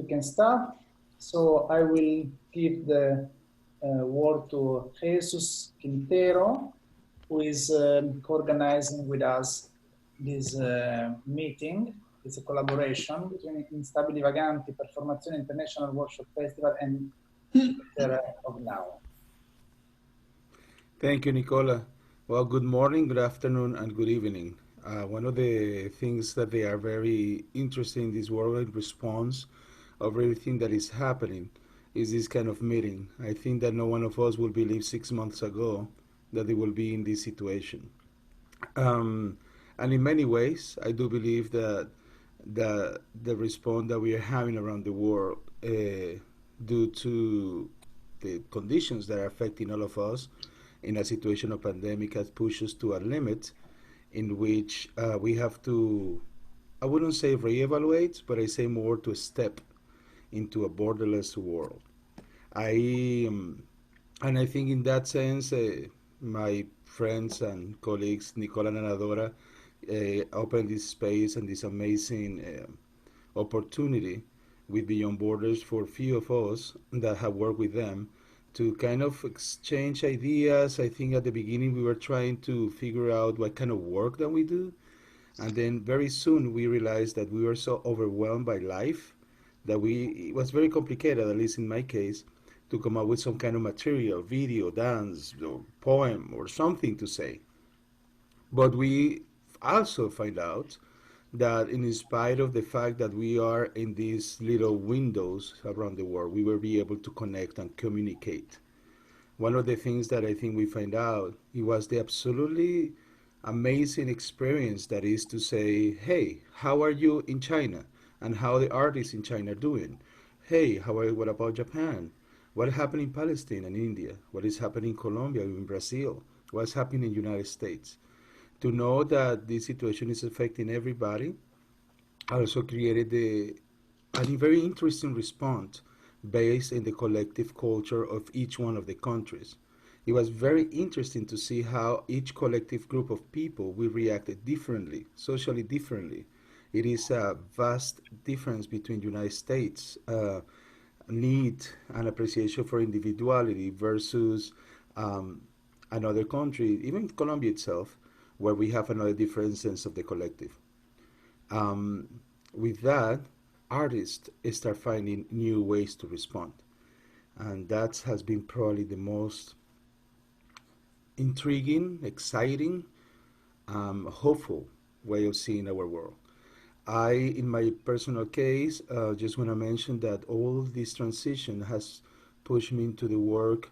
we can start. So I will give the word to Jesus Quintero, who is co-organizing with us this meeting. It's a collaboration between Instabili Vaganti, PerformAzioni International Workshop Festival, and Teater of Now. Thank you, Nicola. Well, good morning, good afternoon, and good evening. One of the things that they are very interested in this worldwide response of everything that is happening is this kind of meeting. I think that no one of us will believe 6 months ago that they will be in this situation. And in many ways, I do believe that the response that we are having around the world due to the conditions that are affecting all of us in a situation of pandemic has pushed us to a limit in which we have to, I wouldn't say reevaluate, but I say more to step into a borderless world. I and I think in that sense, my friends and colleagues Nicola and Dora opened this space and this amazing opportunity with Beyond Borders for few of us that have worked with them to kind of exchange ideas. I think at the beginning we were trying to figure out what kind of work that we do. And then very soon we realized that we were so overwhelmed by life that it was very complicated, at least in my case, to come up with some kind of material, video, dance, or poem, or something to say. But we also find out that in spite of the fact that we are in these little windows around the world, we will be able to connect and communicate. One of the things that I think we find out, it was the absolutely amazing experience that is to say, hey, how are you in China? And how the artists in China are doing? Hey, what about Japan? What happened in Palestine and India? What is happening in Colombia, in Brazil? What's happening in the United States? To know that this situation is affecting everybody also created a very interesting response based in the collective culture of each one of the countries. It was very interesting to see how each collective group of people we reacted differently, socially differently. It is a vast difference between the United States need and appreciation for individuality versus another country, even Colombia itself, where we have another different sense of the collective. With that, artists start finding new ways to respond. And that has been probably the most intriguing, exciting, hopeful way of seeing our world. In my personal case, just want to mention that all this transition has pushed me into the work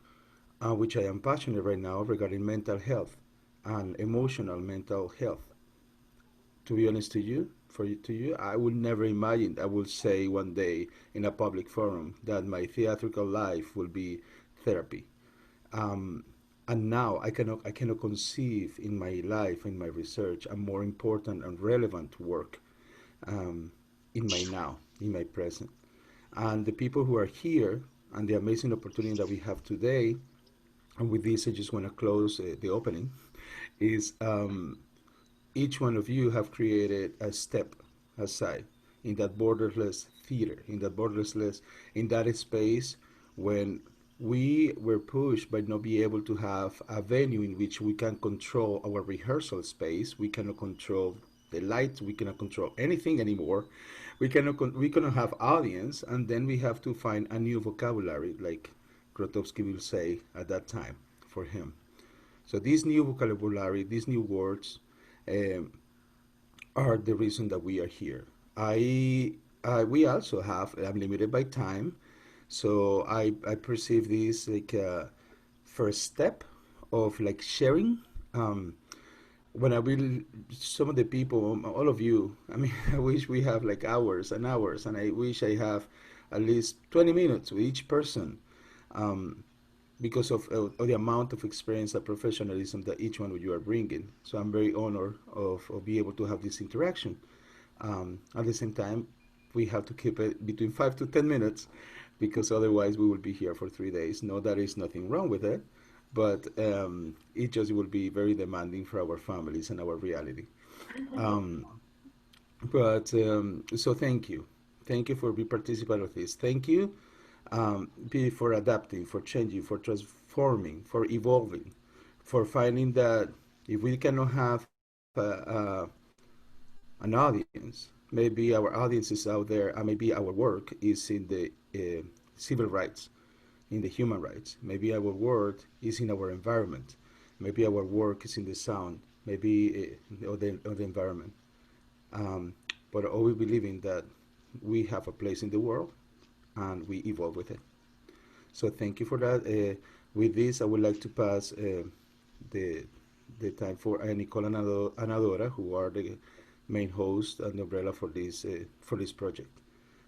which I am passionate right now regarding mental health and emotional mental health. To be honest to you, I would never imagine I will say one day in a public forum that my theatrical life will be therapy. And now I cannot conceive in my life, in my research, a more important and relevant work in my now, in my present. And the people who are here and the amazing opportunity that we have today, and with this I just want to close the opening, is each one of you have created a step aside in that borderless theater, in that space when we were pushed by not being able to have a venue in which we can control our rehearsal space. We cannot control the lights. We cannot control anything anymore. We cannot have audience, and then we have to find a new vocabulary, like Grotowski will say at that time for him. So this new vocabulary, these new words, are the reason that we are here. We also have. I'm limited by time, so I perceive this like a first step of like sharing. When I will, some of the people, all of you, I mean, I wish we have like hours and hours, and I wish I have at least 20 minutes with each person, because of the amount of experience and professionalism that each one of you are bringing. So I'm very honored of being able to have this interaction. At the same time, we have to keep it between 5 to 10 minutes, because otherwise we will be here for 3 days. No, there is nothing wrong with it, but it just will be very demanding for our families and our reality. Um, but so thank you. Thank you for being participant of this. Thank you for adapting, for changing, for transforming, for evolving, for finding that if we cannot have an audience, maybe our audience is out there, and maybe our work is in the civil rights, in the human rights. Maybe our work is in our environment. Maybe our work is in the sound. Maybe or the environment. Um, but always believing that we have a place in the world and we evolve with it. So thank you for that. With this, I would like to pass the the time for Nicola and Dora, who are the main host and umbrella for this project.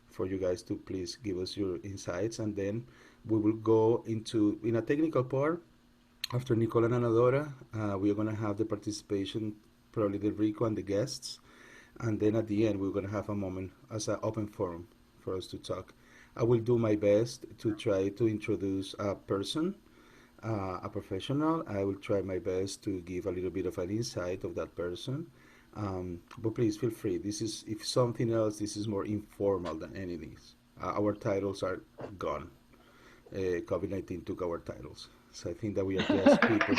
For you guys to please give us your insights, and then we will go into in a technical part. After Nicola and Dora, we are going to have the participation, probably the Enrico and the guests, and then at the end we're going to have a moment as an open forum for us to talk. I will do my best to try to introduce a person, a professional. I will try my best to give a little bit of an insight of that person. But please feel free. This is, if something else, this is more informal than anything. Our titles are gone. COVID-19 took our titles. So I think that we are just people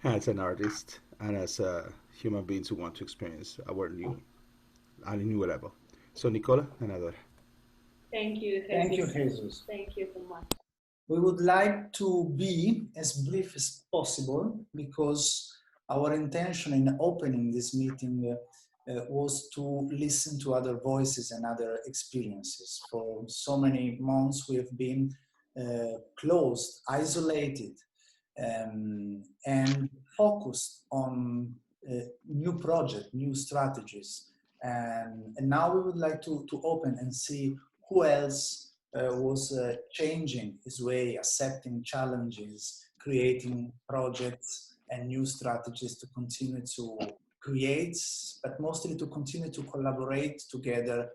as an artist and as human beings who want to experience a new level. So Nicola and Adora. Thank you, Jesus. Thank you, Jesus. Thank you so much. We would like to be as brief as possible because our intention in opening this meeting was to listen to other voices and other experiences. For so many months we have been closed, isolated, and focused on new projects, new strategies. And now we would like to open and see who else was changing his way, accepting challenges, creating projects and new strategies to continue to create, but mostly to continue to collaborate together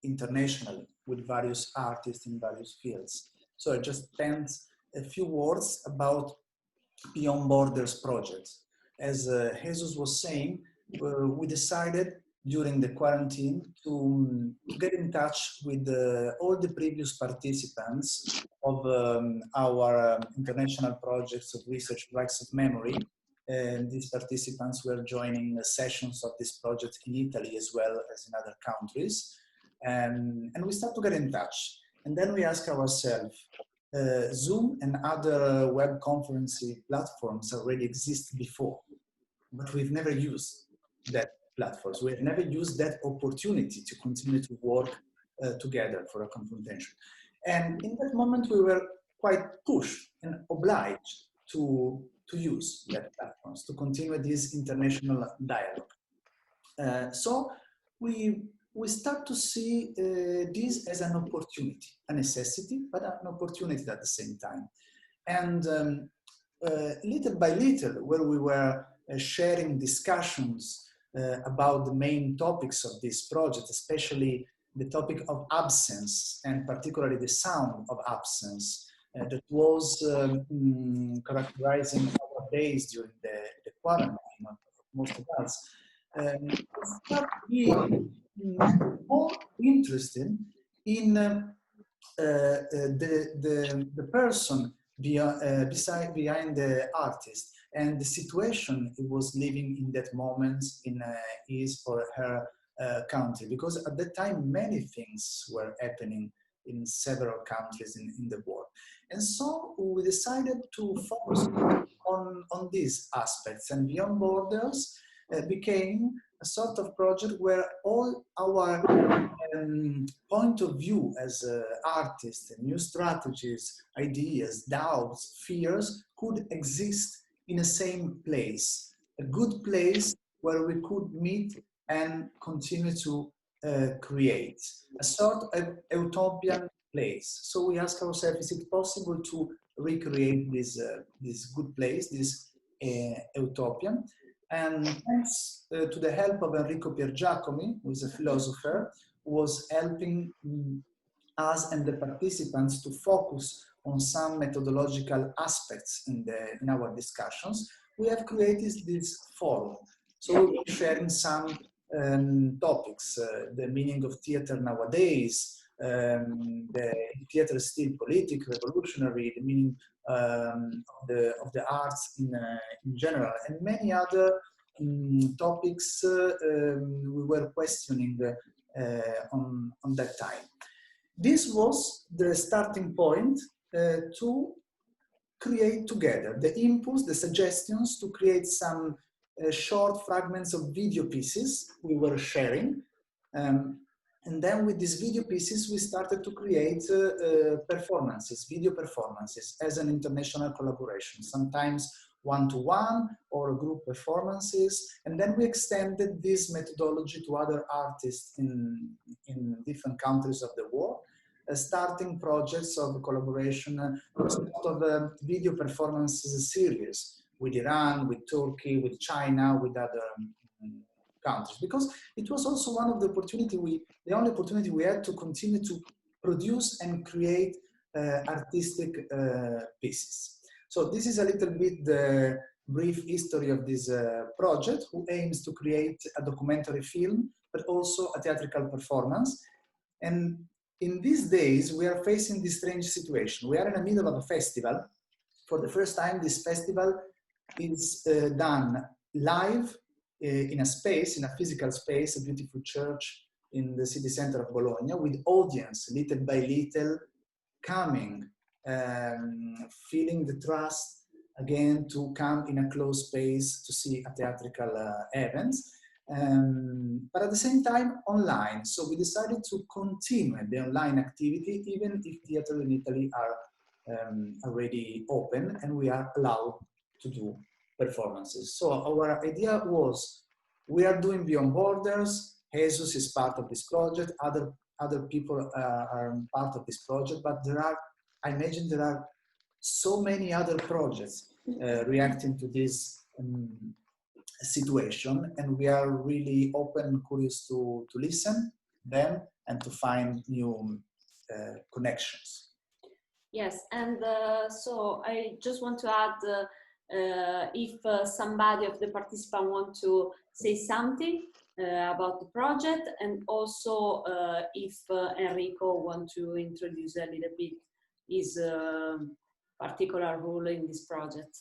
internationally with various artists in various fields. So I just spent a few words about Beyond Borders project. As Jesus was saying, we decided during the quarantine to get in touch with all the previous participants of our international projects of research rights of memory. And these participants were joining sessions of this project in Italy as well as in other countries. And we start to get in touch. And then we ask ourselves, Zoom and other web conferencing platforms already exist before, but we've never used that platforms. We have never used that opportunity to continue to work together for a confrontation. And in that moment, we were quite pushed and obliged to use that platforms, to continue this international dialogue. So we start to see this as an opportunity, a necessity, but an opportunity at the same time. And little by little, where we were sharing discussions about the main topics of this project, especially the topic of absence, and particularly the sound of absence, that was characterizing our days during the quarantine of most of us. Start being more interested in the person behind the artist and the situation he was living in that moment in his or her country, because at that time many things were happening in several countries in the world. And so we decided to focus on these aspects, and Beyond Borders became a sort of project where all our point of view as artists, new strategies, ideas, doubts, fears could exist in the same place, a good place where we could meet and continue to create a sort of utopian place. So we ask ourselves, is it possible to recreate this good place, this utopian? And thanks to the help of Enrico Piergiacomi, who is a philosopher, who was helping us and the participants to focus on some methodological aspects in our discussions, we have created this forum. So we're sharing some topics, the meaning of theater nowadays, the theater is still political, revolutionary, the meaning of the arts in general, and many other topics we were questioning on that time. This was the starting point to create together the impulse, the suggestions to create some short fragments of video pieces we were sharing. And then with these video pieces, we started to create performances, video performances as an international collaboration, sometimes one-to-one or group performances. And then we extended this methodology to other artists in different countries of the world, starting projects of collaboration, sort of video performances series with Iran, with Turkey, with China, with other countries, because it was also one of the the only opportunity we had to continue to produce and create artistic pieces. So this is a little bit the brief history of this project, who aims to create a documentary film, but also a theatrical performance. And in these days, we are facing this strange situation. We are in the middle of a festival. For the first time, this festival is done live in a space, in a physical space, a beautiful church in the city center of Bologna, with audience, little by little, coming, feeling the trust again to come in a closed space to see a theatrical event. But at the same time, online. So we decided to continue the online activity, even if theater in Italy are already open and we are allowed to do performances. So our idea was, we are doing Beyond Borders. Jesus is part of this project. Other people are part of this project, but I imagine there are so many other projects reacting to this situation, and we are really open and curious to listen them and to find new connections. Yes, and so I just want to add, if somebody of the participants want to say something about the project, and also if Enrico want to introduce a little bit his particular role in this project.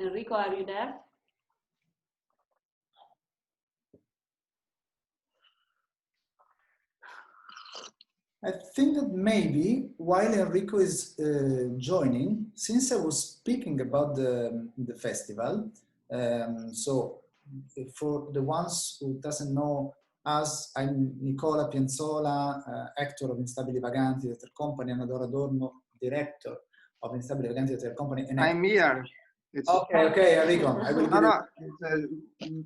Enrico, are you there? I think that maybe while Enrico is joining, since I was speaking about the festival, so for the ones who doesn't know us, I'm Nicola Pianzola, actor of Instabili Vaganti Teater Company, and Dorno, director of Instabili Vaganti Teater Company. And I'm here. It's okay, Enrico. I will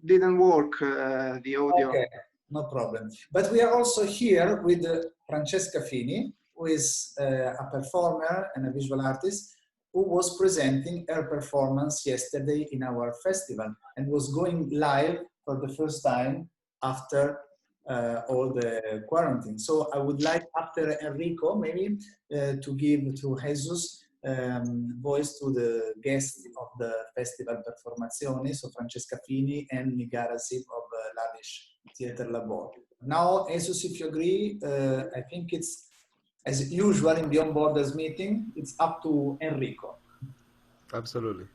didn't work the audio. Okay, no problem. But we are also here with Francesca Fini, who is a performer and a visual artist, who was presenting her performance yesterday in our festival and was going live for the first time after all the quarantine. So I would like, after Enrico, maybe to give to Jesus voice to the guests of the festival PerformAzioni, so Francesca Fini and Nigar Hasib of Lalish Theater Labor. Now, Jesus, if you agree, I think it's, as usual in Beyond Borders meeting, it's up to Enrico. Absolutely.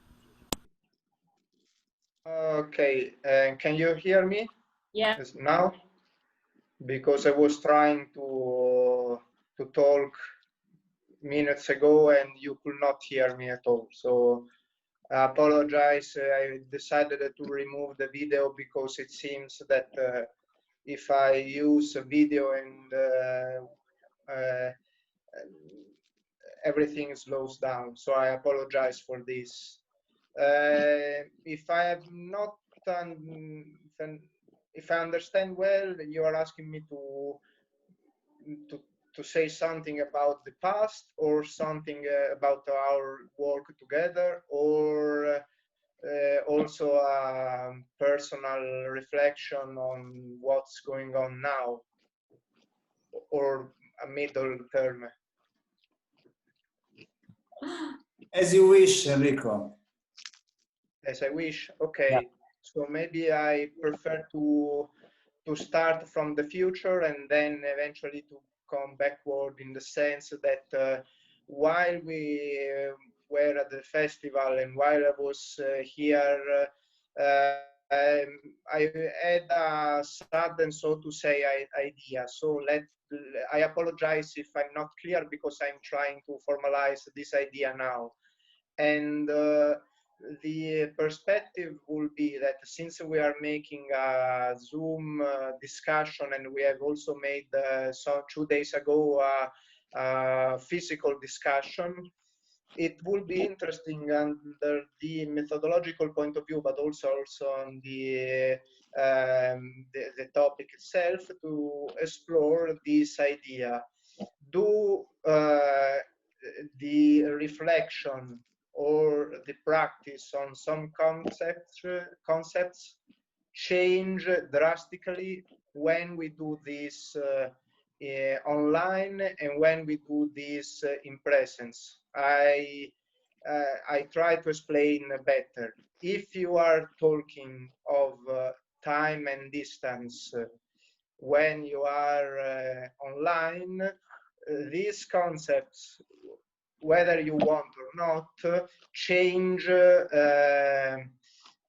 Okay, can you hear me? Yeah. Yes, now? Because I was trying to talk minutes ago and you could not hear me at all. So I apologize. I decided to remove the video because it seems that if I use a video and everything slows down. So I apologize for this. If I have not done, if I understand well, you are asking me to say something about the past, or something about our work together, or also a personal reflection on what's going on now, or a middle term. As you wish, Enrico. As I wish. Okay. Yeah. So maybe I prefer to to start from the future and then eventually to come backward, in the sense that while we were at the festival and while I was here, I had a sudden, so to say, idea. So I apologize if I'm not clear, because I'm trying to formalize this idea now. And the perspective will be that since we are making a Zoom discussion, and we have also made 2 days ago a physical discussion, it will be interesting under the methodological point of view, but also on the topic itself, to explore this idea. Do the reflection or the practice on some concepts change drastically when we do this online and when we do this in presence? I try to explain better. If you are talking of time and distance when you are online, these concepts, whether you want or not, change,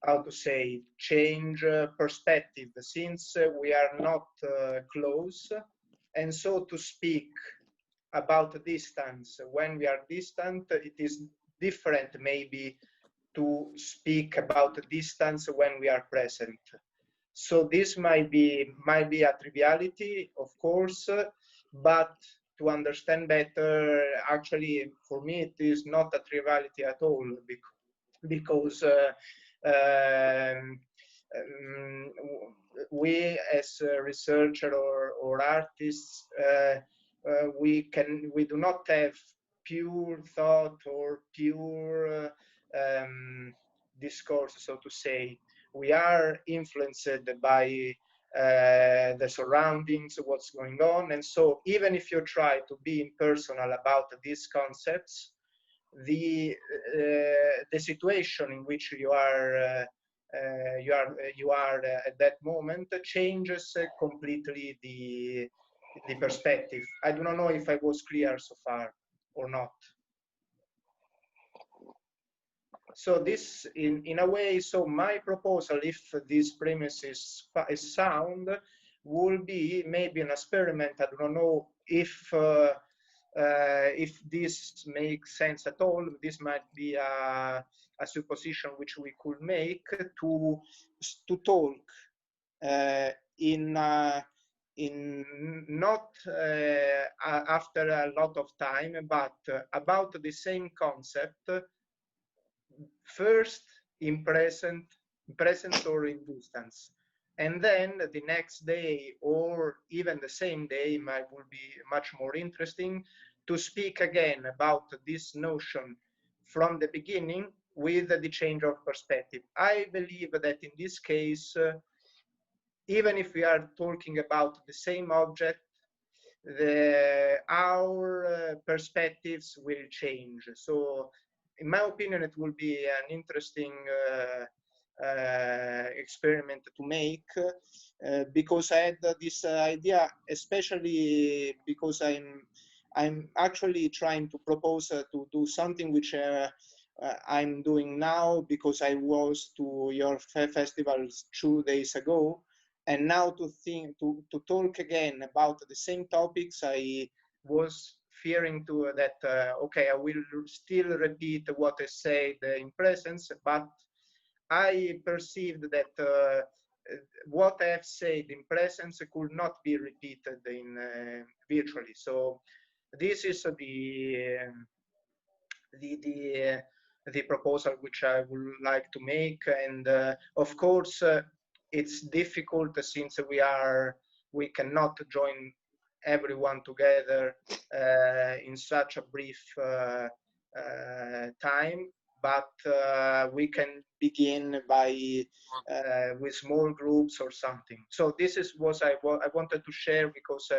how to say, change perspective, since we are not close. And so to speak about distance when we are distant, it is different maybe to speak about distance when we are present. So this might be a triviality, of course, but to understand better, actually, for me, it is not a triviality at all, because we, as a researcher or artists, we do not have pure thought or pure discourse, so to say. We are influenced by the surroundings, what's going on. And so even if you try to be impersonal about these concepts, the situation in which you are at that moment changes completely the perspective. I do not know if I was clear so far or not. So this, in a way, so my proposal, if this premise is sound, will be maybe an experiment. I don't know if this makes sense at all. This might be a supposition which we could make to talk in not after a lot of time, but about the same concept, first in present or in distance, and then the next day or even the same day will be much more interesting to speak again about this notion from the beginning with the change of perspective. I believe that in this case, even if we are talking about the same object, our perspectives will change. So in my opinion, it will be an interesting experiment to make, because I had this idea, especially because I'm actually trying to propose to do something which I'm doing now, because I was to your festivals 2 days ago, and now to talk again about the same topics. I was fearing that okay, I will still repeat what I said in presence, but I perceived that what I have said in presence could not be repeated in virtually. So this is the proposal which I would like to make. And of course, it's difficult since we cannot join everyone together in such a brief time, but we can begin by with small groups or something. So this is what I wanted to share, because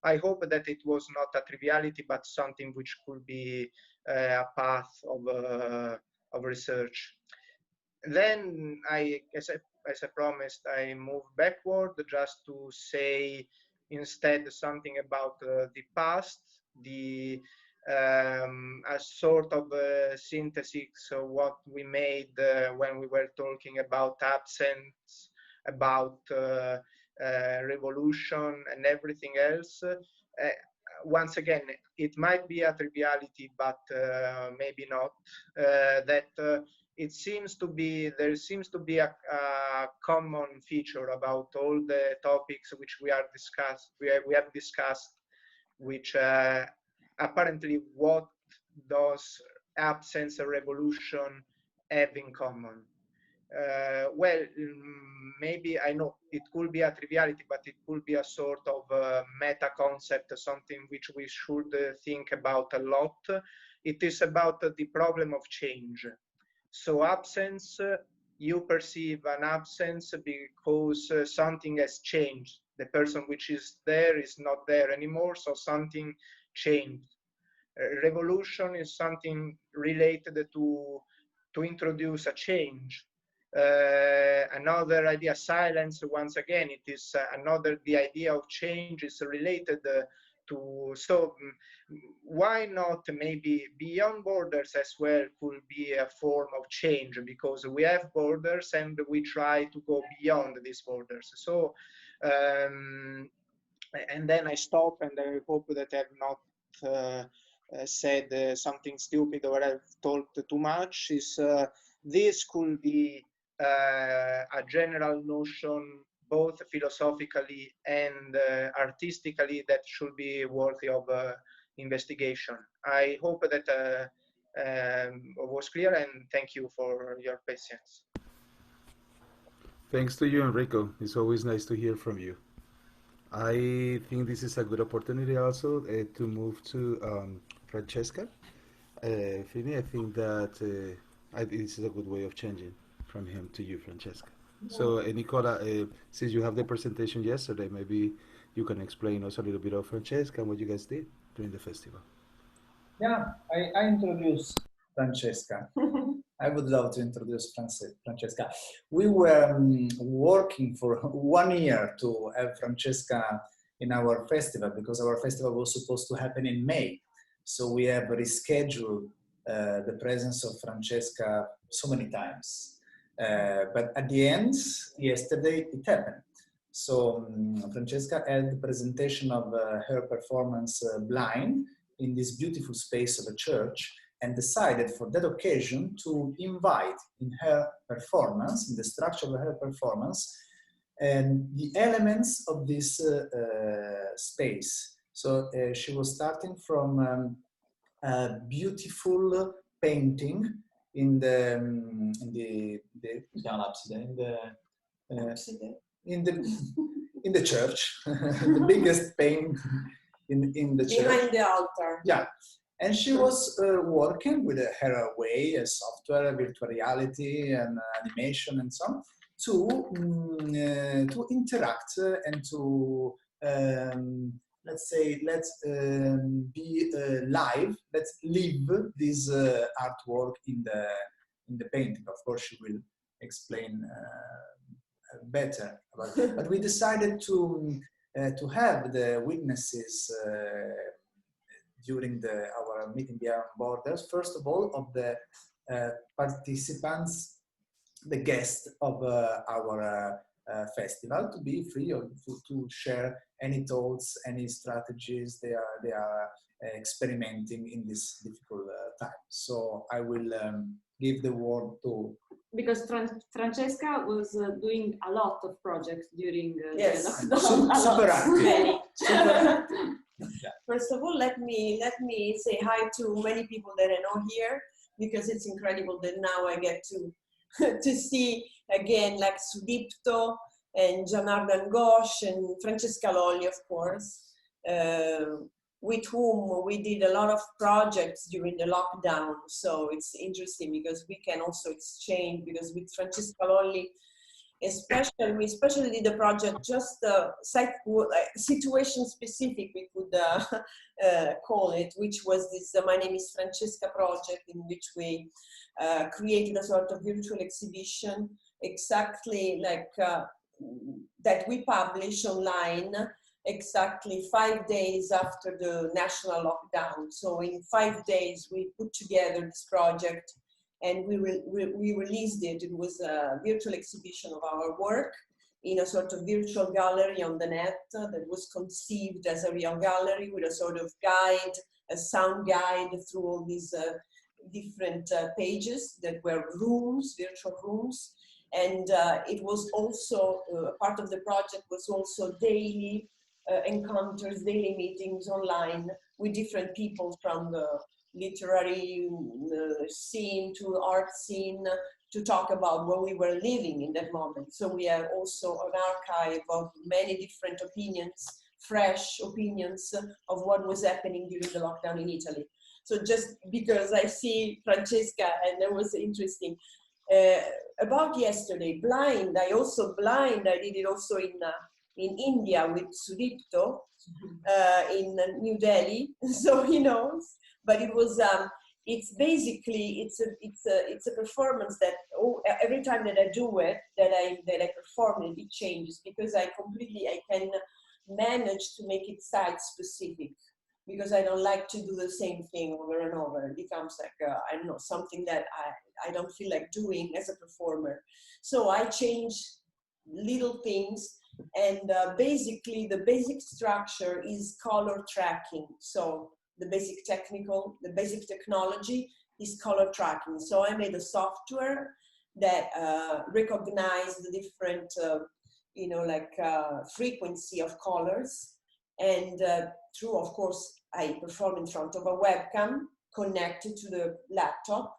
I hope that it was not a triviality, but something which could be a path of research. then as I promised, I moved backward just to say instead something about the past, a sort of synthesis of what we made when we were talking about absence, about revolution and everything else. Once again, it might be a triviality, but maybe not. There seems to be a common feature about all the topics which we have discussed, which apparently what does absence and revolution have in common? Well, maybe I know it could be a triviality, but it could be a sort of meta concept, something which we should think about a lot. It is about the problem of change. So absence, you perceive an absence because something has changed. The person which is there is not there anymore, so something changed. Revolution is something related to introduce a change. Another idea, silence, once again, it is the idea of change is related to, so why not maybe beyond borders as well could be a form of change, because we have borders and we try to go beyond these borders. So and then I stop, and I hope that I have not said something stupid or I've talked too much. This could be a general notion, both philosophically and artistically, that should be worthy of investigation. I hope that was clear, and thank you for your patience. Thanks to you, Enrico. It's always nice to hear from you. I think this is a good opportunity also to move to Francesca. Fini, I think that this is a good way of changing from him to you, Francesca. Yeah. So, Nicola, since you have the presentation yesterday, maybe you can explain us a little bit of Francesca and what you guys did during the festival. Yeah, I introduced Francesca. I would love to introduce Francesca. We were working for 1 year to have Francesca in our festival, because our festival was supposed to happen in May. So we have rescheduled the presence of Francesca so many times. But at the end, yesterday, it happened. So Francesca had the presentation of her performance Blind in this beautiful space of a church, and decided for that occasion to invite in her performance, in the structure of her performance, and the elements of this space. So she was starting from a beautiful painting in the church, the biggest paint in the church. Behind the altar. Yeah. And she was working with her way, a software, virtual reality, and animation, and so on, to interact and to let's be live. Let's live this artwork in the painting. Of course, she will explain better about it. But we decided to have the witnesses. During our meeting beyond borders, first of all, of the participants, the guests of our festival, to be free to share any thoughts, any strategies they are experimenting in this difficult time. So I will give the word to... Because Francesca was doing a lot of projects during yes. the lockdown. Super active. Super active. Yeah. First of all, let me say hi to many people that I know here, because it's incredible that now I get to see again like Sudipto and Janardan Ghosh and Francesca Lolli, of course, with whom we did a lot of projects during the lockdown. So it's interesting because we can also exchange, because with Francesca Lolli especially did the project just situation specific, we could call it, which was this My Name is Francesca project, in which we created a sort of virtual exhibition exactly like that we publish online exactly 5 days after the national lockdown. So in 5 days we put together this project and we released it. It was a virtual exhibition of our work in a sort of virtual gallery on the net that was conceived as a real gallery with a sort of guide, a sound guide through all these different pages that were rooms, virtual rooms. And it was also, part of the project was also daily encounters, daily meetings online with different people from the literary scene to art scene to talk about where we were living in that moment. So we have also an archive of many different opinions, fresh opinions of what was happening during the lockdown in Italy. So just because I see Francesca, and that was interesting. About yesterday, blind, I did it also in India with Sudipto in New Delhi, so he knows. But it was, it's basically, it's a performance that every time that I do it, that I perform it, it changes, because I can manage to make it site specific, because I don't like to do the same thing over and over. It becomes like, I don't know, something that I don't feel like doing as a performer. So I change little things, and basically the basic structure is color tracking. So the basic technology is color tracking. So I made a software that recognized the different, frequency of colors. And through, of course, I perform in front of a webcam connected to the laptop,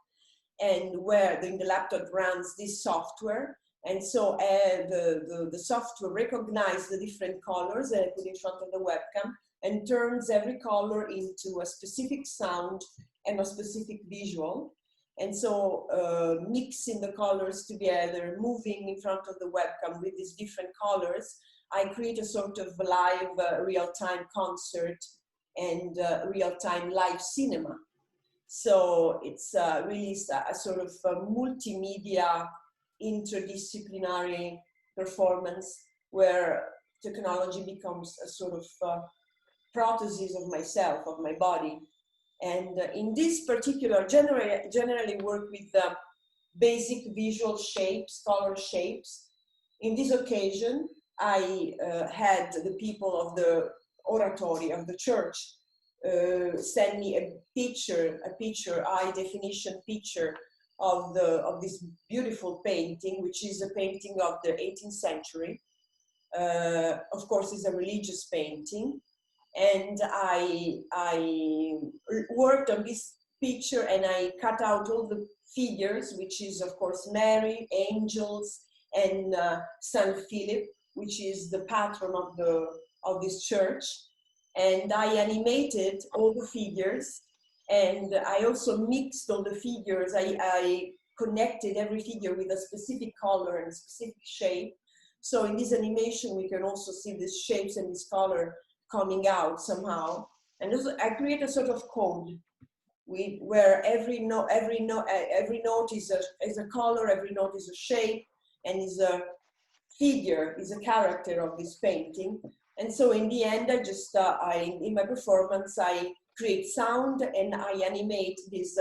and where the laptop runs this software. And so the software recognizes the different colors that I put in front of the webcam and turns every color into a specific sound and a specific visual. And so mixing the colors together, moving in front of the webcam with these different colors, I create a sort of live real-time concert and real-time live cinema. So it's really a sort of a multimedia interdisciplinary performance where technology becomes a sort of prosthesis of myself, of my body. And in this particular, generally work with basic visual shapes, color shapes. In this occasion, I had the people of the oratory of the church send me a high definition picture of this beautiful painting, which is a painting of the 18th century. Of course, it's a religious painting. And I worked on this picture and I cut out all the figures, which is of course Mary, angels, and Saint Philip, which is the patron of this church. And I animated all the figures, and I also mixed all the figures. I connected every figure with a specific color and a specific shape. So in this animation, we can also see these shapes and this color coming out somehow. And also I create a sort of code where every note is a color, every note is a shape, and is a figure, is a character of this painting. And so in the end, I just, in my performance, I create sound and I animate this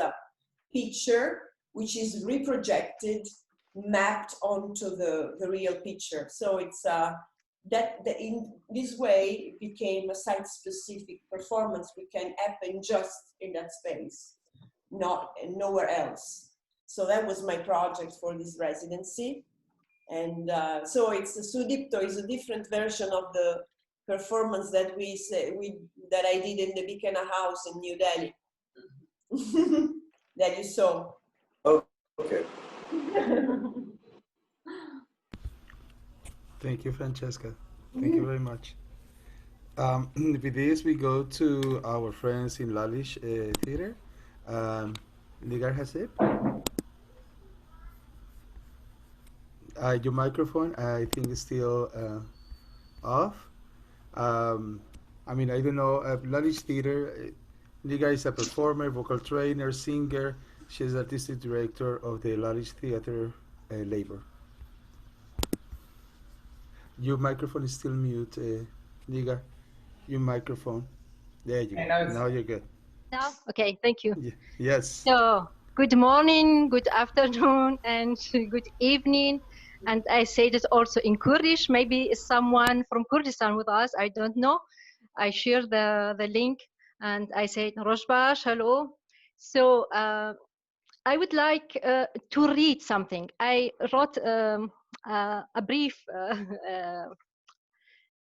picture, which is reprojected, mapped onto the real picture. So it's in this way, it became a site-specific performance which can happen just in that space, not nowhere else. So that was my project for this residency. And so it's Sudipto is a different version of the performance that that I did in the Bikana house in New Delhi that you saw. Oh, okay. Thank you, Francesca. Thank you very much. With this, we go to our friends in Lalish Theater. Nigar Hasib. Your microphone, I think, is still off. Um, I mean, I don't know. Lalish Theater, Nigar is a performer, vocal trainer, singer. She is artistic director of the Lalish Theater labor. Your microphone is still mute, Nigar. Your microphone. There you And go. Now you're good. Now? Okay, thank you. Yes. So, good morning, good afternoon, and good evening. And I said it also in Kurdish. Maybe someone from Kurdistan with us, I don't know. I share the link and I said, Rojbash, hello. So, I would like to read something. I wrote a brief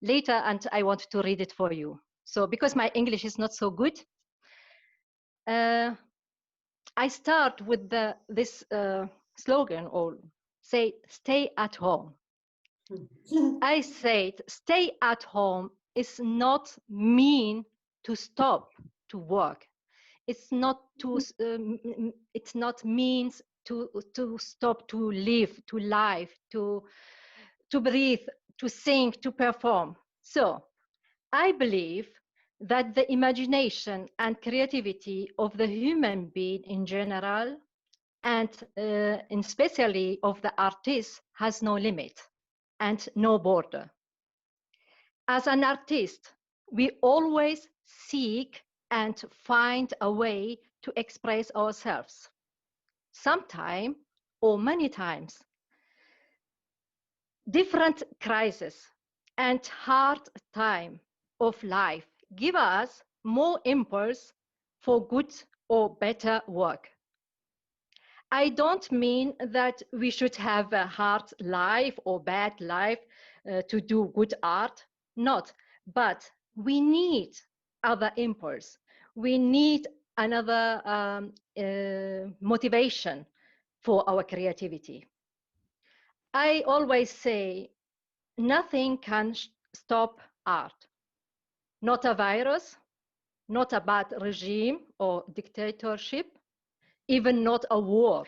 later and I want to read it for you. So, because my English is not so good, I start with this slogan or say, stay at home. I said, stay at home is not mean to stop to work. It's not it's not means to stop to live, to live, to breathe, to sing, to perform. So I believe that the imagination and creativity of the human being in general, and especially of the artist, has no limit and no border. As an artist, we always seek and find a way to express ourselves. Sometime or many times, different crises and hard time of life give us more impulse for good or better work. I don't mean that we should have a hard life or bad life to do good art, not, but we need other impulse. We need another motivation for our creativity. I always say, nothing can stop art. Not a virus, not a bad regime or dictatorship, even not a war.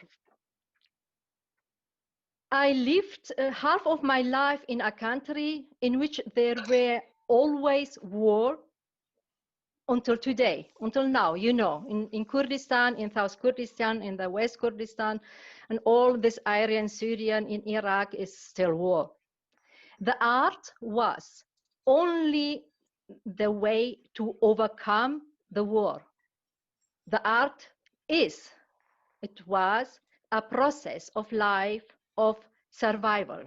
I lived half of my life in a country in which there were always war until today, until now, you know, in Kurdistan, in South Kurdistan, in the West Kurdistan, and all this area in Syria, in Iraq is still war. The art was only the way to overcome the war. The art it was a process of life, of survival.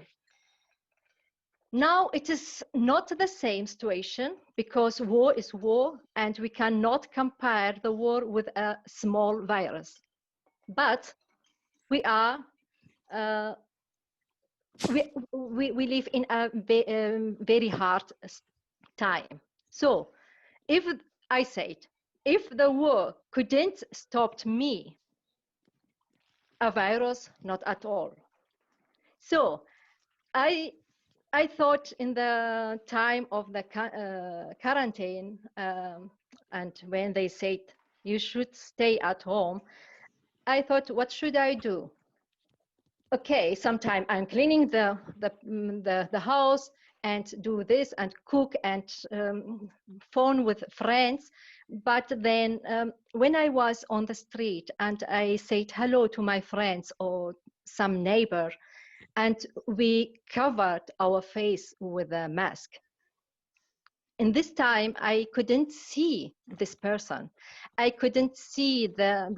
Now it is not the same situation because war is war and we cannot compare the war with a small virus. But we are we live in a very hard time. So if I said, if the war couldn't stop me, a virus, not at all. So I thought in the time of the quarantine and when they said you should stay at home, I thought, what should I do? Okay, sometime I'm cleaning the house and do this and cook and phone with friends. But then when I was on the street and I said hello to my friends or some neighbor, and we covered our face with a mask. In this time, I couldn't see this person. I couldn't see the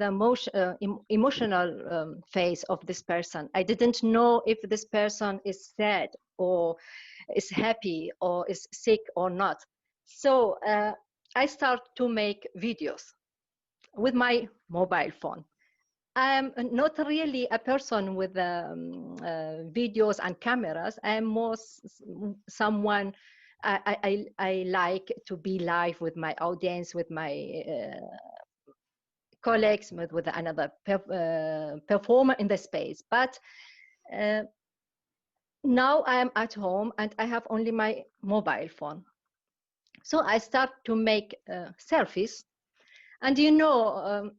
emotional face of this person. I didn't know if this person is sad or is happy or is sick or not. So I started to make videos with my mobile phone. I'm not really a person with videos and cameras. I'm more someone I like to be live with my audience, with my colleagues, with another performer in the space. But now I am at home and I have only my mobile phone. So I start to make selfies. And you know,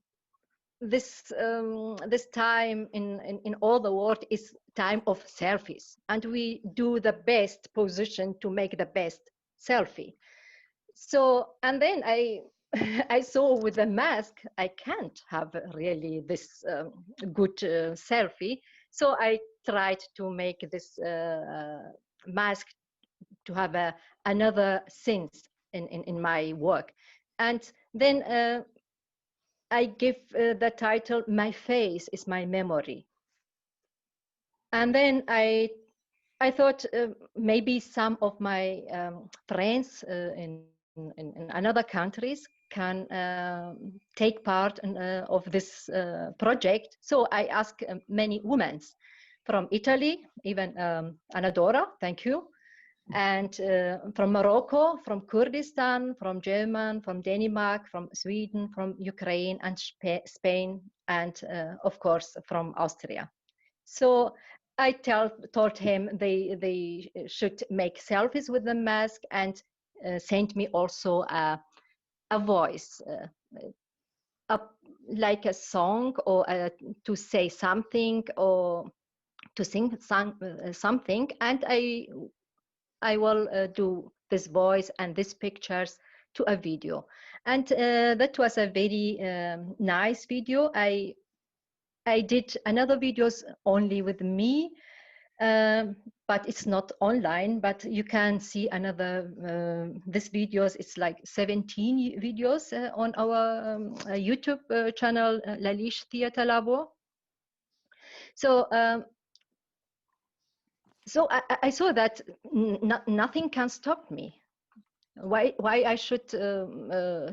this time in all the world is time of selfies, and we do the best position to make the best selfie. So, and then I I saw with the mask I can't have really this good selfie. So I tried to make this mask to have another sense in my work. And then I give the title, My Face is My Memory. And then I thought maybe some of my friends in other countries can take part of this project. So I asked many women from Italy, even Dora, thank you, and from Morocco, from Kurdistan, from Germany, from Denmark, from Sweden, from Ukraine and Spain, and of course from Austria. So I told him they should make selfies with the mask and send me also a voice, like a song, or to say something, or to sing something, and I will do this voice and these pictures to a video. And that was a very nice video. I did another videos only with me, but it's not online, but you can see another, this videos, it's like 17 videos on our YouTube channel, Lalish Theater Labo. So, so I saw that nothing can stop me. Why I should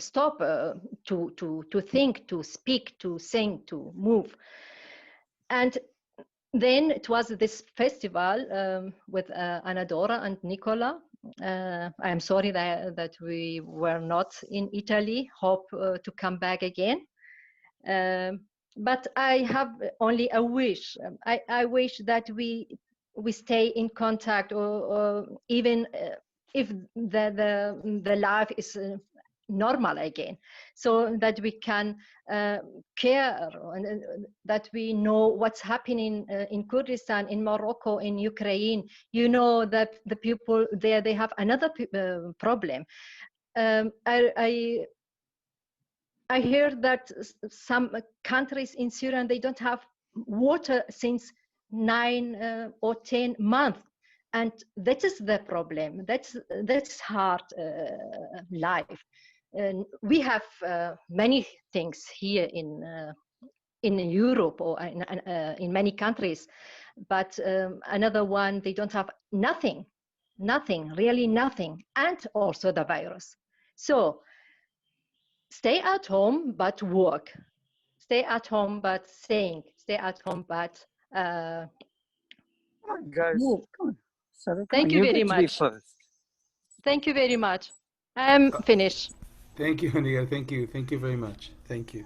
stop to think, to speak, to sing, to move? And then it was this festival with Dora and Nicola. I am sorry that we were not in Italy. Hope to come back again. But I have only a wish. I wish that we stay in contact, or even if the life is normal again, so that we can care, and that we know what's happening in Kurdistan, in Morocco, in Ukraine. You know that the people there, they have another problem. I heard that some countries in Syria, they don't have water since 9 or 10 months. And that is the problem. That's hard life. We have many things here in Europe, or in many countries, but another one, they don't have nothing, really nothing, and also the virus. So stay at home but work, stay at home but sing, stay at home but guys, move. come on. Sarah, come Thank on. you You very get to be much. first. Thank you very much. I'm finished. Thank you, Nigar. Thank you very much. Thank you.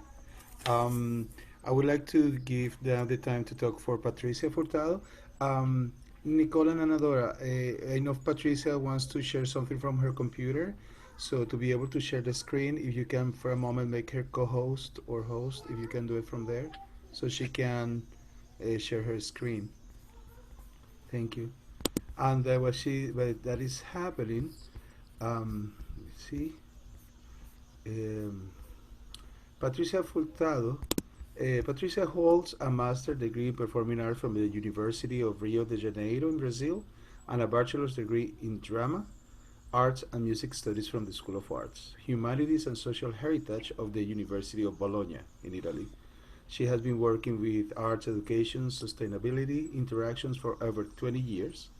I would like to give the time to talk for Patricia Portal. Nicola and Anadora, I know Patricia wants to share something from her computer, so to be able to share the screen, if you can for a moment make her co-host or host, if you can do it from there, so she can share her screen. Thank you. And that is happening. Let's see. Patricia Fultado. Patricia holds a master's degree in performing arts from the University of Rio de Janeiro in Brazil, and a bachelor's degree in drama, arts and music studies from the School of Arts, Humanities and Social Heritage of the University of Bologna in Italy. She has been working with arts education, sustainability, interactions for over 20 years.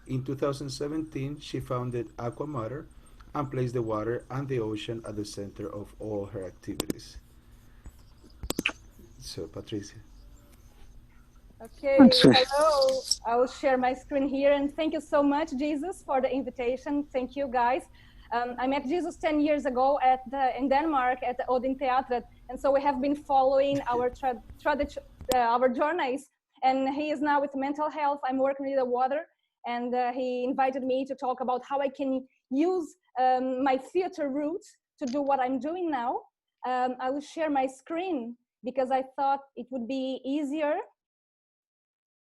In 2017, she founded Aqua Mater and placed the water and the ocean at the center of all her activities. So, Patricia. Okay, hello. I will share my screen here, and thank you so much, Jesus, for the invitation. Thank you, guys. I met Jesus 10 years ago in Denmark at the Odin Teater, and so we have been following our our journeys. And he is now with mental health. I'm working with the water, and he invited me to talk about how I can use my theater roots to do what I'm doing now. I will share my screen. because I thought it would be easier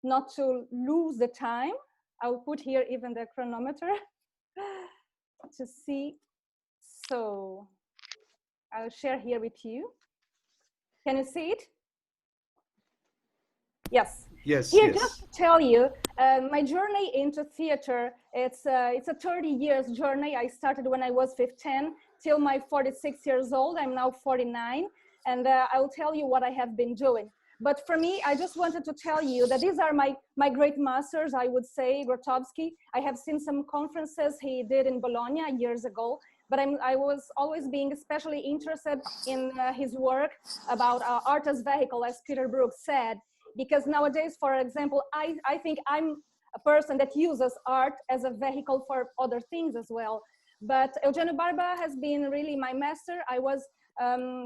not to lose the time. I'll put here even the chronometer to see. So I'll share here with you. Can you see it? Yes. Yes, Here, yes. just to tell you, my journey into theater, it's a 30 years journey. I started when I was 15 till my 46 years old. I'm now 49, and I will tell you what I have been doing. But for me, I just wanted to tell you that these are my great masters, I would say, Grotowski. I have seen some conferences he did in Bologna years ago, but I was always being especially interested in his work about art as vehicle, as Peter Brook said. Because nowadays, for example, I think I'm a person that uses art as a vehicle for other things as well. But Eugenio Barba has been really my master. I was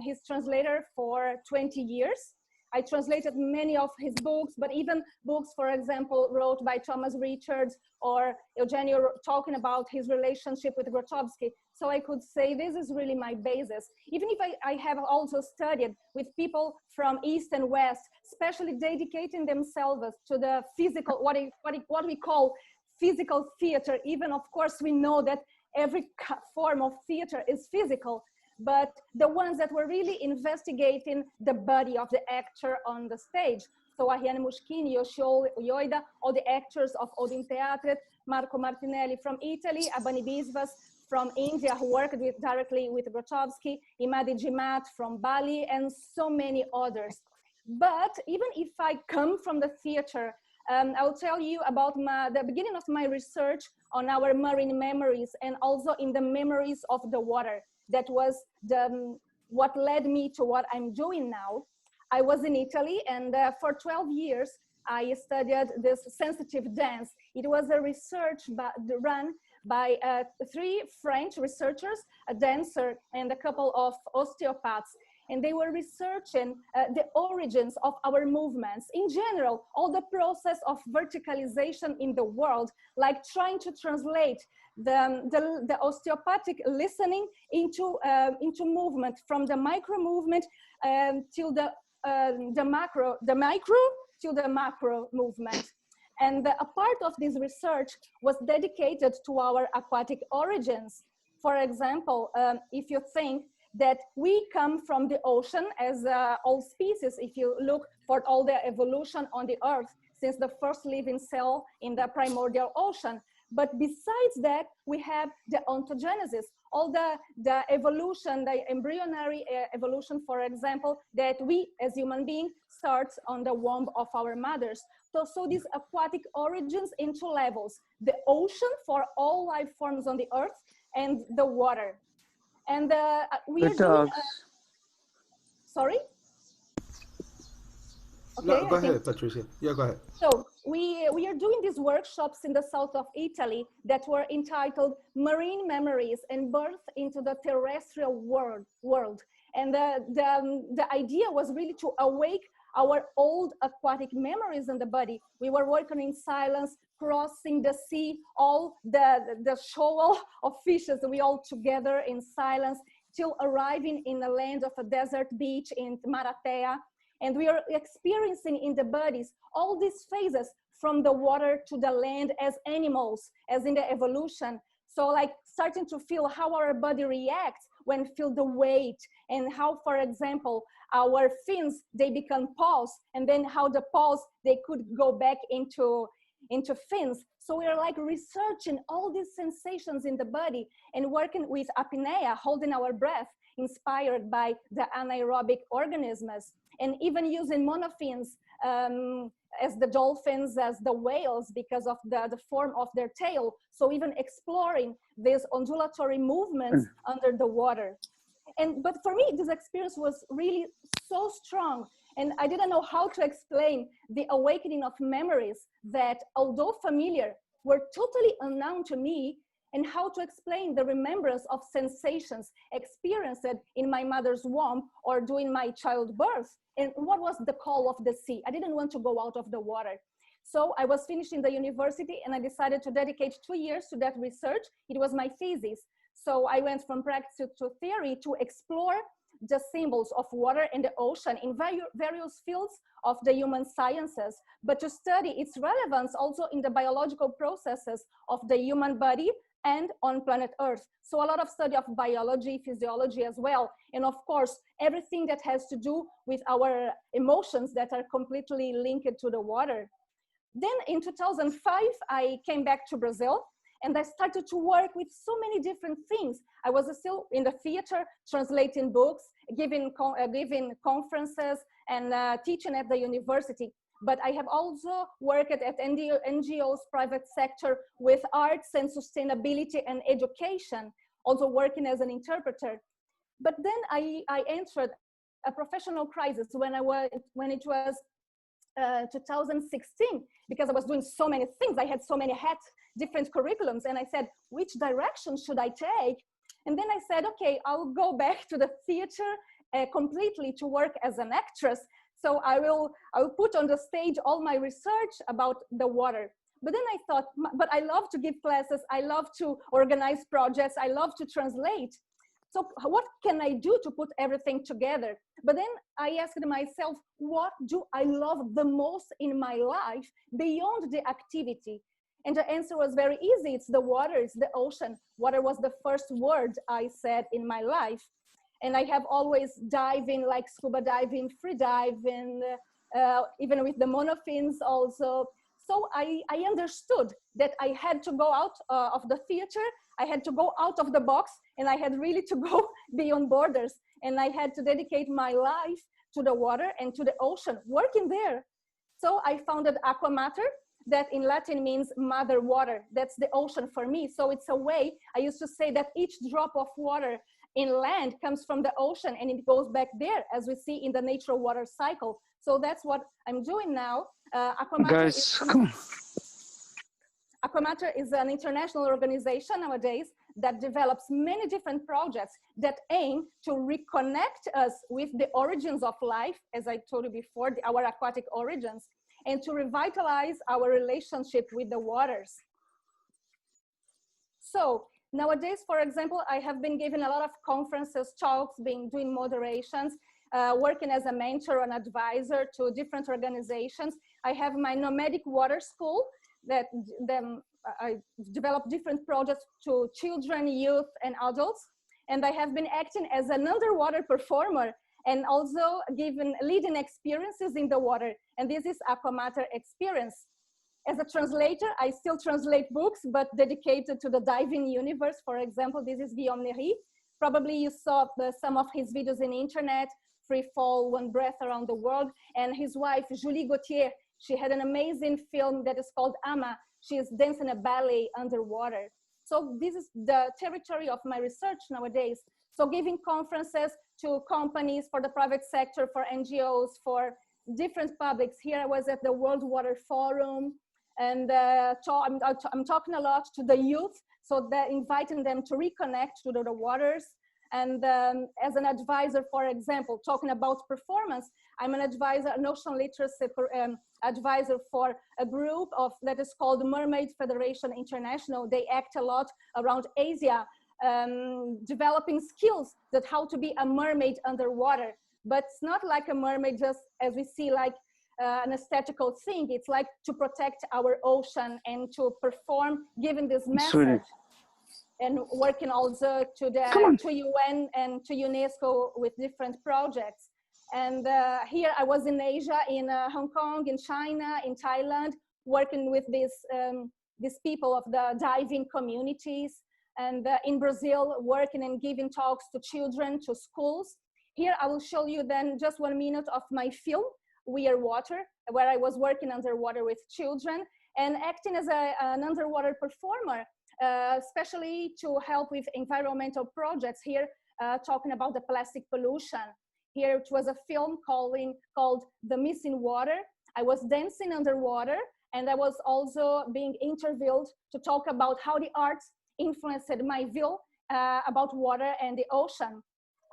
his translator for 20 years. I translated many of his books, but even books, for example, wrote by Thomas Richards or Eugenio talking about his relationship with Grotowski. So I could say this is really my basis. Even if I have also studied with people from East and West, especially dedicating themselves to the physical, what we call physical theater. Even, of course, we know that every form of theater is physical, but the ones that were really investigating the body of the actor on the stage. So Ariane Muschini, Yoshio Yoida, all the actors of Odin Teater, Marco Martinelli from Italy, Abani Biswas from India, who worked directly with Grotowski, Imadi Jimat from Bali, and so many others. But even if I come from the theater, I'll tell you about the beginning of my research on our marine memories and also in the memories of the water. That was what led me to what I'm doing now. I was in Italy, and for 12 years, I studied this sensitive dance. It was a research run by 3 French researchers, a dancer, and a couple of osteopaths. And they were researching the origins of our movements. In general, all the process of verticalization in the world, like trying to translate the osteopathic listening into movement, from the micro movement till the micro till the macro movement. And a part of this research was dedicated to our aquatic origins. For example, if you think that we come from the ocean as all species, if you look for all the evolution on the earth since the first living cell in the primordial ocean. But besides that, we have the ontogenesis, all the evolution, the embryonary evolution, for example, that we as human beings starts on the womb of our mothers. So these aquatic origins in 2 levels, the ocean for all life forms on the earth and the water. And we are doing, sorry? Okay, No, go ahead, Patricia. Yeah, go ahead. So we are doing these workshops in the south of Italy that were entitled Marine Memories and Birth into the Terrestrial World. And the idea was really to awake our old aquatic memories in the body. We were working in silence, crossing the sea, all the shoal of fishes, we all together in silence, till arriving in the land of a desert beach in Maratea. And we are experiencing in the bodies all these phases from the water to the land as animals, as in the evolution. So like starting to feel how our body reacts when feel the weight, and how, for example, our fins, they become paws, and then how the paws, they could go back into fins. So we are like researching all these sensations in the body and working with apnea, holding our breath, inspired by the anaerobic organisms, and even using monofins as the dolphins, as the whales, because of the form of their tail. So even exploring these undulatory movements under the water. But for me, this experience was really so strong, and I didn't know how to explain the awakening of memories that, although familiar, were totally unknown to me, and how to explain the remembrance of sensations experienced in my mother's womb or during my childbirth. And what was the call of the sea? I didn't want to go out of the water. So I was finishing the university, and I decided to dedicate 2 years to that research. It was my thesis. So I went from practice to theory to explore the symbols of water and the ocean in various fields of the human sciences, but to study its relevance also in the biological processes of the human body and on planet Earth. So a lot of study of biology, physiology as well. And of course, everything that has to do with our emotions that are completely linked to the water. Then in 2005, I came back to Brazil and I started to work with so many different things. I was still in the theater, translating books, giving conferences and teaching at the university. But I have also worked at NGOs, private sector, with arts and sustainability and education, also working as an interpreter. But then I entered a professional crisis when it was 2016, because I was doing so many things. I had so many hats, different curriculums, and I said, which direction should I take? And then I said, okay, I'll go back to the theater completely to work as an actress. So I will put on the stage all my research about the water. But then I thought, but I love to give classes. I love to organize projects. I love to translate. So what can I do to put everything together? But then I asked myself, what do I love the most in my life beyond the activity? And the answer was very easy. It's the water, it's the ocean. Water was the first word I said in my life. And I have always diving, like scuba diving, free diving, even with the monofins also. So I understood that I had to go out of the theater, I had to go out of the box, and I had really to go beyond borders. And I had to dedicate my life to the water and to the ocean, working there. So I founded Aqua Mater, that in Latin means mother water. That's the ocean for me. So it's a way, I used to say that each drop of water in land comes from the ocean and it goes back there, as we see in the natural water cycle. So that's what I'm doing now. Aqua Mater is an international organization nowadays that develops many different projects that aim to reconnect us with the origins of life, as I told you before, our aquatic origins, and to revitalize our relationship with the waters. So nowadays, for example, I have been giving a lot of conferences, talks, doing moderations, working as a mentor and advisor to different organizations. I have my nomadic water school that I develop different projects to children, youth, and adults. And I have been acting as an underwater performer and also leading experiences in the water. And this is Aqua Mater experience. As a translator, I still translate books, but dedicated to the diving universe. For example, this is Guillaume Néry. Probably you saw some of his videos in the internet, Free Fall, One Breath Around the World. And his wife, Julie Gauthier, she had an amazing film that is called Ama. She is dancing a ballet underwater. So this is the territory of my research nowadays. So giving conferences to companies, for the private sector, for NGOs, for different publics. Here I was at the World Water Forum, and I'm talking a lot to the youth, so that inviting them to reconnect to the waters. And as an advisor, for example, talking about performance, I'm an advisor, an ocean literacy advisor for a group that is called Mermaid Federation International. They act a lot around Asia, developing skills that how to be a mermaid underwater. But it's not like a mermaid just as we see like an aesthetical thing. It's like to protect our ocean and to perform, giving this message. And working also to UN and to UNESCO with different projects. And here I was in Asia, in Hong Kong, in China, in Thailand, working with these people of the diving communities. And in Brazil, working and giving talks to children, to schools. Here I will show you then just 1 minute of my film, We Are Water, where I was working underwater with children and acting as an underwater performer. Especially to help with environmental projects here, talking about the plastic pollution. Here it was a film called The Missing Water. I was dancing underwater, and I was also being interviewed to talk about how the arts influenced my view about water and the ocean.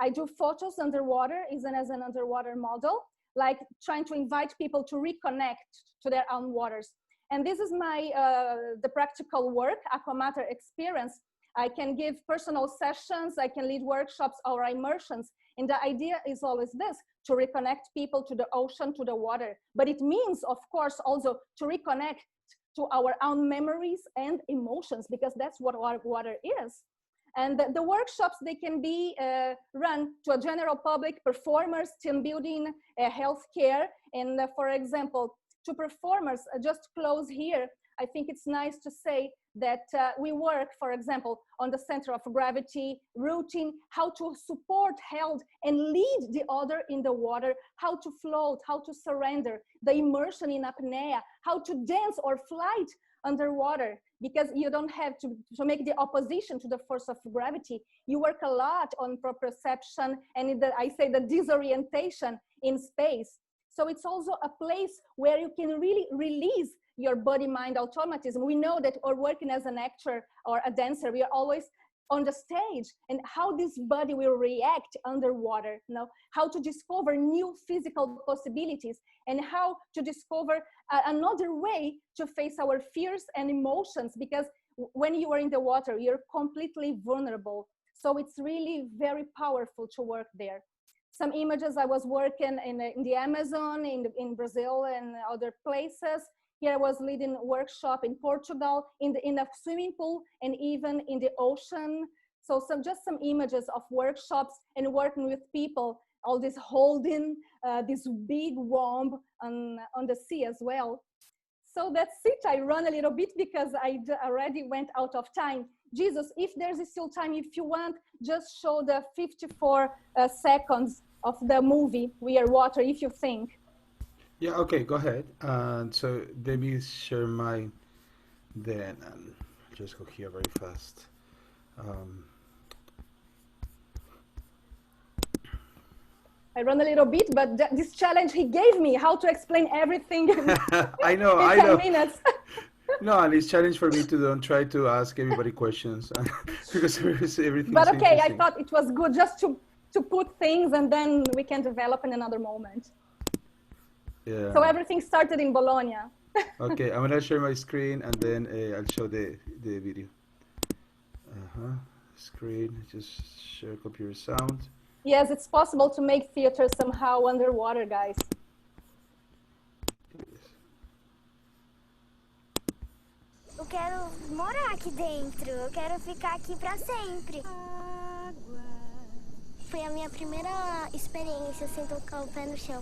I do photos underwater, even as an underwater model, like trying to invite people to reconnect to their own waters. And this is the practical work, Aqua Mater experience. I can give personal sessions, I can lead workshops or immersions. And the idea is always this, to reconnect people to the ocean, to the water. But it means, of course, also to reconnect to our own memories and emotions, because that's what water is. And the workshops, they can be run to a general public, performers, team building, healthcare. And for example, to performers, just close here, I think it's nice to say that we work, for example, on the center of gravity, routine, how to support, held, and lead the other in the water, how to float, how to surrender, the immersion in apnea, how to dance or flight underwater, because you don't have to make the opposition to the force of gravity. You work a lot on proprioception and I say the disorientation in space. So it's also a place where you can really release your body-mind automatism. We know that or working as an actor or a dancer, we are always on the stage, and how this body will react underwater, you know, how to discover new physical possibilities, and how to discover another way to face our fears and emotions, because when you are in the water, you're completely vulnerable. So it's really very powerful to work there. Some images, I was working in the Amazon, in Brazil and other places. Here I was leading a workshop in Portugal, in a swimming pool, and even in the ocean. So just some images of workshops and working with people, all this holding this big womb on the sea as well. So that's it. I run a little bit because I already went out of time. Jesus, if there's still time, if you want, just show the 54 seconds of the movie, We Are Water, if you think. Yeah, okay, go ahead. So let me share mine then, and just go here very fast. I run a little bit, but this challenge he gave me, how to explain everything in I know, in I 10 know. minutes. No, and it's challenge for me to don't try to ask everybody questions because everything's But okay, I interesting. thought it was good just to put things, and then we can develop in another moment. Yeah. So everything started in Bologna. Okay, I'm gonna share my screen and then I'll show the video. Screen, just share computer sound. Yes, it's possible to make theater somehow underwater, guys. Eu quero morar aqui dentro, eu quero ficar aqui pra sempre. Foi a minha primeira experiência sem tocar o pé no chão.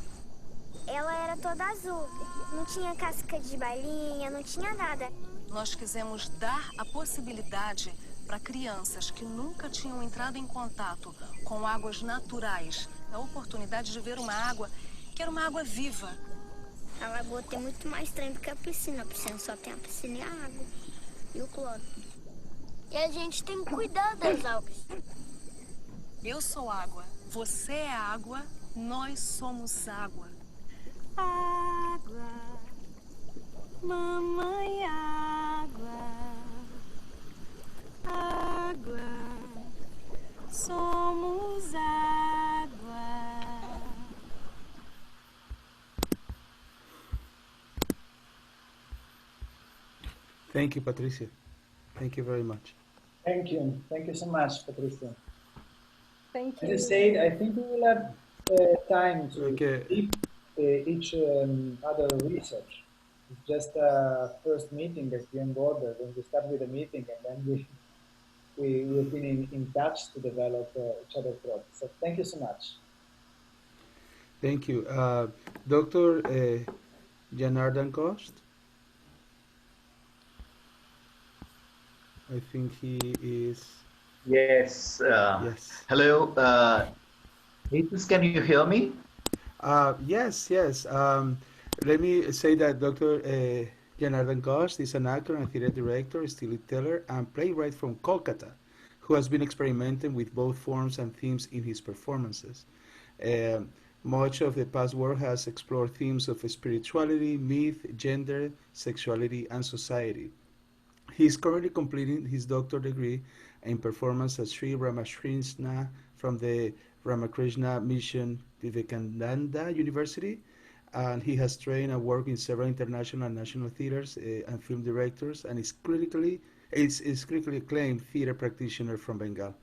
Ela era toda azul, não tinha casca de balinha, não tinha nada. Nós quisemos dar a possibilidade para crianças que nunca tinham entrado em contato com águas naturais, a oportunidade de ver uma água que era uma água viva. A lagoa tem muito mais trem do que a piscina só tem a piscina e a água, e o cloro. E a gente tem que cuidar das águas. Eu sou água, você é água, nós somos água. Água, mamãe água, água, somos água. Thank you, Patricia. Thank you very much. Thank you. Thank you so much, Patricia. Thank you. As I said, I think we will have time to Okay. deep each other research. It's just a first meeting as being border. When we start with a meeting, and then we've been in touch to develop each other's projects. So thank you so much. Thank you. Dr. Janardan Cost? I think he is. Yes. Yes. Hello. Jesus, can you hear me? Yes, yes. Let me say that Dr. Janardan Ghosh is an actor and theater director, storyteller, and playwright from Kolkata, who has been experimenting with both forms and themes in his performances. Much of the past work has explored themes of spirituality, myth, gender, sexuality, and society. He is currently completing his doctorate degree in performance at Sri Ramakrishna from the Ramakrishna Mission Vivekananda University, and he has trained and worked in several international and national theaters and film directors, and is critically acclaimed theater practitioner from Bengal.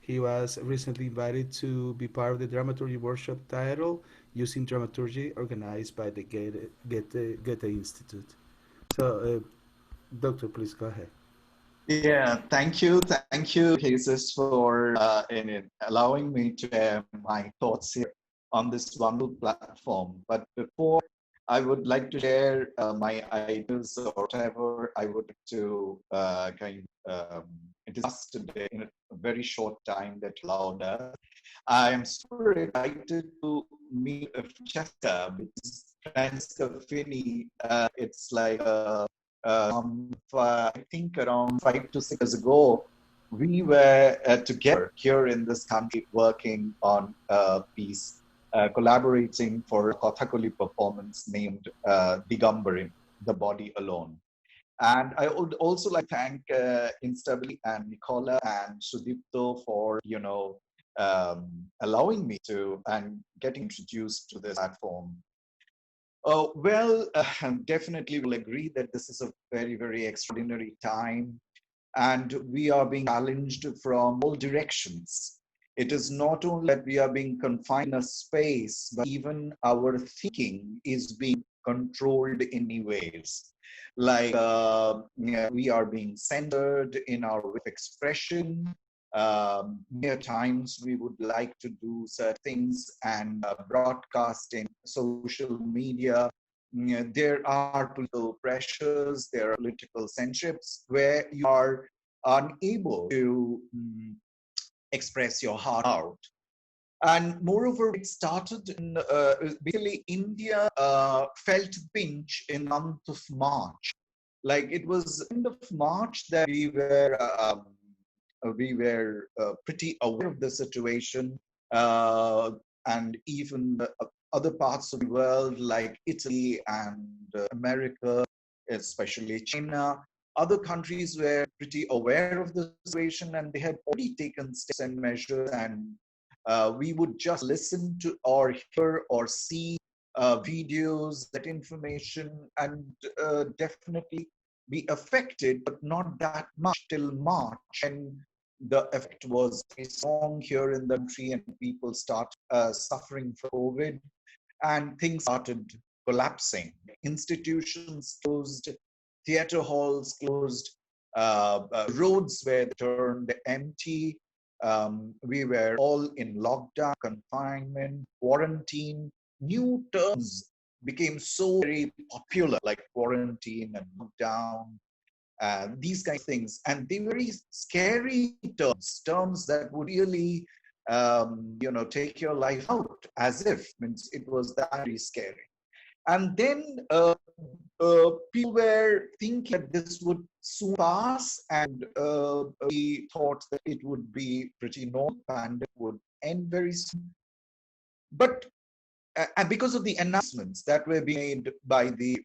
He was recently invited to be part of the dramaturgy workshop title using dramaturgy organized by the Goethe Institute. So, Doctor, please go ahead. Yeah, thank you, Jesus, for allowing me to share my thoughts here on this wonderful platform. But before I would like to share my ideas or whatever I would like to discuss today in a very short time that allowed us. I am super excited to meet Francesca, because Francesca Fini, it's like I think around 5 to 6 years ago, we were together here in this country working on a piece, collaborating for a Kathakali performance named Digambarin, The Body Alone. And I would also like to thank Instabili and Nicola and Sudipto for, allowing me to and getting introduced to this platform. Definitely will agree that this is a very, very extraordinary time, and we are being challenged from all directions. It is not only that we are being confined in a space, but even our thinking is being controlled in many ways. Like we are being censored in our expression. Many times we would like to do certain things and broadcasting social media. There are political pressures, there are political censorships where you are unable to express your heart out. And moreover, it started in basically India felt pinch in the month of March. Like it was end of March that we were pretty aware of the situation, and even other parts of the world like Italy and America, especially China, other countries were pretty aware of the situation, and they had already taken steps and measures, and we would just listen to or hear or see videos, that information, and definitely be affected, but not that much till March. And the effect was very strong here in the country, and people start suffering from COVID, and things started collapsing. Institutions closed, theater halls closed, roads were turned empty. We were all in lockdown, confinement, quarantine. New terms became so very popular, like quarantine and lockdown, these kinds of things. And they were very scary terms that would really, take your life out, as if means it was that very scary. And then people were thinking that this would soon pass, and we thought that it would be pretty normal, and it would end very soon. But and because of the announcements that were being made by the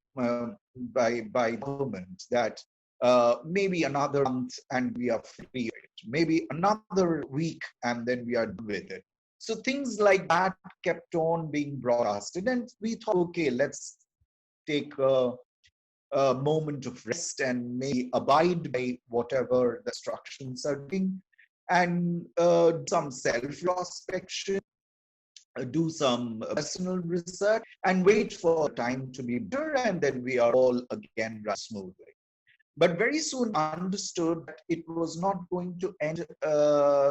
by government that maybe another month and we are free, maybe another week and then we are done with it. So things like that kept on being broadcasted, and we thought, okay, let's take a moment of rest and maybe abide by whatever the instructions are doing, and some self-introspection, do some personal research, and wait for time to be better, and then we are all again run smoothly. But very soon understood that it was not going to end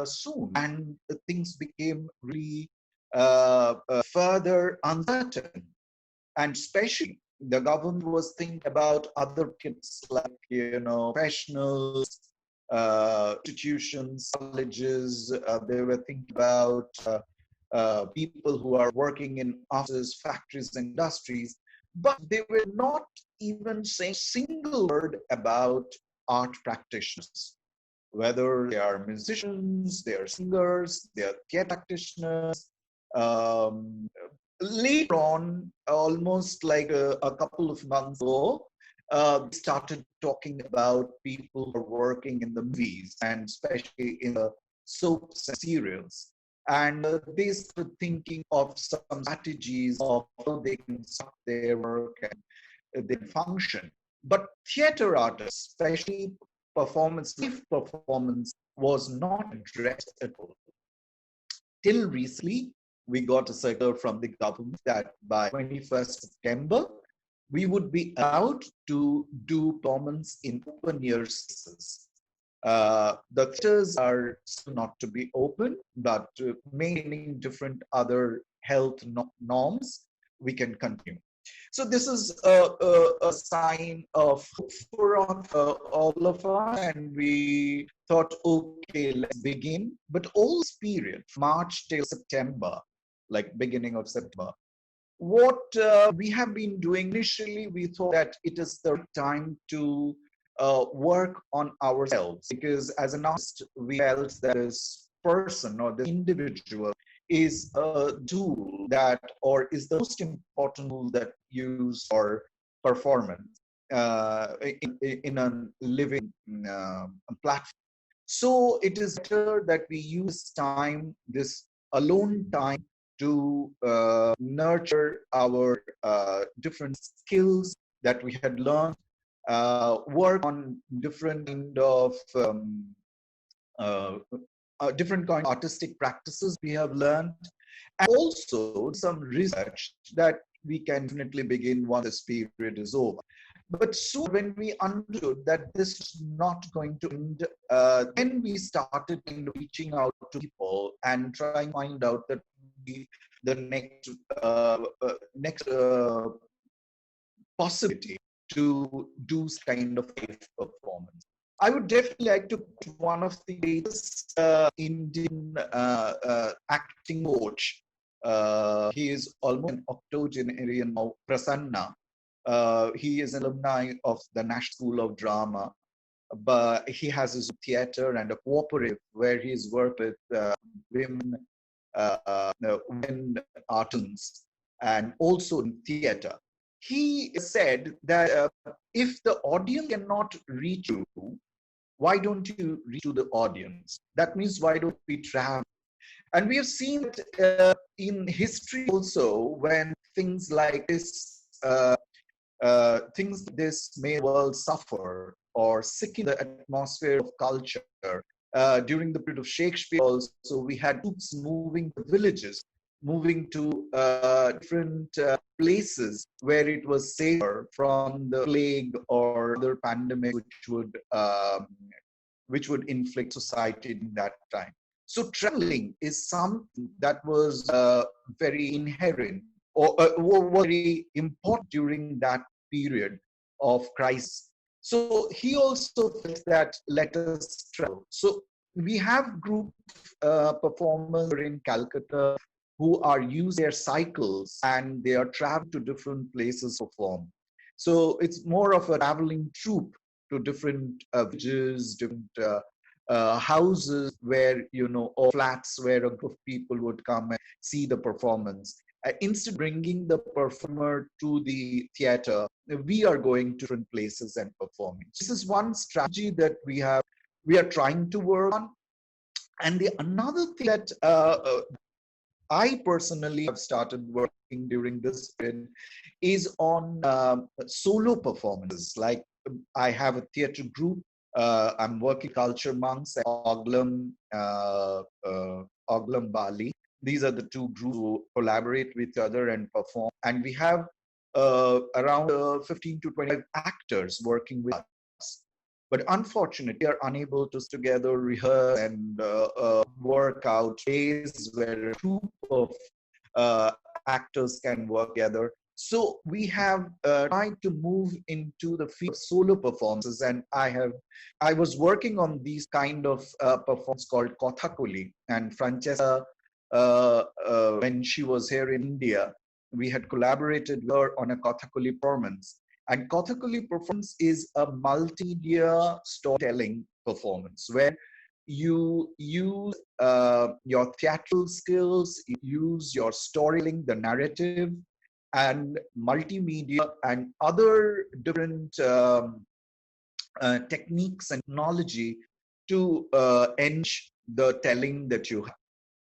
soon, and things became really further uncertain. And especially the government was thinking about other kids, like, professionals, institutions, colleges. They were thinking about people who are working in offices, factories, industries, but they were not even saying a single word about art practitioners, whether they are musicians, they are singers, they are theater practitioners. Later on, almost like a couple of months ago, they started talking about people who are working in the movies, and especially in the soaps and serials. And they started thinking of some strategies of how they can start their work and their function. But theater artists, especially live performance was not addressed at all. Till recently, we got a circular from the government that by 21st September, we would be allowed to do performance in open air spaces. The theaters are still not to be open, but maintaining different other health norms, we can continue. So this is a sign of hope for all of us, and we thought, okay, let's begin. But all this period, March till September, like beginning of September, what we have been doing initially, we thought that it is the time to work on ourselves, because as an artist, we felt that this person or the individual is a tool that, or is the most important tool that use for performance in a living platform. So it is better that we use time, this alone time, to nurture our different skills that we had learned, work on different kind of different kind of artistic practices we have learned, and also some research that we can definitely begin once this period is over. But soon, when we understood that this is not going to end, then we started reaching out to people and trying to find out that the next possibility to do kind of live performance. I would definitely like to put one of the latest Indian acting coach. He is almost an octogenarian now, Prasanna. He is an alumni of the National School of Drama, but he has his theater and a cooperative where he's worked with women artisans and also in theater. He said that if the audience cannot reach you, why don't you reach to the audience? That means, why don't we travel? And we have seen it in history also, when things like this may world suffer or sicken the atmosphere of culture. During the period of Shakespeare also, we had troops moving to villages, moving to different places where it was safer from the plague or other pandemic which would inflict society in that time. So traveling is something that was very inherent or very important during that period of crisis. So he also felt that let us travel. So we have group performers in Calcutta who are using their cycles and they are traveling to different places to perform. So it's more of a traveling troupe to different villages, different houses where, or flats where a group of people would come and see the performance. Instead of bringing the performer to the theater, we are going to different places and performing. This is one strategy that we are trying to work on. And another thing that I personally have started working during this period is on solo performances. Like, I have a theater group. I'm working Culture Monks at Oglam Bali. These are the two groups who collaborate with each other and perform. And we have around 15 to 25 actors working with us. But unfortunately, we are unable to together rehearse and work out ways where a group of actors can work together. So we have tried to move into the field of solo performances, and I was working on these kind of performances called Kothakoli. And Francesca, when she was here in India, we had collaborated with her on a Kothakoli performance. And Kothakoli performance is a multimedia storytelling performance where you use your theatrical skills, you use your storytelling, the narrative, and multimedia and other different techniques and technology to enhance the telling that you have.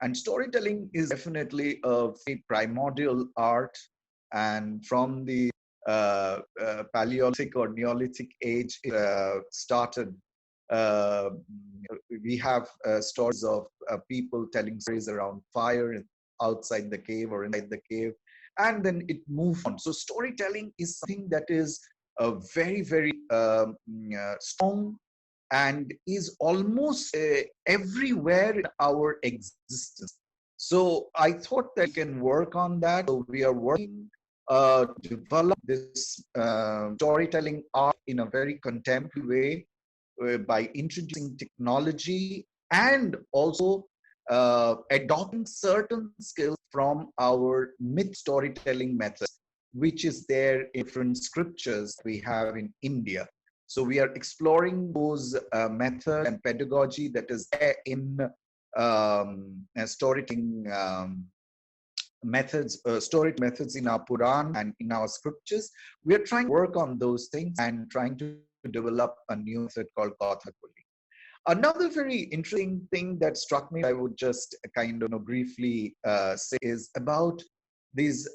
And storytelling is definitely a very primordial art, and from the Paleolithic or Neolithic age, it started Uh, we have stories of people telling stories around fire outside the cave or inside the cave, and then it moves on. So storytelling is something that is very, very strong and is almost everywhere in our existence. So I thought that we can work on that. So we are working to develop this storytelling art in a very contemporary way by introducing technology and also adopting certain skills from our myth storytelling methods, which is there in different scriptures we have in India. So we are exploring those methods and pedagogy that is there in storytelling methods, story methods in our Puran and in our scriptures. We are trying to work on those things and trying to develop a new method called Kathakali. Another very interesting thing that struck me, I would just kind of briefly say, is about these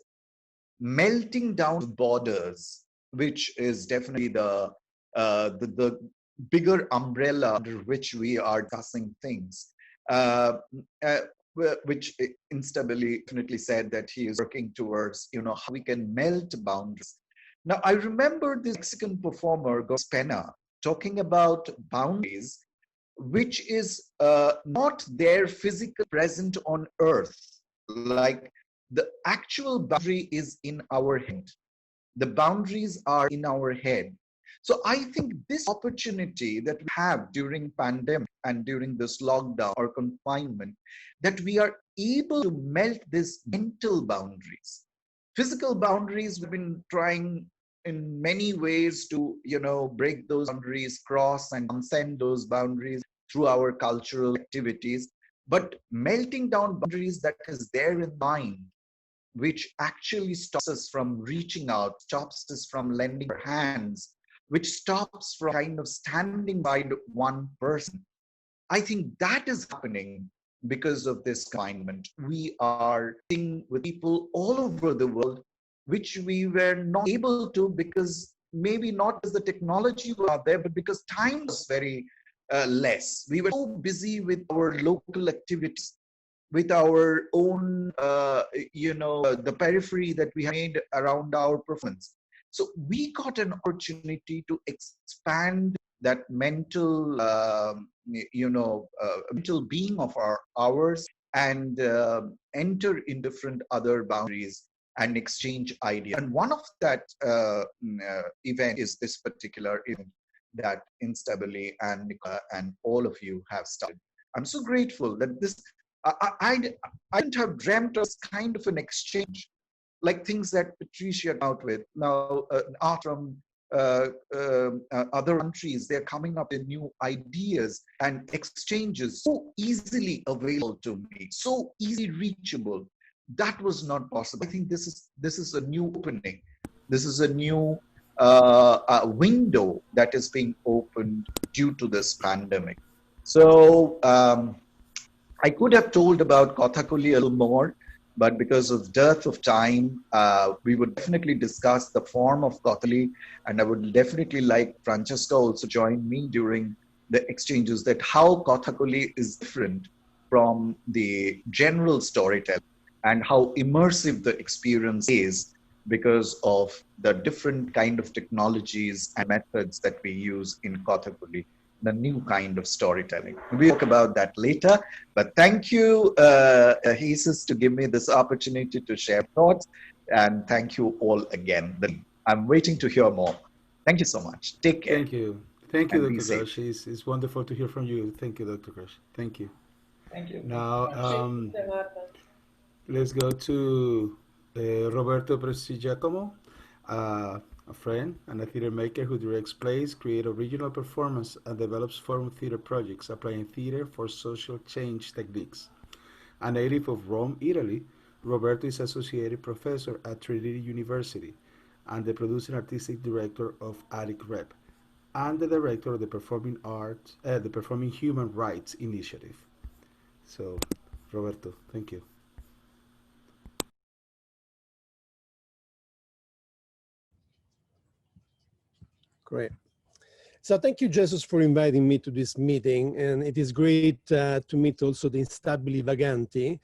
melting down of borders, which is definitely the bigger umbrella under which we are discussing things. Which Instabili definitely said that he is working towards, how we can melt boundaries. Now, I remember this Mexican performer, Gospena, talking about boundaries, which is not there physically present on earth. Like the actual boundary is in our head. The boundaries are in our head. So I think this opportunity that we have during pandemic and during this lockdown or confinement, that we are able to melt these mental boundaries. Physical boundaries, we've been trying in many ways to, break those boundaries, cross and transcend those boundaries through our cultural activities. But melting down boundaries that is there in mind, which actually stops us from reaching out, stops us from lending our hands, which stops from kind of standing by one person. I think that is happening because of this confinement. We are sitting with people all over the world, which we were not able to, because maybe not because the technology was out there, but because time was very less. We were so busy with our local activities, with our own, the periphery that we made around our performance. So we got an opportunity to expand that mental, mental being of ours and enter in different other boundaries and exchange ideas. And one of that event is this particular event that Instabili and Nicola and all of you have started. I'm so grateful that this, I didn't have dreamt of kind of an exchange, like things that Patricia came out with. Now, art from other countries, they're coming up with new ideas and exchanges so easily available to me, so easily reachable. That was not possible. I think this is a new opening. This is a new window that is being opened due to this pandemic. So I could have told about Kathakali a little more, but because of dearth of time, we would definitely discuss the form of Kathakali, and I would definitely like Francesca also join me during the exchanges, that how Kathakali is different from the general storytelling and how immersive the experience is because of the different kind of technologies and methods that we use in Kathakali, the new kind of storytelling. We'll talk about that later, but thank you, Jesus, to give me this opportunity to share thoughts, and thank you all again. I'm waiting to hear more. Thank you so much. Take care. Thank you, Dr. Kash. It's wonderful to hear from you. Thank you, Dr. Kash. Thank you. Thank you. Now, let's go to Roberto Prestigiacomo, a friend and a theater maker who directs plays, creates original performance, and develops forum theater projects applying theater for social change techniques. A native of Rome, Italy, Roberto is associated professor at Trinity University and the producing artistic director of Attic Rep and the director of the Performing Human Rights Initiative. So, Roberto, thank you. Great. So thank you, Jesus, for inviting me to this meeting. And it is great to meet also the Instabili Vaganti.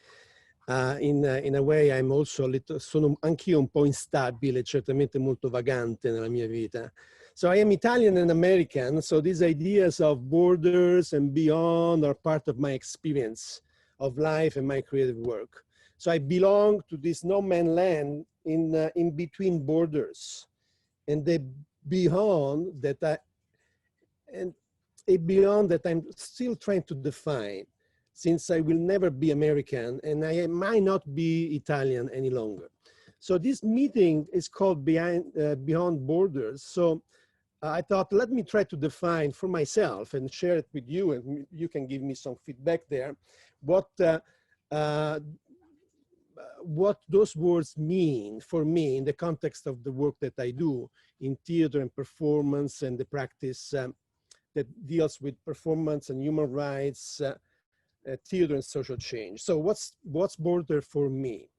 In a way, I'm also sono anch'io un po' instabile, certamente molto vagante nella mia vita. So I am Italian and American, so these ideas of borders and beyond are part of my experience of life and my creative work. So I belong to this no man land in between borders, and the beyond that I'm still trying to define, since I will never be American and I might not be Italian any longer. So this meeting is called Beyond Borders. So I thought, let me try to define for myself and share it with you, and you can give me some feedback there, what those words mean for me in the context of the work that I do in theater and performance and the practice that deals with performance and human rights, theater and social change. So what's border for me?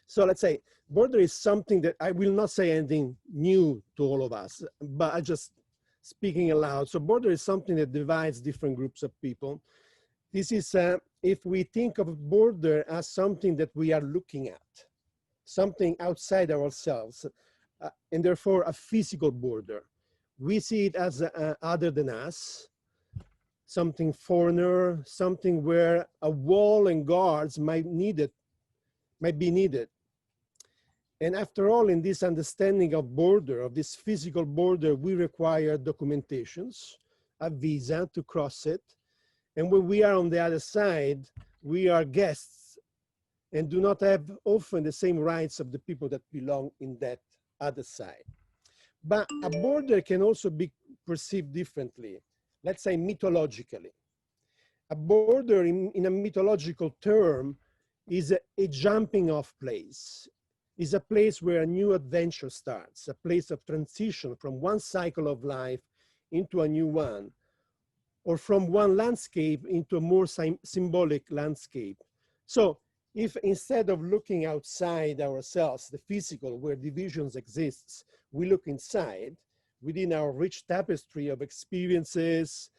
So let's say border is something that I will not say anything new to all of us, but I just speaking aloud. So border is something that divides different groups of people. This is, if we think of border as something that we are looking at, something outside ourselves, and therefore a physical border. We see it as other than us, something foreigner, something where a wall and guards might be needed. And after all, in this understanding of border, of this physical border, we require documentations, a visa to cross it. And when we are on the other side, we are guests and do not have often the same rights of the people that belong in that other side. But a border can also be perceived differently, let's say mythologically. A border in a mythological term is a jumping off place, is a place where a new adventure starts, a place of transition from one cycle of life into a new one, or from one landscape into a more symbolic landscape. So if instead of looking outside ourselves, the physical, where divisions exists, we look inside, within our rich tapestry of experiences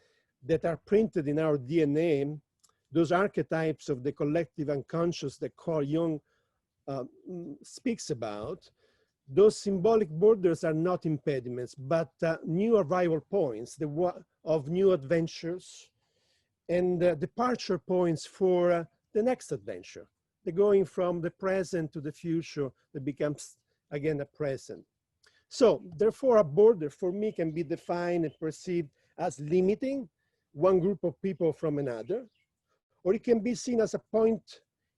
that are printed in our DNA, those archetypes of the collective unconscious that Carl Jung speaks about, those symbolic borders are not impediments, but new arrival points of new adventures and departure points for the next adventure. The going from the present to the future that becomes again a present. So therefore a border for me can be defined and perceived as limiting one group of people from another, or it can be seen as a point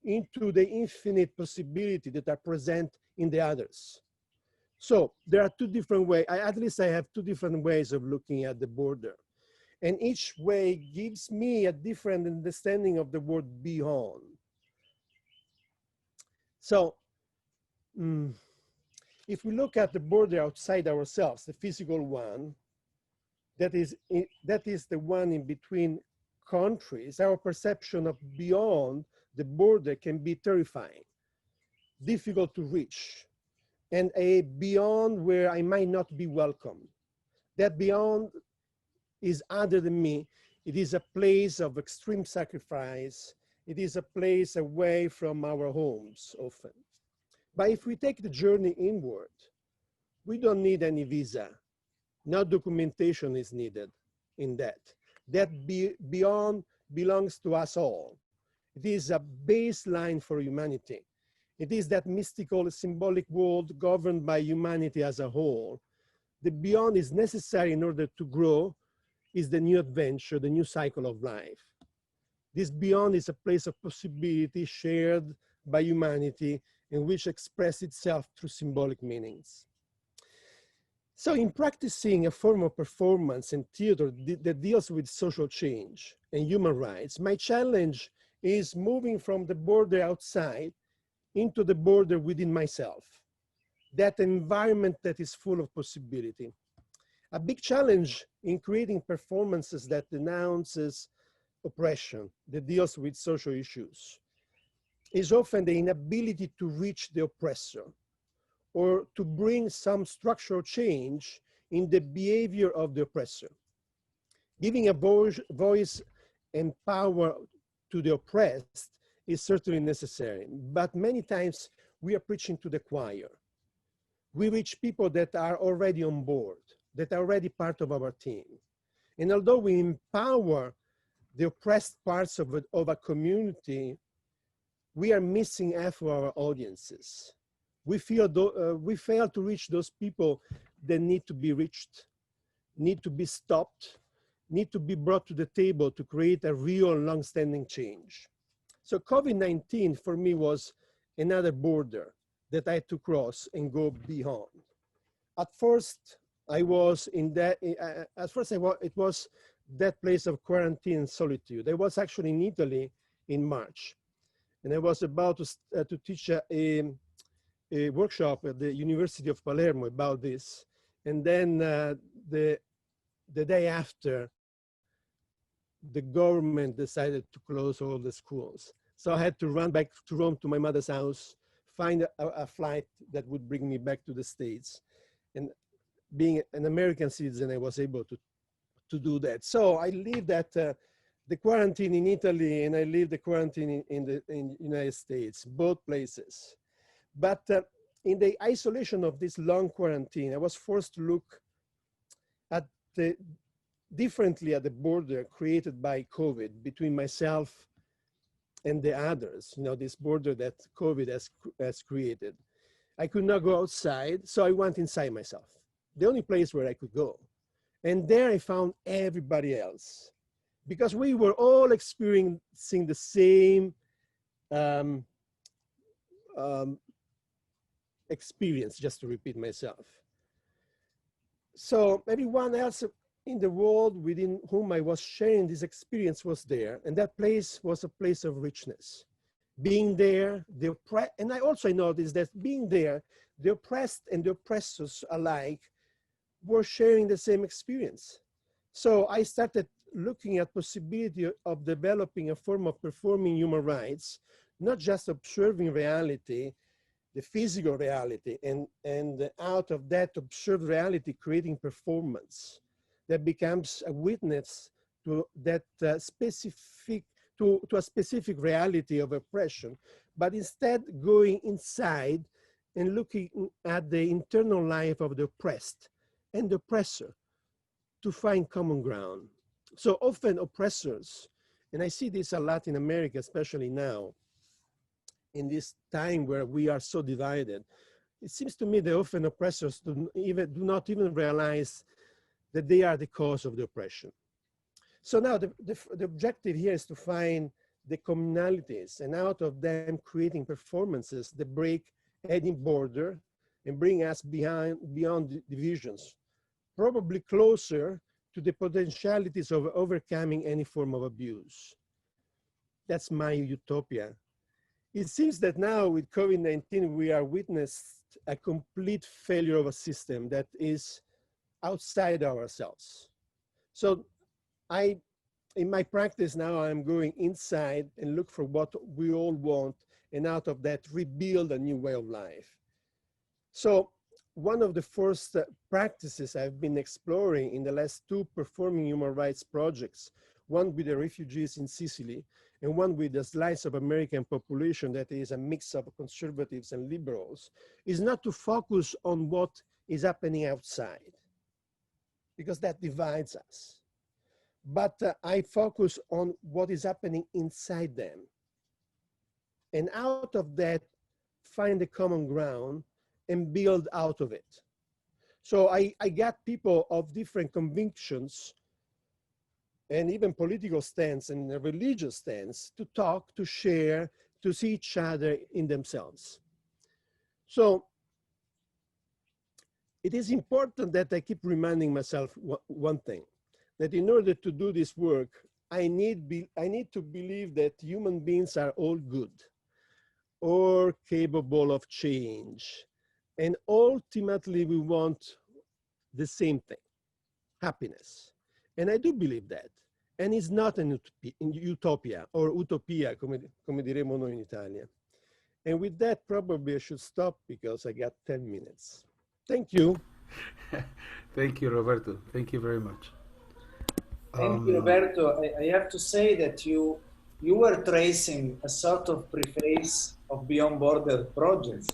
into the infinite possibility that are present in the others. So there are two different ways, at least I have two different ways of looking at the border. And each way gives me a different understanding of the word beyond. So if we look at the border outside ourselves, the physical one, that is the one in between countries, our perception of beyond the border can be terrifying, difficult to reach, and a beyond where I might not be welcome. That beyond is other than me. It is a place of extreme sacrifice. It is a place away from our homes often. But if we take the journey inward, we don't need any visa. No documentation is needed in that. That beyond belongs to us all. It is a baseline for humanity. It is that mystical, symbolic world governed by humanity as a whole. The beyond is necessary in order to grow, is the new adventure, the new cycle of life. This beyond is a place of possibility shared by humanity and which expresses itself through symbolic meanings. So in practicing a form of performance and theater that deals with social change and human rights, my challenge is moving from the border outside into the border within myself, that environment that is full of possibility. A big challenge in creating performances that denounces oppression, that deals with social issues, is often the inability to reach the oppressor or to bring some structural change in the behavior of the oppressor. Giving a voice and power to the oppressed is certainly necessary, but many times we are preaching to the choir. We reach people that are already on board, that are already part of our team. And although we empower the oppressed parts of a community, we are missing half of our audiences. We fail to reach those people that need to be reached, need to be stopped, need to be brought to the table to create a real long-standing change. So COVID-19 for me was another border that I had to cross and go beyond. At first, I was in that, it was that place of quarantine and solitude. I was actually in Italy in March, and I was about to teach a workshop at the University of Palermo about this. And then the day after, the government decided to close all the schools. So I had to run back to Rome to my mother's house, find a flight that would bring me back to the States. And being an American citizen, I was able to do that. So I lived at the quarantine in Italy, and I lived the quarantine in the United States, both places. But in the isolation of this long quarantine, I was forced to look at differently at the border created by COVID between myself and the others, you know, this border that COVID has created. I could not go outside, so I went inside myself, the only place where I could go. And there I found everybody else, because we were all experiencing the same experience, just to repeat myself. So everyone else in the world within whom I was sharing this experience was there, and that place was a place of richness. Being there, and I also noticed that being there, the oppressed and the oppressors alike were sharing the same experience. So I started looking at possibility of developing a form of performing human rights, not just observing reality, the physical reality, and out of that observed reality, creating performance that becomes a witness to that to a specific reality of oppression, but instead going inside and looking at the internal life of the oppressed and the oppressor to find common ground. So often oppressors, and I see this a lot in America, especially now, in this time where we are so divided, it seems to me that often oppressors do not even realize that they are the cause of the oppression. So now the objective here is to find the commonalities, and out of them creating performances that break any border and bring us beyond divisions, probably closer to the potentialities of overcoming any form of abuse. That's my utopia. It seems that now with COVID-19, we are witnessed a complete failure of a system that is outside ourselves. So in my practice now, I'm going inside and look for what we all want, and out of that, rebuild a new way of life. So one of the first practices I've been exploring in the last two performing human rights projects, one with the refugees in Sicily, and one with a slice of American population that is a mix of conservatives and liberals, is not to focus on what is happening outside, because that divides us. But I focus on what is happening inside them. And out of that, find a common ground and build out of it. So I got people of different convictions and even political stance and religious stance to talk, to share, to see each other in themselves. So it is important that I keep reminding myself one thing, that in order to do this work, I need to believe that human beings are all good or capable of change. And ultimately, we want the same thing, happiness. And I do believe that. And it's not an utopia or utopia, come diremo noi in Italia. And with that, probably I should stop because I got 10 minutes. Thank you. Thank you, Roberto. Thank you very much. Thank you, Roberto. I have to say that you were tracing a sort of preface of Beyond Border projects.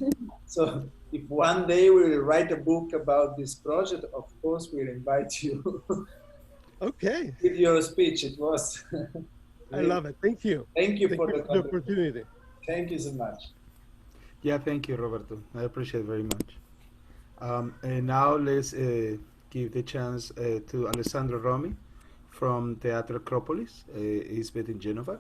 So if one day we will write a book about this project, of course we'll invite you. Okay. With your speech, it was. I love it. Thank you. Thank you for the opportunity. Thank you so much. Yeah, thank you, Roberto. I appreciate it very much. And now let's give the chance to Alessandro Romi from Teatro Akropolis. He's based in Genova.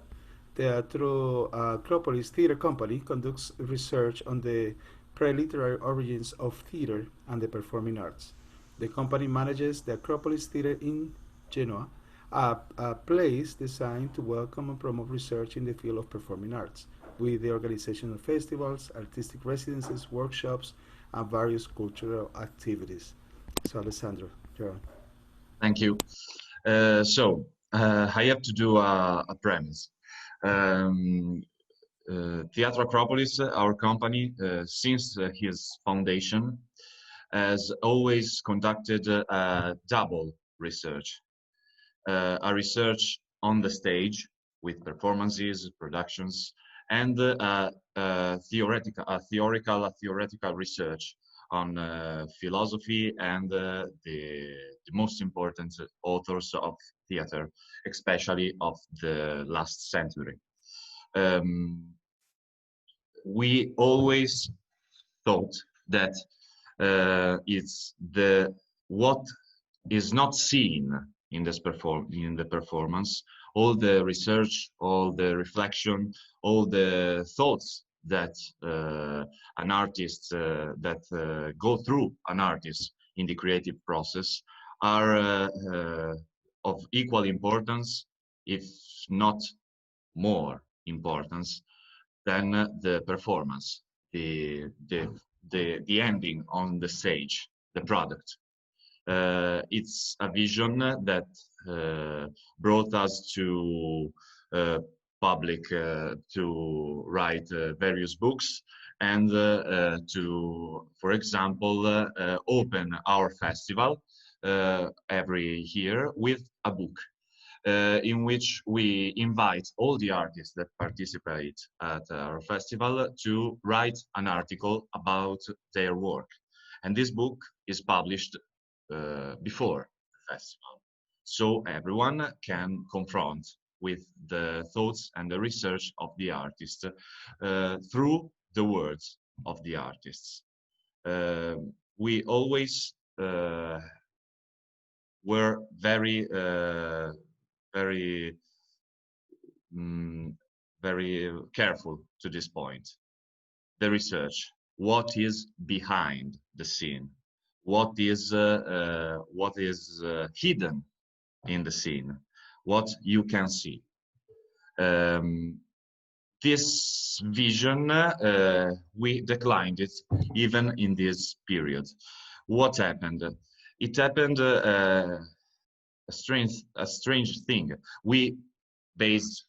Teatro Akropolis Theater Company conducts research on the pre-literary origins of theater and the performing arts. The company manages the Akropolis Theater in Genoa, a place designed to welcome and promote research in the field of performing arts, with the organization of festivals, artistic residencies, workshops, and various cultural activities. So, Alessandro, you're on. Thank you. I have to do a premise. Teatro Akropolis, our company, since his foundation, has always conducted a double research. A research on the stage with performances, productions, and a theoretical research on philosophy and the most important authors of theater, especially of the last century. We always thought that it's what is not seen in the performance, all the research, all the reflection, all the thoughts that an artist that go through an artist in the creative process are of equal importance, if not more importance, than the performance, the ending on the stage, the product. It's a vision that brought us to public to write various books and to, for example, open our festival every year with a book in which we invite all the artists that participate at our festival to write an article about their work. And this book is published before the festival, so everyone can confront with the thoughts and the research of the artist through the words of the artists. We always were very careful to this point. The research, what is behind the scene, what is hidden in the scene, what you can see. This vision, we declined it even in this period. What happened? It happened a strange thing. We based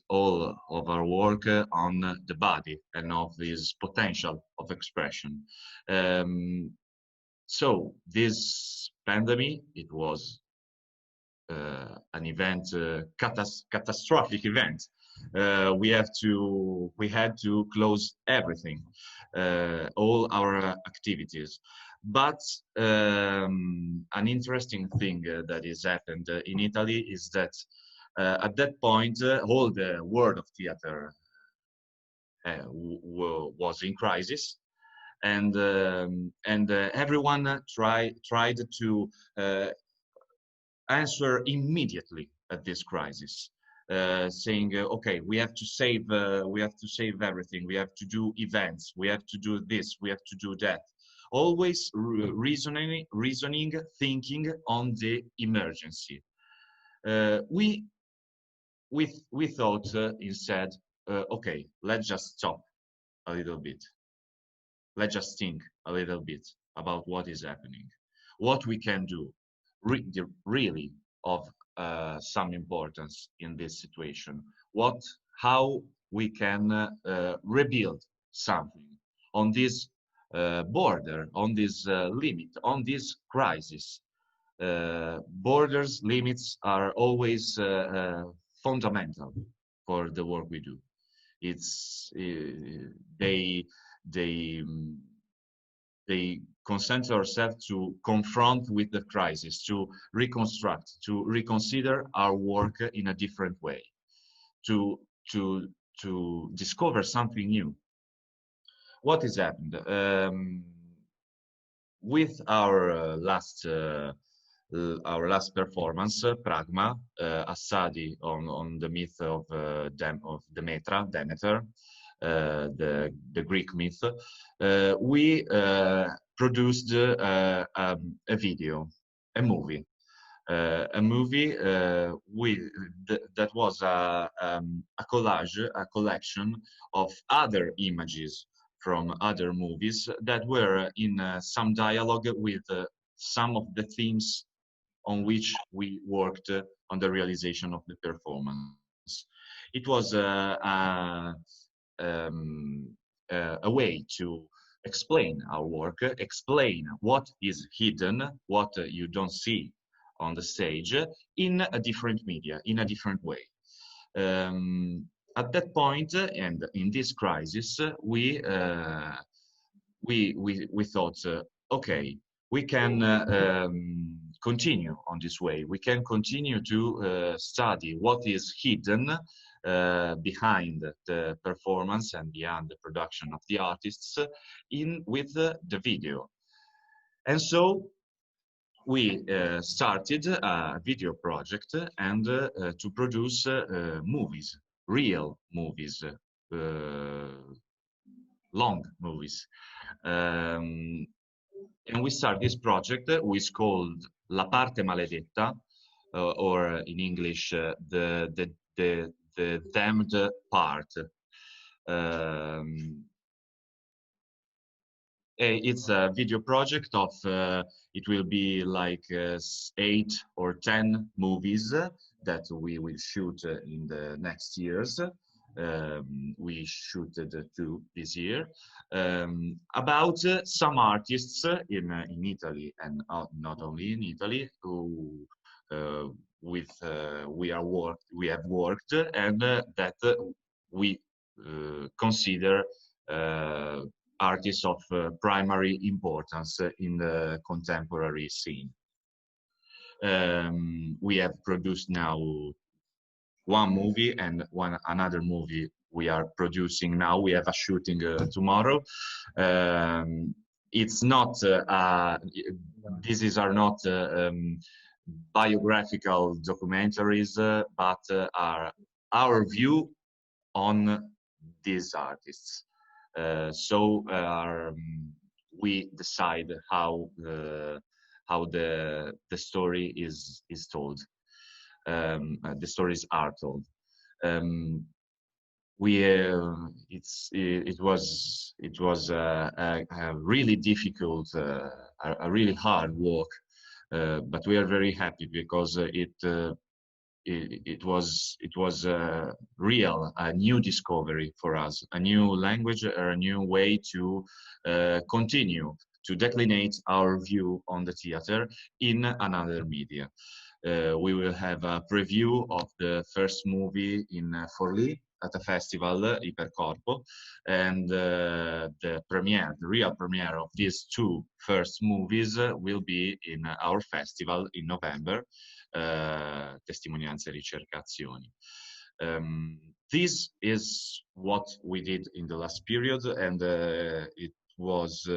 all of our work on the body and of this potential of expression. So this pandemic, it was an event, catastrophic event. We had to close everything, all our activities. But an interesting thing that has happened in Italy is that at that point, all the world of theater was in crisis, and everyone tried to answer immediately at this crisis, saying, "Okay, we have to save everything. We have to do events. We have to do this. We have to do that." Always reasoning, thinking on the emergency. We thought instead, okay, let's just stop a little bit. Let's just think a little bit about what is happening, what we can do really of some importance in this situation, how we can rebuild something on this border, on this limit, on this crisis. Borders, limits are always fundamental for the work we do. It's they consent ourselves to confront with the crisis, to reconstruct, to reconsider our work in a different way, to discover something new. What has happened? With our last performance, Pragma, Assadi on the myth of Demeter, the Greek myth, we produced a video, a movie that was a collage, a collection of other images from other movies that were in some dialogue with some of the themes on which we worked on the realization of the performance. It was a way to explain our work, explain what is hidden, what you don't see on the stage, in a different media, in a different way. At that point, and in this crisis, we thought, okay, we can continue on this way. We can continue to study what is hidden behind the performance and beyond the production of the artists with the video. And so we started a video project and to produce movies, real movies, long movies. And we started this project, which is called La Parte Maledetta, or in English, the damned part. It's a video project of, it will be like 8 or 10 movies that we will shoot in the next years. We shooted 2 this year, about some artists in Italy, and not only in Italy, who we have worked and that we consider artists of primary importance in the contemporary scene. We have produced now 1 movie and another movie we are producing now. We have a shooting tomorrow. It's not, these are not biographical documentaries, but are our view on these artists. So we decide how the story is told. The stories are told. It was a really difficult, a really hard work, but we are very happy because it was real, a new discovery for us, a new language, or a new way to continue to declinate our view on the theater in another media. We will have a preview of the first movie in Forlì at the festival, Ipercorpo, and the real premiere of these 2 first movies will be in our festival in November, Testimonianze e Ricercazioni. This is what we did in the last period, and it was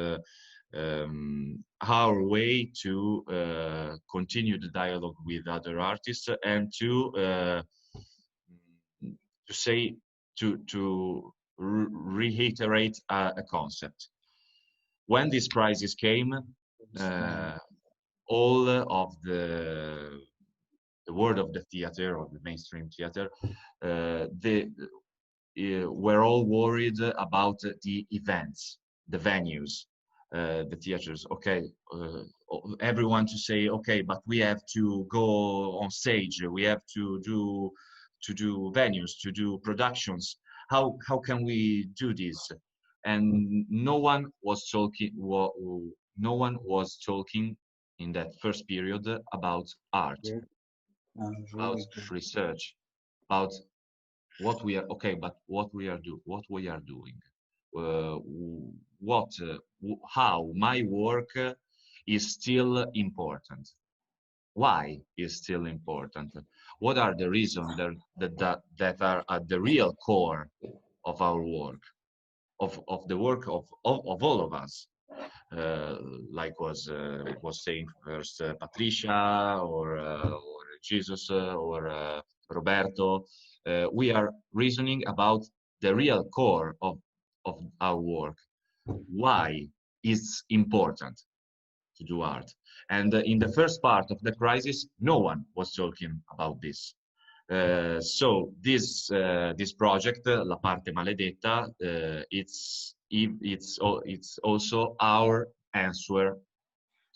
our way to continue the dialogue with other artists and to reiterate a concept. When this crisis came, all of the world of the theater, or the mainstream theater, they were all worried about the events, the venues, the theaters. Okay, everyone to say, okay, but we have to go on stage, we have to do venues, to do productions. How can we do this? and no one was talking. No one was talking in that first period about art, about research, about what we are what we are doing, how my work is still important. Why is still important? What are the reasons that are at the real core of our work, of the work of all of us? Like was saying first Patricia or Jesus or Roberto. We are reasoning about the real core of our work. Why it's important to do art. And in the first part of the crisis, no one was talking about this. So this project, La Parte Maledetta, it's also our answer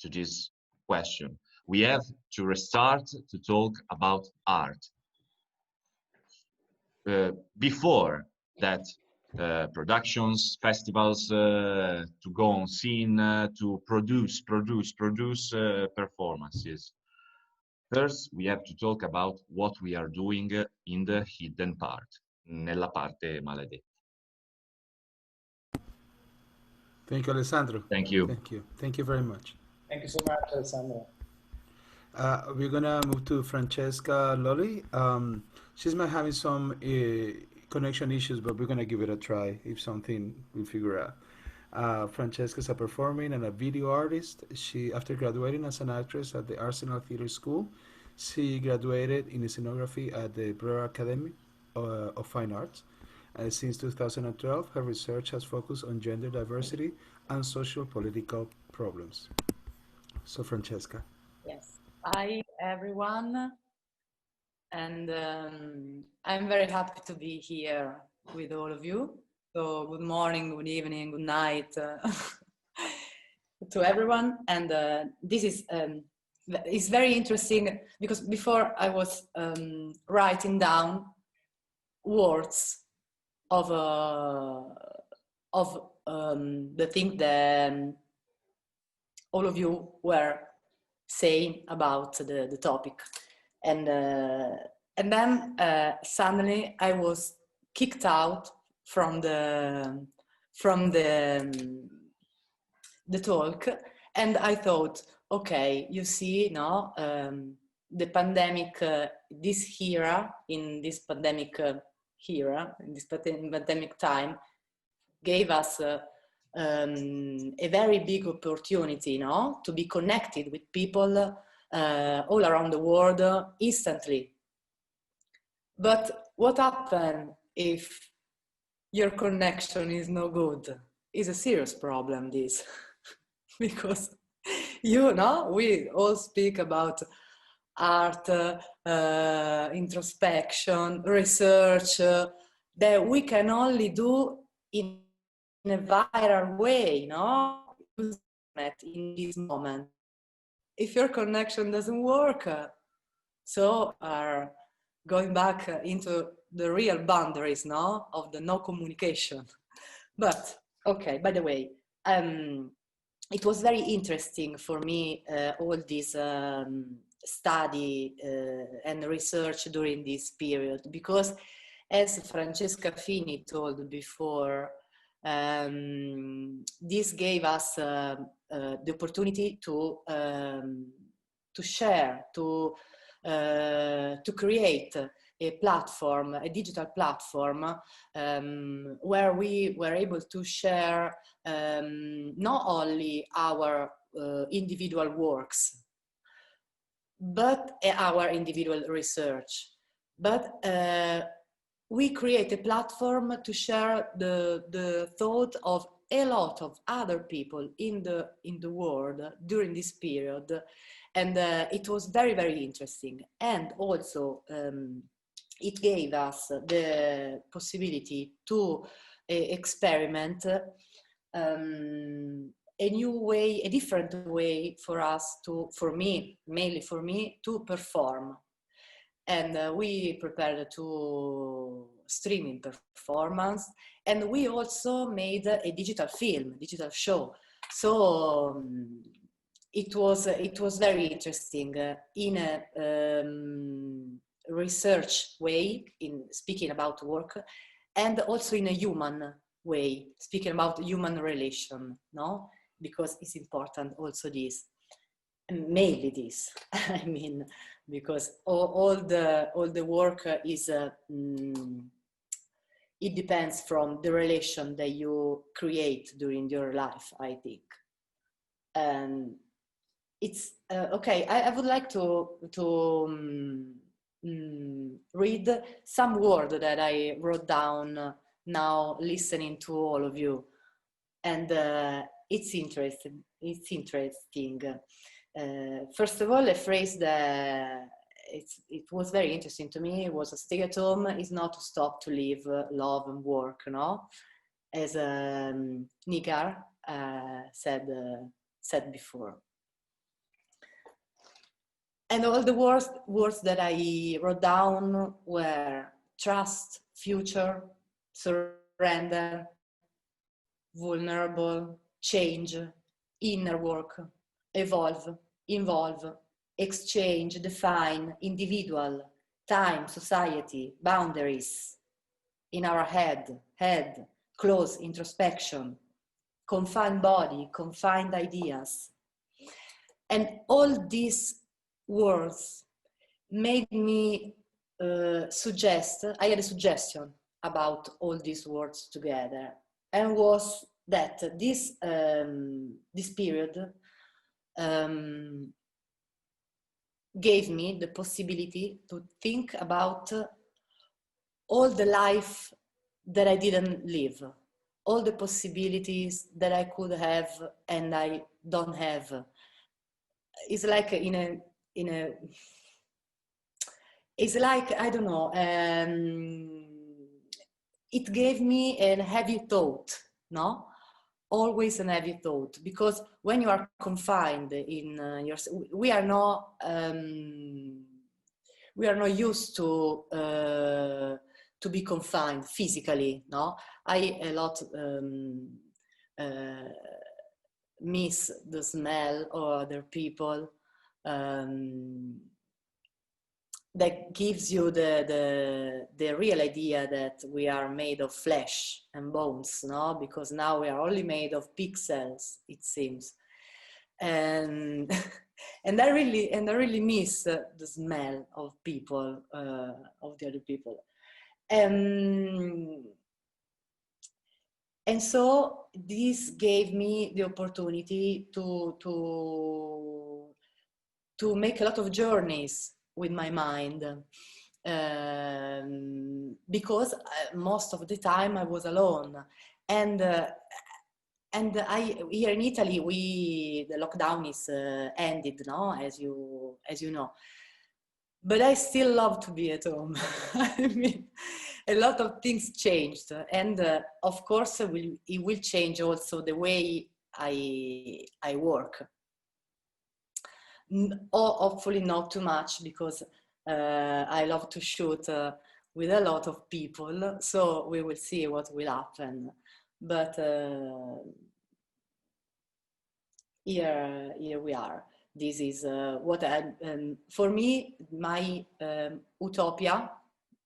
to this question. We have to restart to talk about art. Before that, productions, festivals, to go on scene, to produce performances. First, we have to talk about what we are doing in the hidden part, nella parte maledetta. Thank you, Alessandro. Thank you. Thank you. Thank you very much. Thank you so much, Alessandro. We're gonna move to Francesca Lolli. She's been having some connection issues, but we're gonna give it a try if something we figure out. Francesca is a performing and a video artist. She, after graduating as an actress at the Arsenal Theatre School, she graduated in scenography at the Brera Academy of Fine Arts. Since 2012, her research has focused on gender diversity and social political problems. So, Francesca. Yes. Hi, everyone. And I'm very happy to be here with all of you. So good morning, good evening, good night to everyone. And this is it's very interesting because before I was writing down words of the thing that all of you were saying about the topic. And then suddenly I was kicked out from the talk, and I thought, okay, you see, no, the pandemic, this era, in this pandemic era, in this pandemic time, gave us a very big opportunity, no, to be connected with people all around the world instantly. But what happens if your connection is no good? It's a serious problem, this. Because, you know, we all speak about art, introspection, research, that we can only do in a viral way, no? In this moment. If your connection doesn't work, so are going back into the real boundaries, no, of the no communication. But okay, by the way, it was very interesting for me, all this study and research during this period, because as Francesca Fini told before, this gave us the opportunity to share, to create a platform, a digital platform, where we were able to share not only our individual works, but our individual research, but we create a platform to share the thought of a lot of other people in the world during this period, and it was very, very interesting. And also it gave us the possibility to experiment a new way, a different way for us to, for me, mainly for me, to perform. and we prepared to streaming performance, and we also made a digital film, digital show. So it was very interesting in a research way, in speaking about work, and also in a human way, speaking about human relation, no? Because it's important also this, and mainly this, I mean, because all the work is, it depends from the relation that you create during your life, I think. And it's, okay, I would like to read some word that I wrote down now listening to all of you, and it's interesting. First of all, a phrase that it was very interesting to me was, stay at home is not to stop to live, love and work, no? As Nigar said before. And all the words that I wrote down were trust, future, surrender, vulnerable, change, inner work, evolve, involve, exchange, define, individual, time, society, boundaries, in our head, close, introspection, confined body, confined ideas. And all these words made me suggest, I had a suggestion about all these words together, and was that this period gave me the possibility to think about all the life that I didn't live, all the possibilities that I could have and I don't have. It's like it's like, I don't know, it gave me a heavy thought, no? Always a heavy thought, because when you are confined in we are not used to be confined physically, no? I a lot miss the smell of other people. That gives you the real idea that we are made of flesh and bones, no? Because now we are only made of pixels, it seems. And and I really miss the smell of people, of the other people. And so this gave me the opportunity to make a lot of journeys with my mind, because most of the time I was alone, and here in Italy the lockdown is ended, no, as you know, but I still love to be at home. I mean, a lot of things changed, and of course it will change also the way I work. Or hopefully not too much, because I love to shoot with a lot of people, so we will see what will happen. But here we are. This is what for me, my utopia,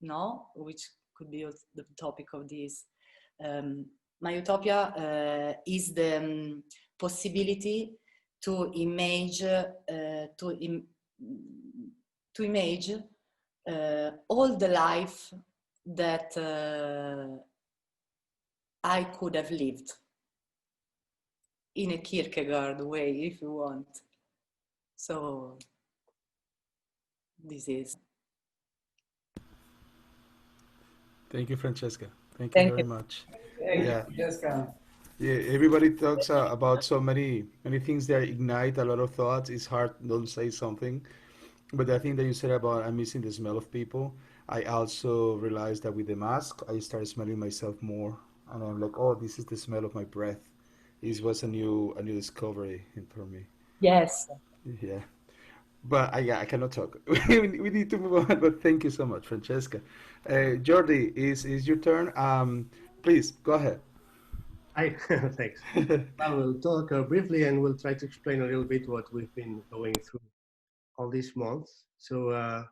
no, which could be the topic of this. My utopia is the possibility to image all the life that I could have lived, in a Kierkegaard way, if you want. So this is. Thank you, Francesca. Thank you very much. Yeah. Francesca. Yeah, everybody talks about so many things that ignite a lot of thoughts. It's hard not to say something, but the thing that you said about I'm missing the smell of people, I also realized that with the mask, I started smelling myself more, and I'm like, oh, this is the smell of my breath. This was a new discovery for me. Yes. Yeah. but I cannot talk. We need to move on, but thank you so much, Francesca. Jordi, is your turn. Please, go ahead. Hi, thanks. I will talk briefly and we'll try to explain a little bit what we've been going through all these months. So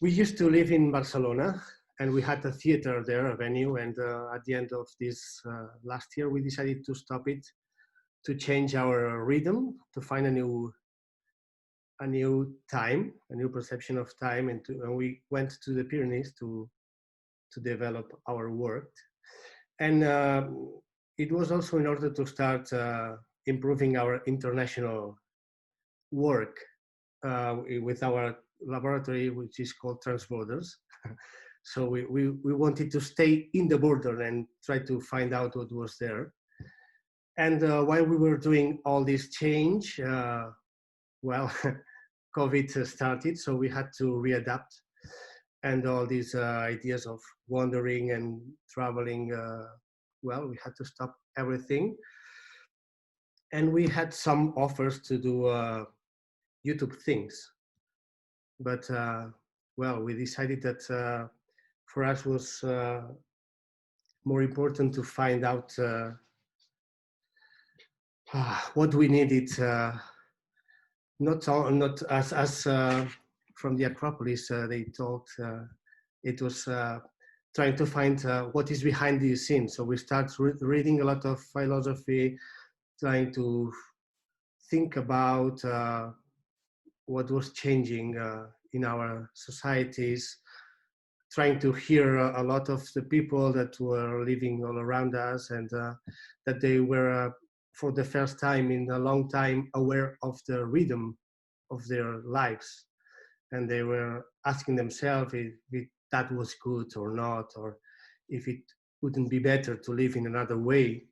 we used to live in Barcelona and we had a theater there, a venue, and at the end of this last year, we decided to stop it, to change our rhythm, to find a new time, a new perception of time, and we went to the Pyrenees to develop our work. And it was also in order to start improving our international work with our laboratory, which is called Transborders. So we wanted to stay in the border and try to find out what was there. And while we were doing all this change, well, COVID started, so we had to readapt. And all these ideas of wandering and traveling, well, we had to stop everything. And we had some offers to do YouTube things. But, well, we decided that for us was more important to find out what we needed, not as from the Akropolis, they talked, it was trying to find what is behind the scenes. So we start reading a lot of philosophy, trying to think about what was changing in our societies, trying to hear a lot of the people that were living all around us, and that they were, for the first time in a long time, aware of the rhythm of their lives. And they were asking themselves if that was good or not, or if it wouldn't be better to live in another way.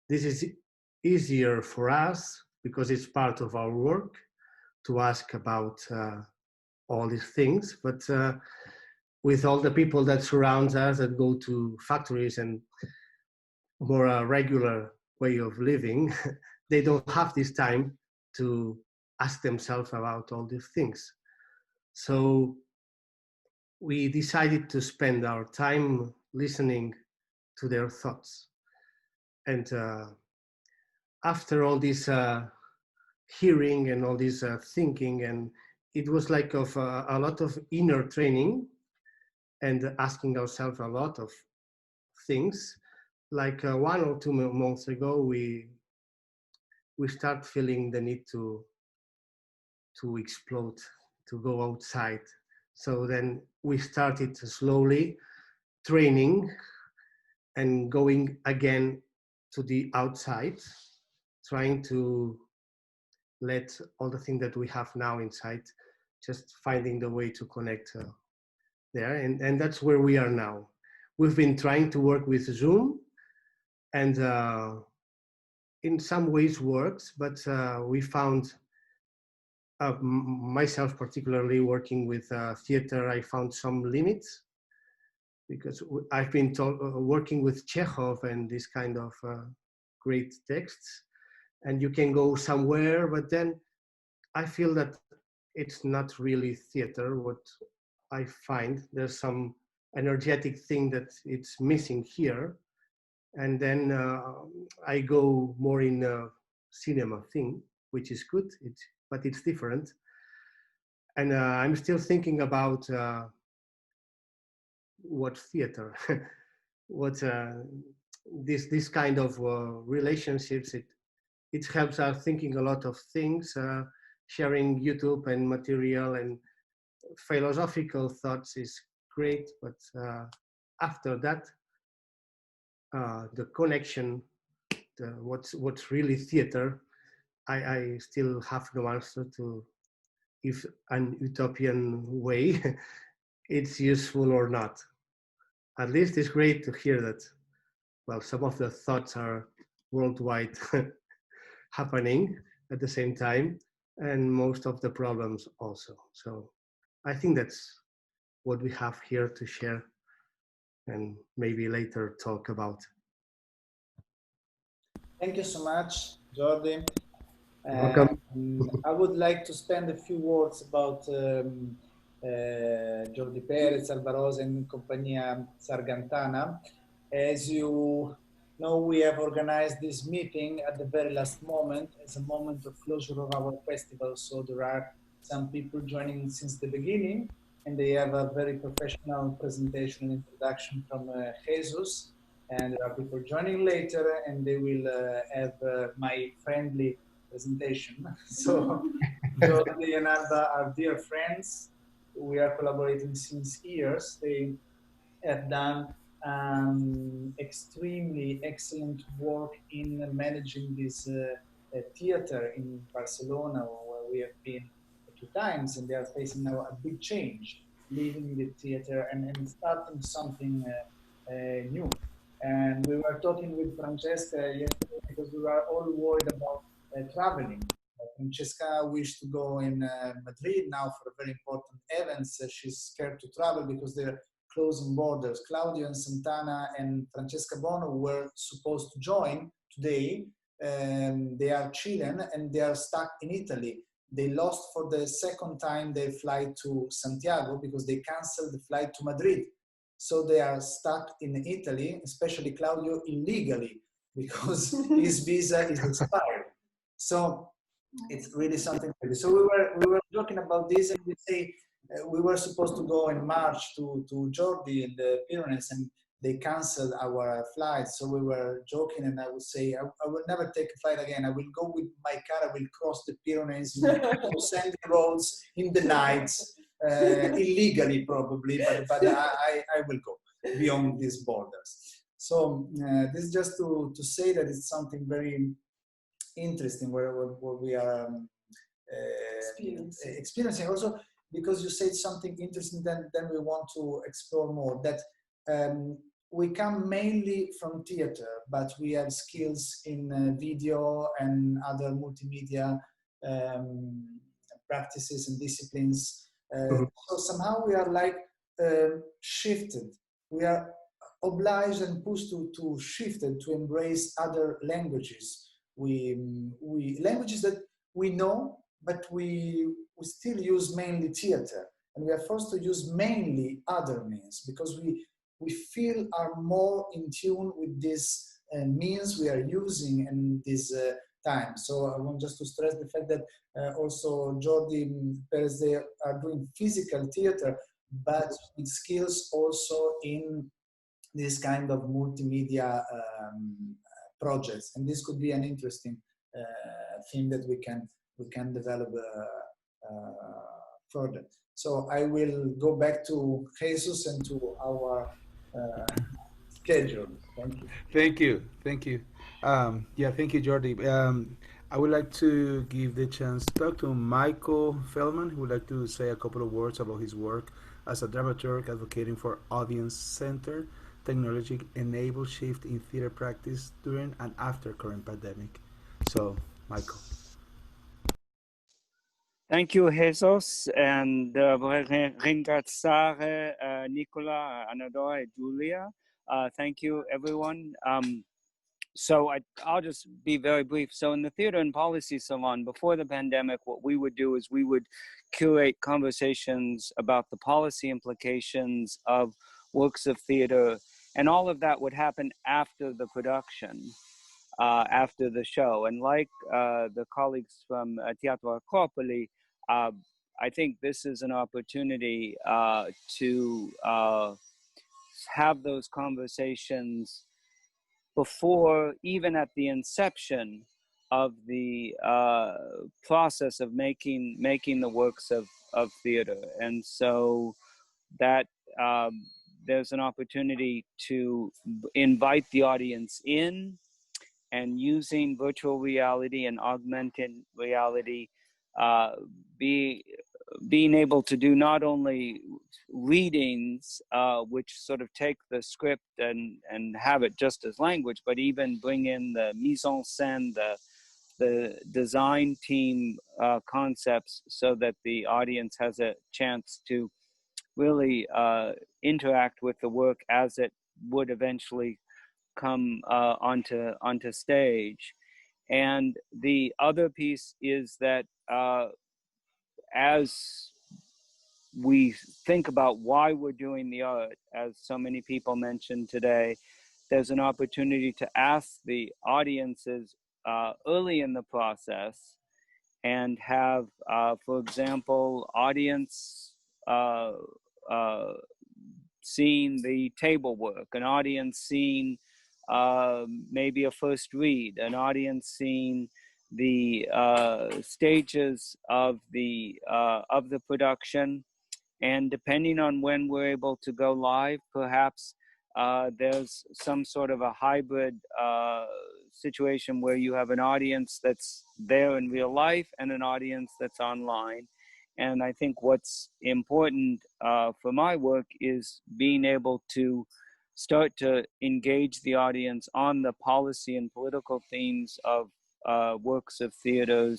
This is easier for us because it's part of our work to ask about all these things, but with all the people that surround us, that go to factories and more regular way of living, they don't have this time to ask themselves about all these things. So we decided to spend our time listening to their thoughts. And after all this hearing and all this thinking, and it was like of a lot of inner training and asking ourselves a lot of things. Like 1 or 2 months ago, we start feeling the need to explode, to go outside. So then we started slowly training and going again to the outside, trying to let all the things that we have now inside, just finding the way to connect there. And that's where we are now. We've been trying to work with Zoom, and in some ways works, but we found, myself particularly working with theater, I found some limits, because I've been working with Chekhov and this kind of great texts, and you can go somewhere, but then I feel that it's not really theater. What I find, there's some energetic thing that it's missing here, and then I go more in a cinema thing, which is good, but it's different. And I'm still thinking about what theater, what this kind of relationships, it helps us thinking a lot of things, sharing YouTube and material and philosophical thoughts is great, but after that, the connection, what's really theater, I still have no answer to if an utopian way it's useful or not. At least it's great to hear that, well, some of the thoughts are worldwide happening at the same time, and most of the problems also. So I think that's what we have here to share, and maybe later talk about. Thank you so much, Jordi. Welcome. I would like to spend a few words about Jordi Perez, Alvarosa, and Compagnia Sargantana. As you know, we have organized this meeting at the very last moment as a moment of closure of our festival. So there are some people joining since the beginning, and they have a very professional presentation and introduction from Jesus. And there are people joining later, and they will have my friendly presentation. So Jordi and Alba are dear friends. We are collaborating since years. They have done extremely excellent work in managing this theater in Barcelona, where we have been 2 times, and they are facing now a big change, leaving the theater and starting something new. And we were talking with Francesca yesterday because we were all worried about traveling. Francesca wished to go in Madrid now for very important events. She's scared to travel because they're closing borders. Claudio and Santana and Francesca Bono were supposed to join today. They are Chilean and they are stuck in Italy. They lost for the 2nd time their flight to Santiago because they canceled the flight to Madrid. So they are stuck in Italy, especially Claudio, illegally because his visa is expired. So it's really something. So we were talking about this, and we say we were supposed to go in March to Jordi in the Pyrenees, and they canceled our flight. So we were joking, and I would say I will never take a flight again. I will go with my car. I will cross the Pyrenees on sandy roads in the nights. Illegally probably, but I will go beyond these borders. So this is just to say that it's something very interesting where we are experiencing. Also because you said something interesting, then we want to explore more that we come mainly from theater, but we have skills in video and other multimedia practices and disciplines. So somehow we are like shifted. We are obliged and pushed to shift and to embrace other languages. Languages that we know, but we still use mainly theater, and we are forced to use mainly other means because we feel are more in tune with this means we are using in this time. So I want just to stress the fact that also Jordi Perez, they are doing physical theater, but with skills also in this kind of multimedia projects, and this could be an interesting thing that we can develop further. So I will go back to Jesus and to our schedule. Thank you. Thank you. Thank you. Yeah, thank you, Jordi. I would like to give the chance to talk to Michael Feldman, who would like to say a couple of words about his work as a dramaturg advocating for audience-centered, technology-enabled shift in theater practice during and after current pandemic. So, Michael. Thank you, Jesus, and vorrei ringraziare Nicola, Dora, and Julia. Thank you, everyone. So I'll just be very brief. So in the Theater and Policy Salon, before the pandemic, what we would do is we would curate conversations about the policy implications of works of theater, and all of that would happen after the production, after the show. And like the colleagues from Teatro Akropolis, I think this is an opportunity to have those conversations before, even at the inception of the process of making the works of theater. And so that there's an opportunity to invite the audience in, and using virtual reality and augmented reality, being able to do not only readings, which sort of take the script and have it just as language, but even bring in the mise en scène, the design team concepts, so that the audience has a chance to really interact with the work as it would eventually come onto stage. And the other piece is that as we think about why we're doing the art, as so many people mentioned today, there's an opportunity to ask the audiences early in the process and have, for example, audience seeing the table work, an audience seeing maybe a first read, an audience seeing the stages of the production, and depending on when we're able to go live, perhaps there's some sort of a hybrid situation where you have an audience that's there in real life and an audience that's online. And I think what's important for my work is being able to start to engage the audience on the policy and political themes of works of theater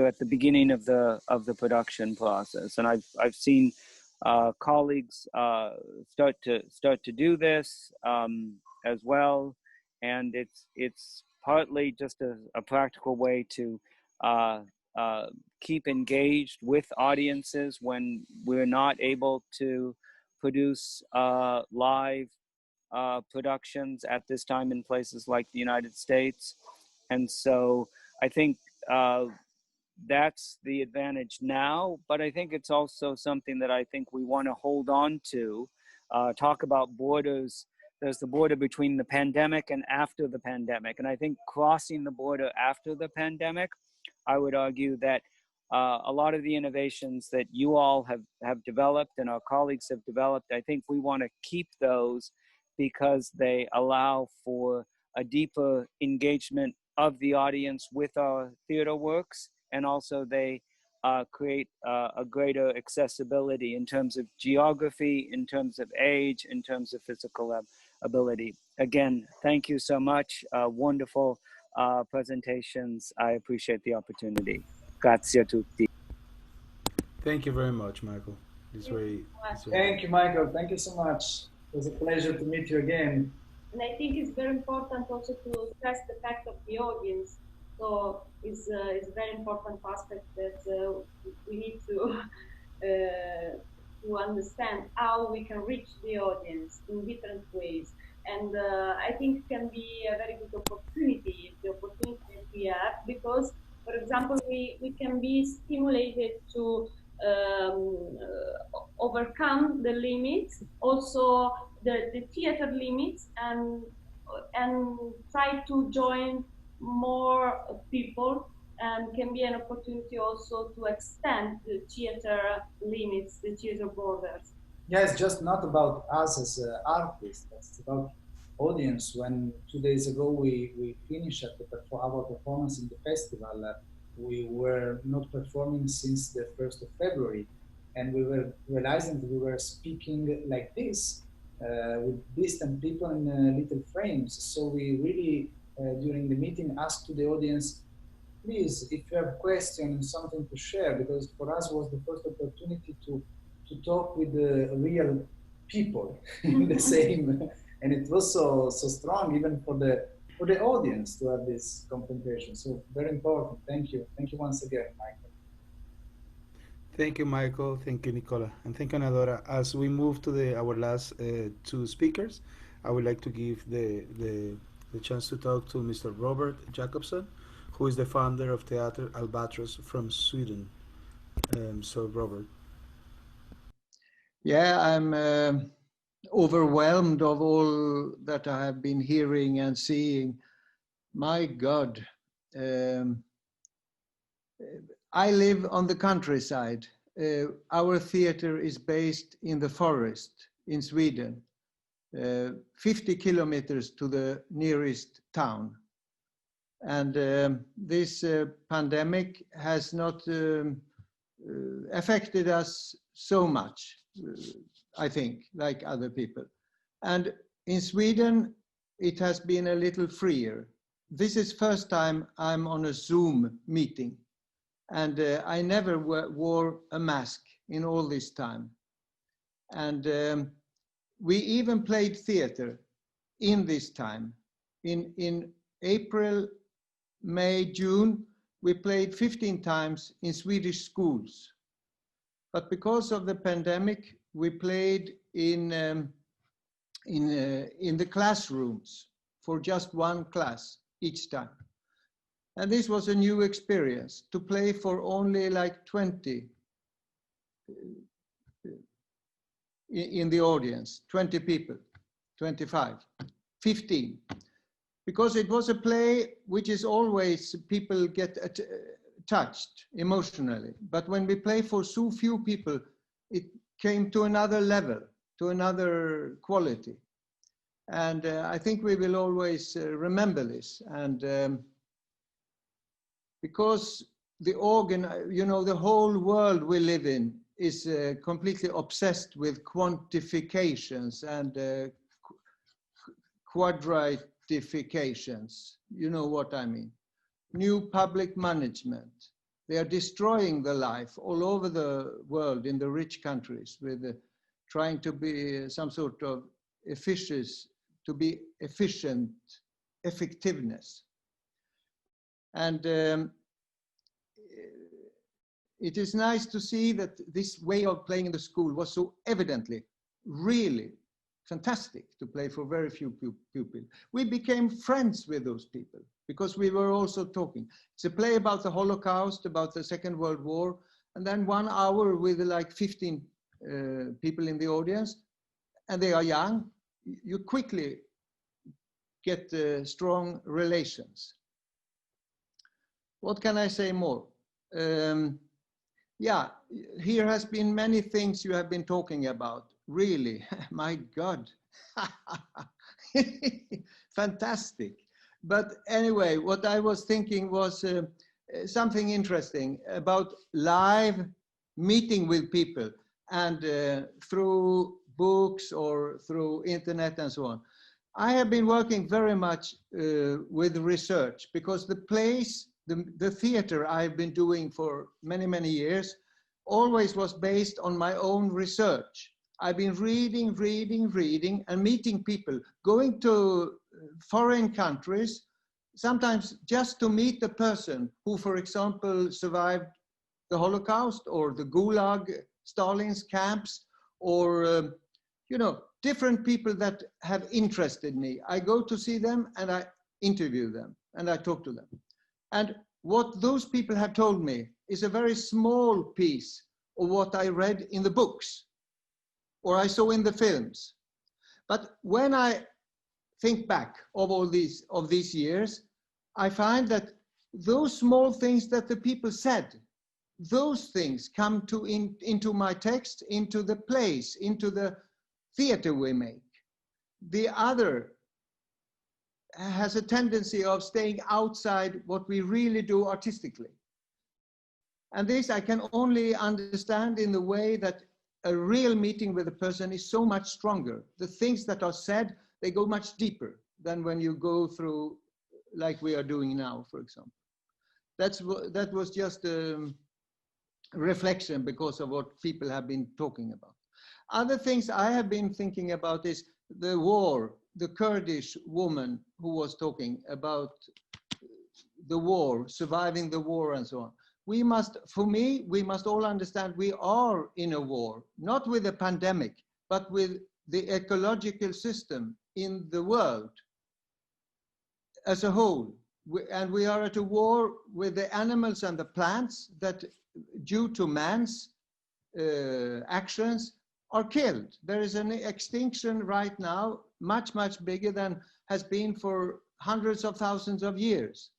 at the beginning of the production process. And I've seen colleagues start to do this as well, and it's partly just a practical way to keep engaged with audiences when we're not able to produce live productions at this time in places like the United States. And so I think that's the advantage now, but I think it's also something that I think we want to hold on to. Talk about borders. There's the border between the pandemic and after the pandemic. And I think crossing the border after the pandemic, I would argue that a lot of the innovations that you all have developed and our colleagues have developed, I think we want to keep those because they allow for a deeper engagement of the audience with our theater works, and also they create a greater accessibility in terms of geography, in terms of age, in terms of physical ability. Again, thank you so much. Wonderful presentations. I appreciate the opportunity. Grazie a tutti. Thank you very much, Michael. Thank you, Michael. Thank you so much. It was a pleasure to meet you again. And I think it's very important also to stress the fact of the audience. So it's a very important aspect that we need to understand how we can reach the audience in different ways. And I think it can be a very good opportunity, the opportunity that we have, because, for example, we can be stimulated to overcome the limits, also the theater limits, and try to join more people, and can be an opportunity also to extend the theater limits, the theater borders. Yeah, it's just not about us as artists, it's about audience. When 2 days ago we finished our performance in the festival, we were not performing since the 1st of February, and we were realizing that we were speaking like this, with distant people in little frames. So we really, during the meeting, asked to the audience, please, if you have questions and something to share, because for us was the first opportunity to talk with the real people in the same, and it was so strong even for the audience to have this confrontation. So very important. Thank you once again, Michael. Thank you, Michael. Thank you, Nicola, and thank you, Dora. As we move to our last two speakers, I would like to give the chance to talk to Mr. Robert Jakobsson, who is the founder of Teater Albatross from Sweden. So, Robert. Yeah, I'm overwhelmed of all that I have been hearing and seeing. My God. I live on the countryside. Our theater is based in the forest in Sweden, 50 kilometers to the nearest town. And this pandemic has not affected us so much, I think, like other people. And in Sweden, it has been a little freer. This is first time I'm on a Zoom meeting, and I never wore a mask in all this time. And we even played theater in this time. In April May, June, we played 15 times in Swedish schools. But because of the pandemic, we played in the classrooms for just one class each time. And this was a new experience, to play for only like 20 in the audience, 20 people, 25, 15. Because it was a play which is always, people get touched emotionally. But when we play for so few people, it came to another level, to another quality. And I think we will always remember this. And because the organ, you know, the whole world we live in is completely obsessed with quantifications and quadratifications. You know what I mean. New public management. They are destroying the life all over the world in the rich countries with trying to be some sort of efficiency, to be efficient, effectiveness. And it is nice to see that this way of playing in the school was so evidently, really fantastic to play for very few people. We became friends with those people because we were also talking. It's a play about the Holocaust, about the Second World War, and then 1 hour with like 15 people in the audience, and they are young. You quickly get strong relations. What can I say more? Yeah, here has been many things you have been talking about. Really, my God, fantastic. But anyway, what I was thinking was something interesting about live meeting with people and through books or through internet and so on. I have been working very much with research because the plays, the theater I've been doing for many, many years always was based on my own research. I've been reading and meeting people, going to foreign countries, sometimes just to meet the person who, for example, survived the Holocaust or the Gulag, Stalin's camps, or, you know, different people that have interested me. I go to see them and I interview them and I talk to them. And what those people have told me is a very small piece of what I read in the books or I saw in the films. But when I think back of all these years, I find that those small things that the people said, those things come into my text, into the plays, into the theater we make. The other has a tendency of staying outside what we really do artistically. And this I can only understand in the way that a real meeting with a person is so much stronger. The things that are said, they go much deeper than when you go through, like we are doing now, for example. That was just a reflection because of what people have been talking about. Other things I have been thinking about is the war, the Kurdish woman who was talking about the war, surviving the war and so on. We must, for me, we must all understand we are in a war, not with a pandemic, but with the ecological system in the world as a whole. And we are at a war with the animals and the plants that, due to man's actions, are killed. There is an extinction right now, much, much bigger than has been for hundreds of thousands of years.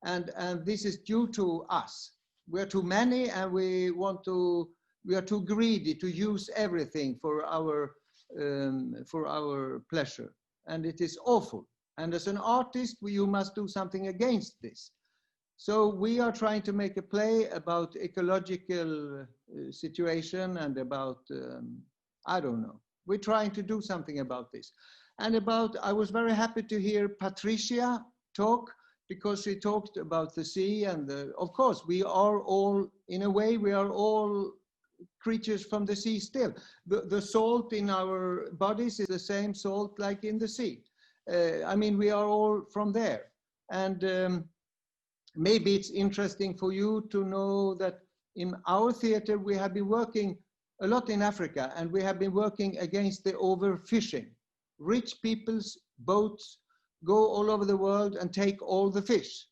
And this is due to us. We're too many and we are too greedy to use everything for our pleasure. And it is awful. And as an artist, you must do something against this. So we are trying to make a play about ecological situation and about, I don't know. We're trying to do something about this. And I was very happy to hear Patricia talk, because she talked about the sea and of course we are all, in a way, we are all creatures from the sea still. The salt in our bodies is the same salt like in the sea. I mean, we are all from there. And maybe it's interesting for you to know that in our theater, we have been working a lot in Africa, and we have been working against the overfishing. Rich people's boats go all over the world and take all the fish.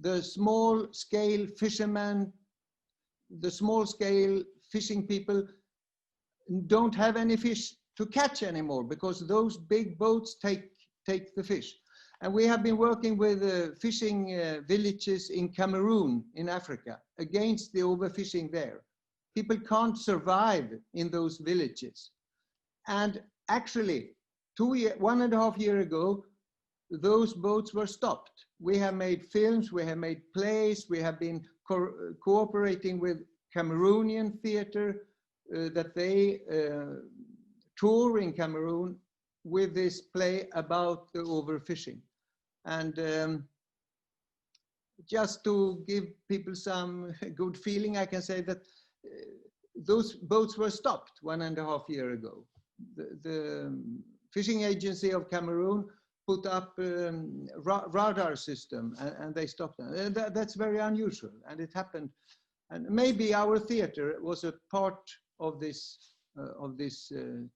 The small scale fishermen, the small scale fishing people don't have any fish to catch anymore because those big boats take the fish. And we have been working with fishing villages in Cameroon, in Africa, against the overfishing there. People can't survive in those villages. And actually, 1.5 years ago, those boats were stopped. We have made films, we have made plays, we have been cooperating with Cameroonian theater that they tour in Cameroon with this play about the overfishing. And just to give people some good feeling, I can say that those boats were stopped 1.5 years ago. The fishing agency of Cameroon put up radar system and they stopped them. That's very unusual, and it happened. And maybe our theater was a part of this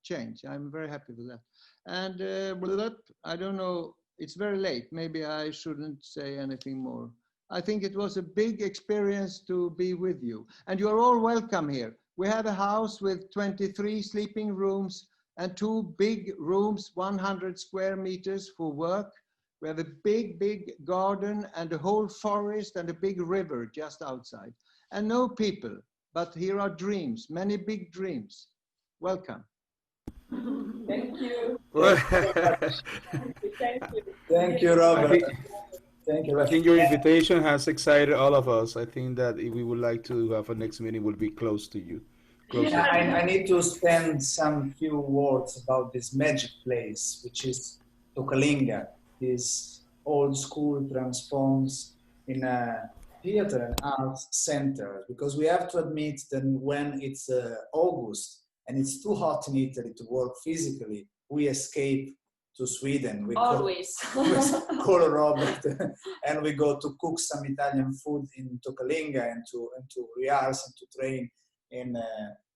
change. I'm very happy with that. And with that, I don't know, it's very late. Maybe I shouldn't say anything more. I think it was a big experience to be with you. And you're all welcome here. We have a house with 23 sleeping rooms and 2 big rooms, 100 square meters for work. We have a big, big garden and a whole forest and a big river just outside. And no people, but here are dreams, many big dreams. Welcome. Thank you. Thank you, Robert. Thank you. I think your invitation has excited all of us. I think that if we would like to have a next meeting, will be close to you. Yeah, I need to spend some few words about this magic place, which is Tocalinga. This old school transforms in a theater and arts center, because we have to admit that when it's August and it's too hot in Italy to work physically, we escape to Sweden. We always call Robert and we go to cook some Italian food in Tocalinga and to rehearse and to train in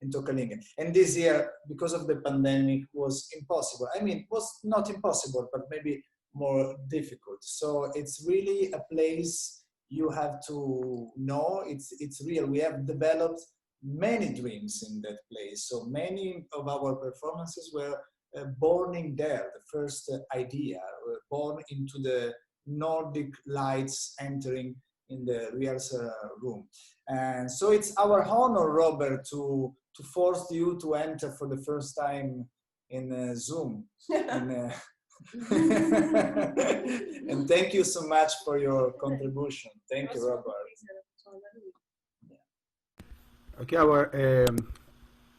Tocalinga. And this year, because of the pandemic, was impossible. I mean, it was not impossible, but maybe more difficult. So it's really a place you have to know. It's real. We have developed many dreams in that place. So many of our performances were born in there. The first idea were born into the Nordic lights entering in the rehearsal room. And so it's our honor, Robert, to force you to enter for the first time in Zoom. And thank you so much for your contribution. Thank you, Robert. Okay,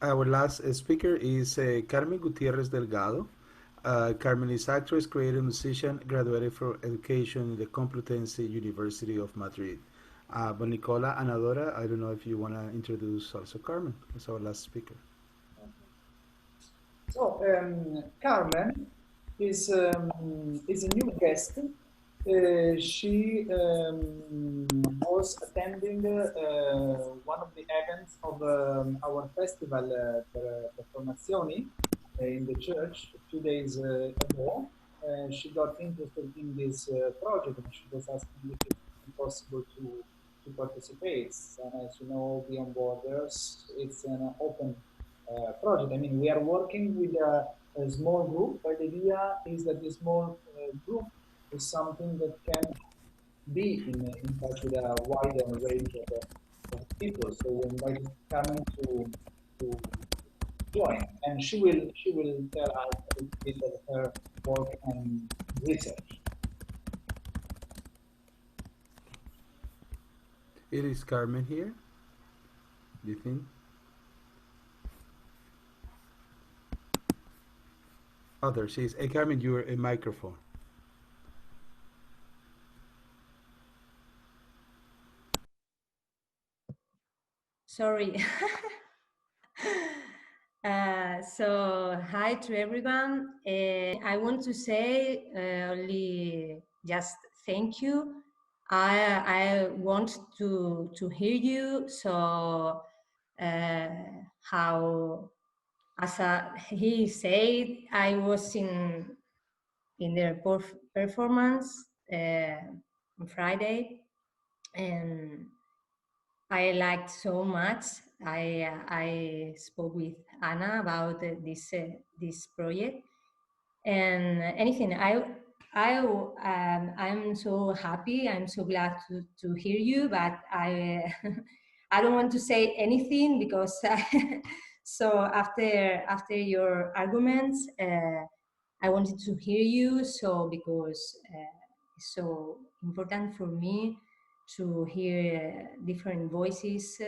our last speaker is Carmen Gutierrez Delgado. Carmen is actress, creative musician, graduated from education in the Complutense University of Madrid. But Nicola and Dora, I don't know if you want to introduce also Carmen as our last speaker. So Carmen is a new guest. She was attending one of the events of our festival, PerformAzioni, in the church 2 days ago. She got interested in this project and she was asking if it's possible to participate. And as you know, Beyond Borders, it's an open project. I mean, we are working with a small group, but the idea is that this small group is something that can be in touch with a wider range of people. So we invite Carmen to join, and she will tell us a bit of her work and research. It is Carmen here, do you think? Oh, there she is. Hey, Carmen, you're a microphone. Sorry. So hi to everyone. I want to say only just thank you. I want to hear you. So how, as he said, I was in the performance on Friday, and I liked so much. I spoke with Anna about this project, and anything. I'm so happy. I'm so glad to hear you, but I I don't want to say anything because so after your arguments, I wanted to hear you. So because it's so important for me to hear different voices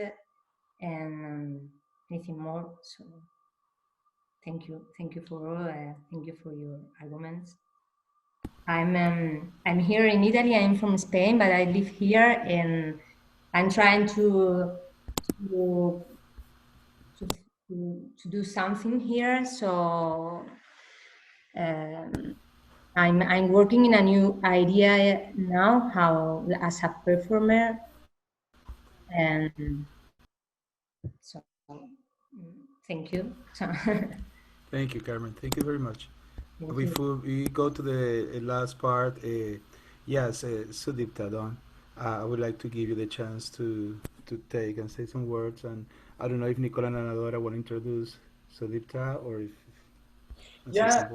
and anything more. So thank you for all. Thank you for your arguments. I'm here in Italy. I'm from Spain, but I live here, and I'm trying to do something here. So I'm working in a new idea now, how as a performer, and so thank you. Thank you, Carmen. Thank you very much. Thank Before we go to the last part, yes, Sudipta, Don, I would like to give you the chance to take and say some words. And I don't know if Nicola and Dora want to introduce Sudipta or if yeah,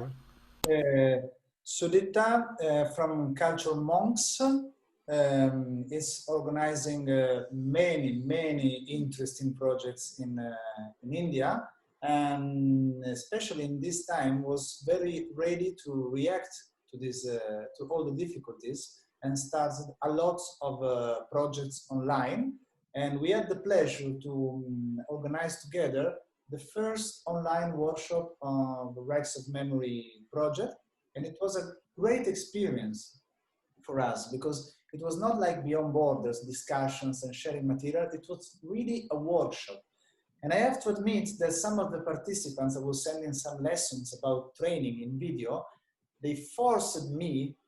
Sudipta from Cultural Monks is organizing many interesting projects in India. And especially in this time was very ready to react to this to all the difficulties and started a lot of projects online, and we had the pleasure to organize together the first online workshop of the Rights of Memory project, and it was a great experience for us because it was not like beyond borders discussions and sharing material. It was really a workshop. And I have to admit that some of the participants, I was sending some lessons about training in video, they forced me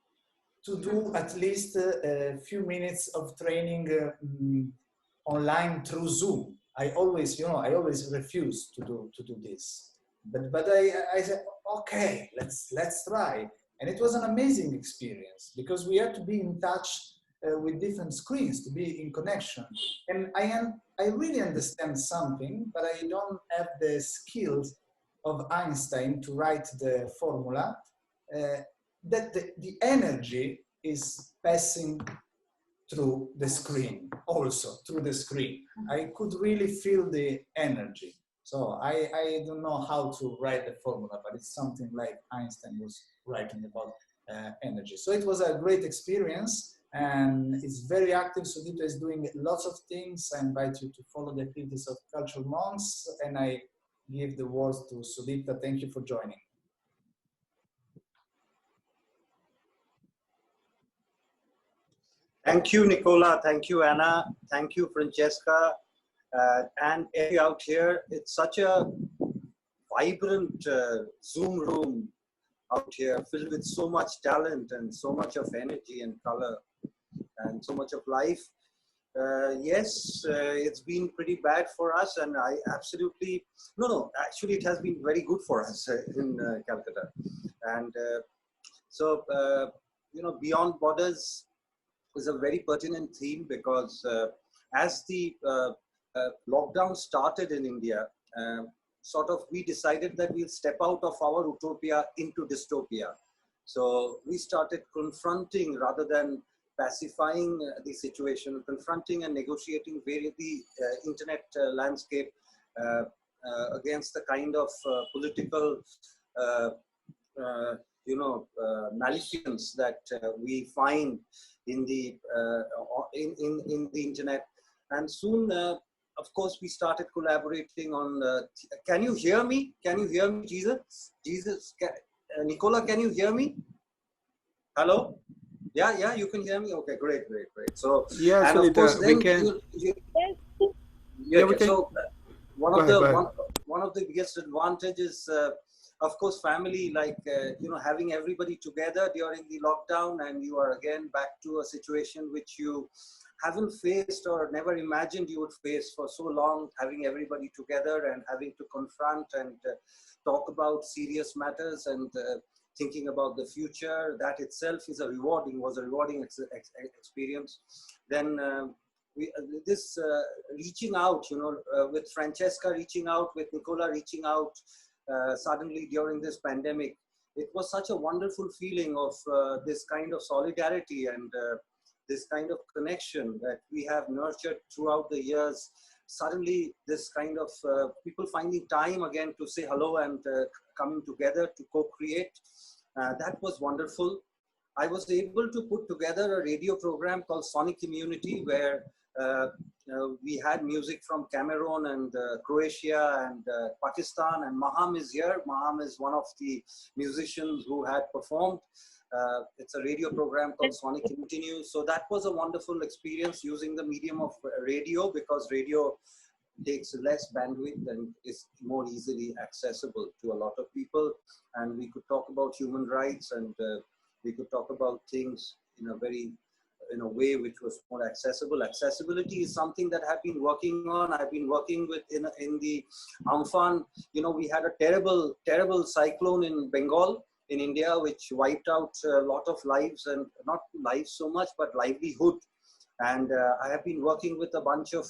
to do at least a few minutes of training online through Zoom. I always refuse to do this. But I said, okay, let's try. And it was an amazing experience because we had to be in touch with different screens, to be in connection. And I really understand something, but I don't have the skills of Einstein to write the formula, that the energy is passing through the screen, also through the screen. I could really feel the energy. So I don't know how to write the formula, but it's something like Einstein was writing about energy. So it was a great experience. And it's very active. Sudipta is doing lots of things. I invite you to follow the activities of Cultural Monks, and I give the words to Sudipta. Thank you for joining. Thank you, Nicola. Thank you, Anna. Thank you, Francesca. And every out here, it's such a vibrant Zoom room out here, filled with so much talent and so much of energy and color and so much of life. Yes, it's been pretty bad for us, and I absolutely, actually it has been very good for us in Calcutta. And so, Beyond Borders is a very pertinent theme because as the lockdown started in India, we decided that we'll step out of our utopia into dystopia. So we started confronting rather than pacifying the situation, confronting and negotiating the internet landscape against the kind of political, malfeasance that we find in the internet. And soon, of course, we started collaborating on. Can you hear me? Can you hear me, Jesus? Nicola, can you hear me? Hello? Yeah, you can hear me. Okay, great. So yeah, and of course, then we can. So one of the biggest advantages of course, family, like, you know, having everybody together during the lockdown, and you are again back to a situation which you haven't faced or never imagined you would face for so long, having everybody together and having to confront and talk about serious matters and thinking about the future. That itself is was a rewarding experience. Then this reaching out, you know, with Francesca reaching out, with Nicola reaching out suddenly during this pandemic, it was such a wonderful feeling of this kind of solidarity and this kind of connection that we have nurtured throughout the years. Suddenly this kind of people finding time again to say hello and coming together to co-create, that was wonderful. I was able to put together a radio program called Sonic Immunity, where we had music from Cameroon and Croatia and Pakistan, and Maham is here. Maham is one of the musicians who had performed. It's a radio program called Sonic Continue. So that was a wonderful experience using the medium of radio, because radio takes less bandwidth and is more easily accessible to a lot of people. And we could talk about human rights, and we could talk about things in a way which was more accessible. Accessibility is something that I've been working on. I've been working with in the Amphan. You know, we had a terrible cyclone in Bengal, in India, which wiped out a lot of lives, and not lives so much, but livelihood. And I have been working with a bunch of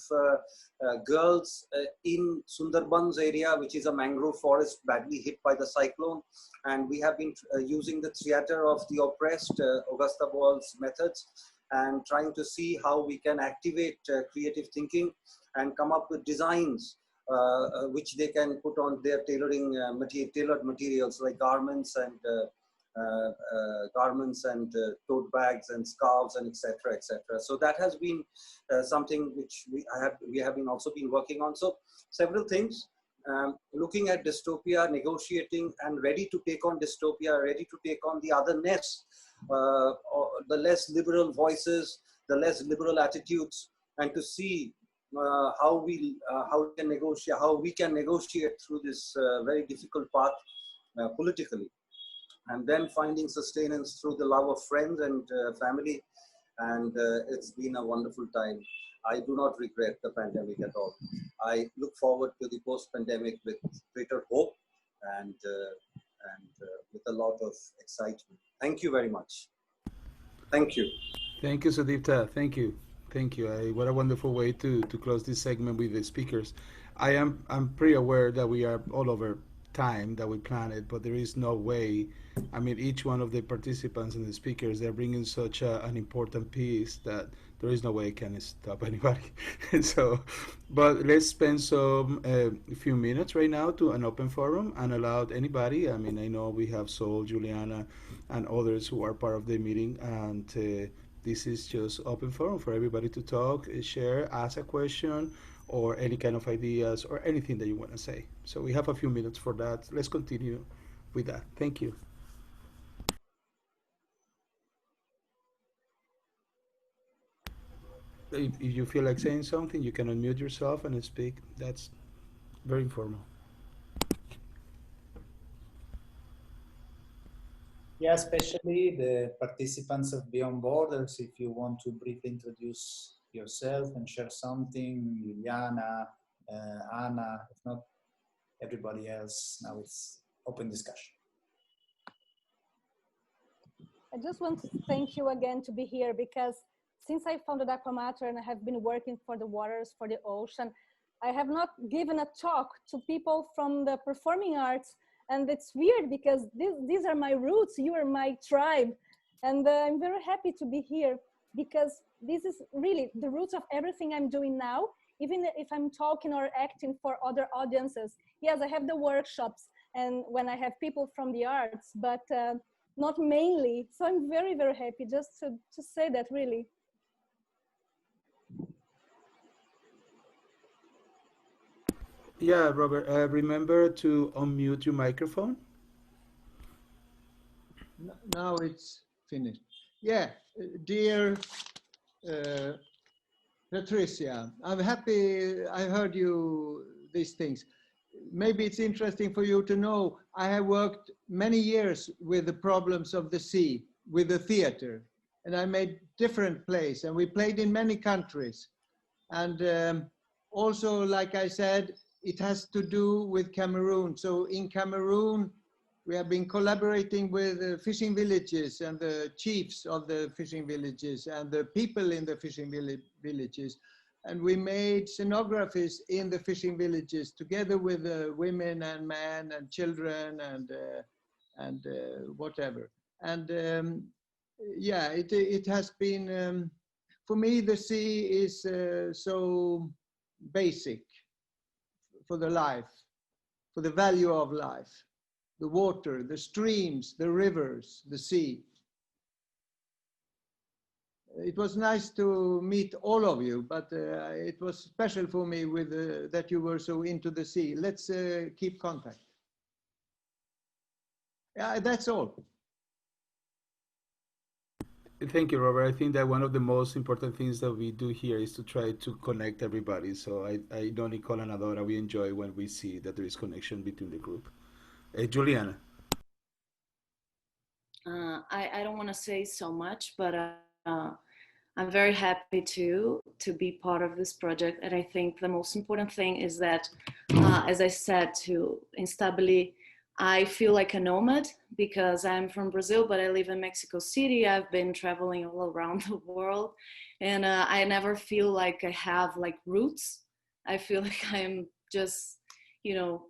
girls in Sundarbans area, which is a mangrove forest badly hit by the cyclone. And we have been using the theater of the oppressed, Augusta Ball's methods, and trying to see how we can activate creative thinking and come up with designs which they can put on their tailored materials, like garments and tote bags and scarves and etc. etc. So that has been something which we have been also been working on. So several things, looking at dystopia, negotiating, and ready to take on dystopia, ready to take on the otherness, or the less liberal voices, the less liberal attitudes, and to see how we can negotiate through this very difficult path politically, and then finding sustenance through the love of friends and family. And it's been a wonderful time. I do not regret the pandemic at all. I look forward to the post-pandemic with greater hope and with a lot of excitement. Thank you very much. Thank you. Thank you, Sudipta. Thank you. Thank you. What a wonderful way to close this segment with the speakers. I'm pretty aware that we are all over time that we planned it, but there is no way. I mean, each one of the participants and the speakers, they're bringing such an important piece that there is no way it can stop anybody. So, but let's spend a few minutes right now to an open forum and allow anybody. I mean, I know we have Sol, Juliana, and others who are part of the meeting, and this is just open forum for everybody to talk, share, ask a question, or any kind of ideas or anything that you want to say. So we have a few minutes for that. Let's continue with that. Thank you. If you feel like saying something, you can unmute yourself and speak. That's very informal. Yeah, especially the participants of Beyond Borders, if you want to briefly introduce yourself and share something, Juliana, Anna, if not, everybody else. Now it's open discussion. I just want to thank you again to be here, because since I founded Aquamater and I have been working for the waters, for the ocean, I have not given a talk to people from the performing arts. And it's weird because these are my roots, you are my tribe. And I'm very happy to be here, because this is really the roots of everything I'm doing now, even if I'm talking or acting for other audiences. Yes, I have the workshops and when I have people from the arts, but not mainly. So I'm very, very happy just to say that, really. Yeah, Robert, remember to unmute your microphone. Now it's finished. Yeah, dear Patricia, I'm happy I heard you these things. maybe it's interesting for you to know, I have worked many years with the problems of the sea, with the theater, and I made different plays, and we played in many countries. And also, like I said, it has to do with Cameroon. So in Cameroon, we have been collaborating with fishing villages and the chiefs of the fishing villages and the people in the fishing villages. And we made scenographies in the fishing villages together with women and men and children and whatever. And yeah, it has been, for me, the sea is so basic for the life, for the value of life. The water, the streams, the rivers, the sea. It was nice to meet all of you, but it was special for me with that you were so into the sea. Let's keep contact. Yeah, that's all. Thank you, Robert. I think that one of the most important things that we do here is to try to connect everybody. So I know Nicola and Dora, we enjoy when we see that there is connection between the group. Juliana. I don't want to say so much, but I'm very happy to be part of this project. And I think the most important thing is that, as I said to Instabili, I feel like a nomad because I'm from Brazil, but I live in Mexico City. I've been traveling all around the world, and I never feel like I have like roots. I feel like I'm just, you know,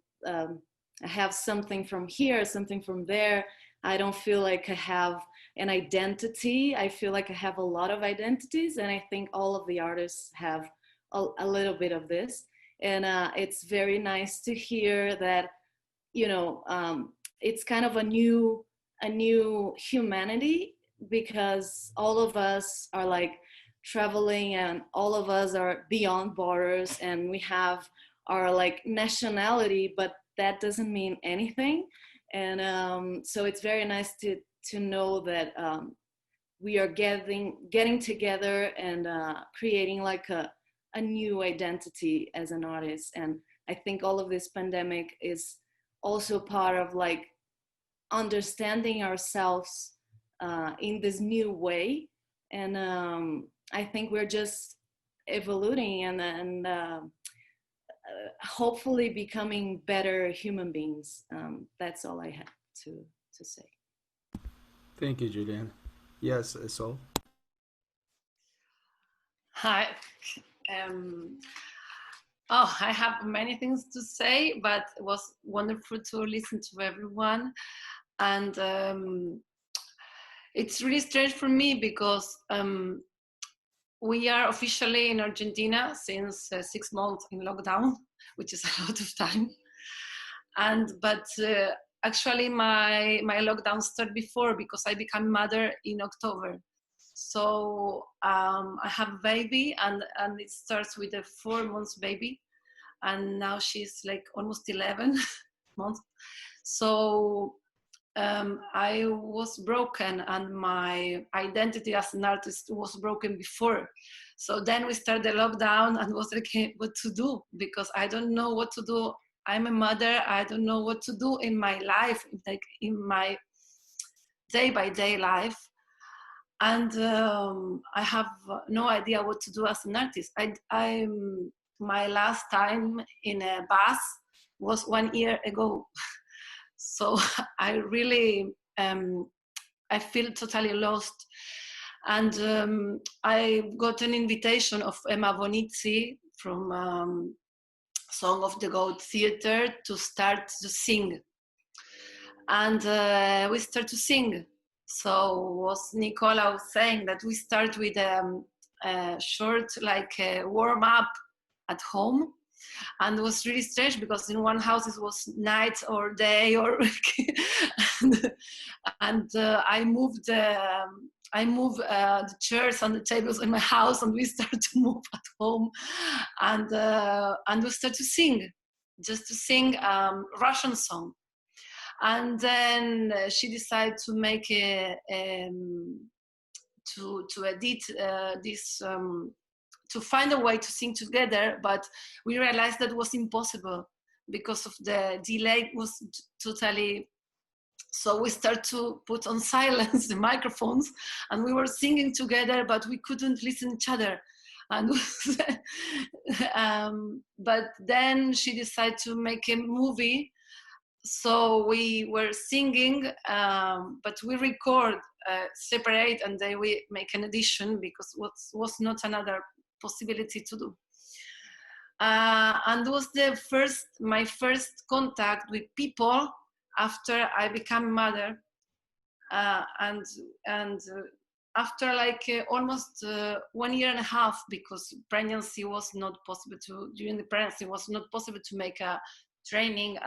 I have something from here, something from there. I don't feel like I have an identity. I feel like I have a lot of identities, and I think all of the artists have a little bit of this. And it's very nice to hear that, you know, it's kind of a new humanity, because all of us are like traveling, and all of us are beyond borders, and we have our like nationality, but that doesn't mean anything. And so it's very nice to know that we are getting together and creating like a new identity as an artist. And I think all of this pandemic is also part of like understanding ourselves in this new way. And I think we're just evolving and hopefully becoming better human beings. That's all I have to say. Thank you, Julian. Yes, Sol. Hi. Oh, I have many things to say, but it was wonderful to listen to everyone. And it's really strange for me because we are officially in Argentina since 6 months in lockdown, which is a lot of time. But actually my lockdown started before, because I became mother in October. So I have a baby, and it starts with a 4 months baby, and now she's like almost 11 months. So I was broken, and my identity as an artist was broken before. So then we started the lockdown, and was like, what to do? Because I don't know what to do. I'm a mother. I don't know what to do in my life, like in my day-by-day life. And I have no idea what to do as an artist. My last time in a bus was 1 year ago. So I really, I feel totally lost. And I got an invitation of Emma Bonizzi from Song of the Goat Theater to start to sing. And we start to sing. So was Nicola was saying that we start with a short, like a warm up at home. And it was really strange because in one house it was night or day, or and I moved the chairs and the tables in my house, and we started to move at home, and we started to sing, just to sing Russian song. And then she decided to make to edit this. To find a way to sing together, but we realized that was impossible because of the delay was totally. So we start to put on silence the microphones, and we were singing together, but we couldn't listen to each other. And but then she decided to make a movie. So we were singing, but we record separate, and then we make an edition because was not another possibility to do. And it was my first contact with people after I became a mother, and after like almost 1 year and a half, because pregnancy was not possible during the pregnancy was not possible to make a training,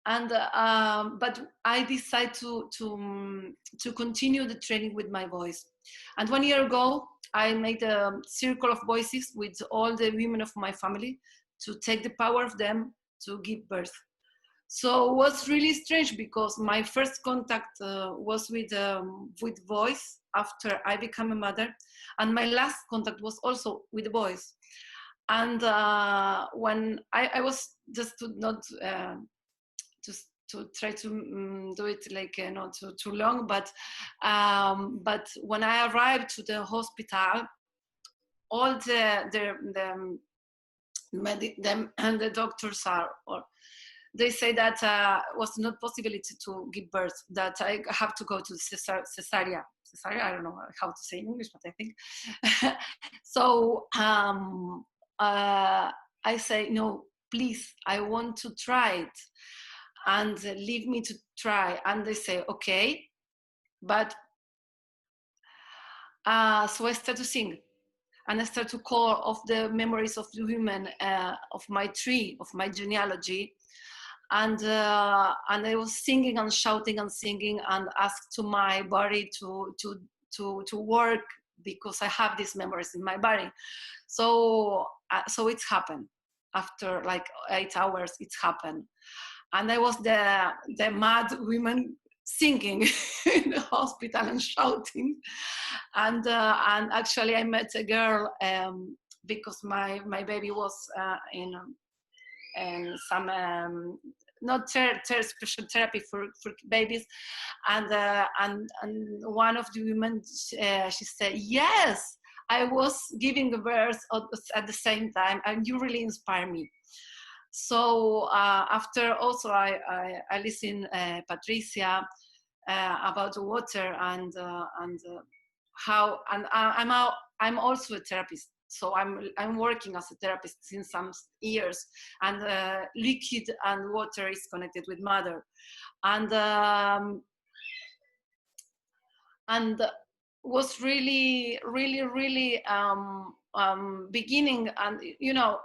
but I decided to continue the training with my voice. And 1 year ago, I made a circle of voices with all the women of my family to take the power of them to give birth. So it was really strange because my first contact was with voice after I became a mother, and my last contact was also with the voice. And when I was just to try to do it like not too long, but when I arrived to the hospital, all the doctors they say that was not possibility to give birth, that I have to go to cesarean. I don't know how to say in English, but I think. So I say, no, please, I want to try it, and leave me to try. And they say, okay, but so I start to sing, and I start to call of the memories of the women of my tree, of my genealogy. And I was singing and shouting and singing, and asked to my body to work, because I have these memories in my body. So it's happened. After like 8 hours, it's happened. And I was the mad woman singing in the hospital and shouting. And actually I met a girl because my baby was in some not special therapy for babies, and one of the women she said, yes, I was giving the birth at the same time, and you really inspire me. So after also I listen Patricia about the water and how, and I'm also a therapist. So I'm working as a therapist since some years, and liquid and water is connected with mother, and was really beginning, and you know,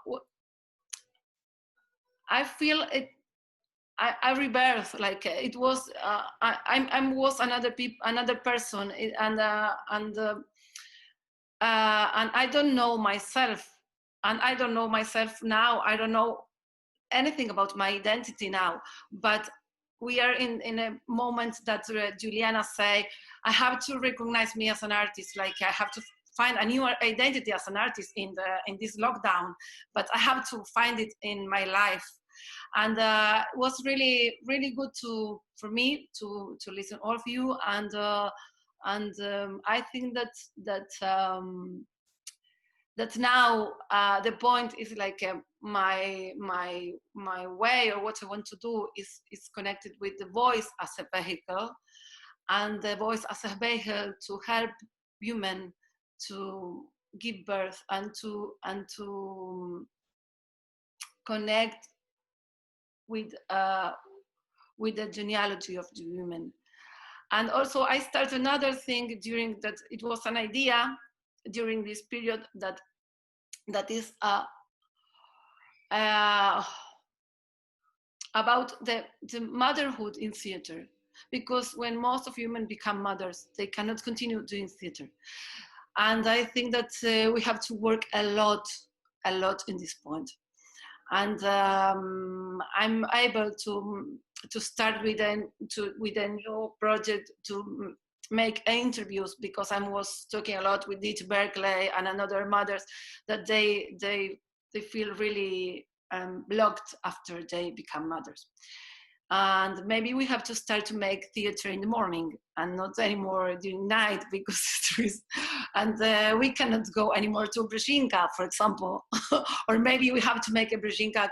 I feel it. I rebirth, like it was. I was another person, and I don't know myself, and I don't know myself now. I don't know anything about my identity now, but we are in a moment that Juliana say, I have to recognize me as an artist, like I have to find a new identity as an artist in this lockdown, but I have to find it in my life. And it was really good for me to listen all of you, and I think that now the point is like my way, or what I want to do is connected with the voice as a vehicle, and the voice as a vehicle to help women to give birth and to connect with the genealogy of the women. And also I started another thing during that. It was an idea during this period that is about the motherhood in theater, because when most of women become mothers, they cannot continue doing theater. And I think that we have to work a lot in this point. And I'm able to start with a new project to make interviews, because I was talking a lot with Dieter Berkeley and another mothers that they feel really blocked after they become mothers. And maybe we have to start to make theater in the morning and not anymore during night, because and we cannot go anymore to Brzezinka, for example. Or maybe we have to make a Brzezinka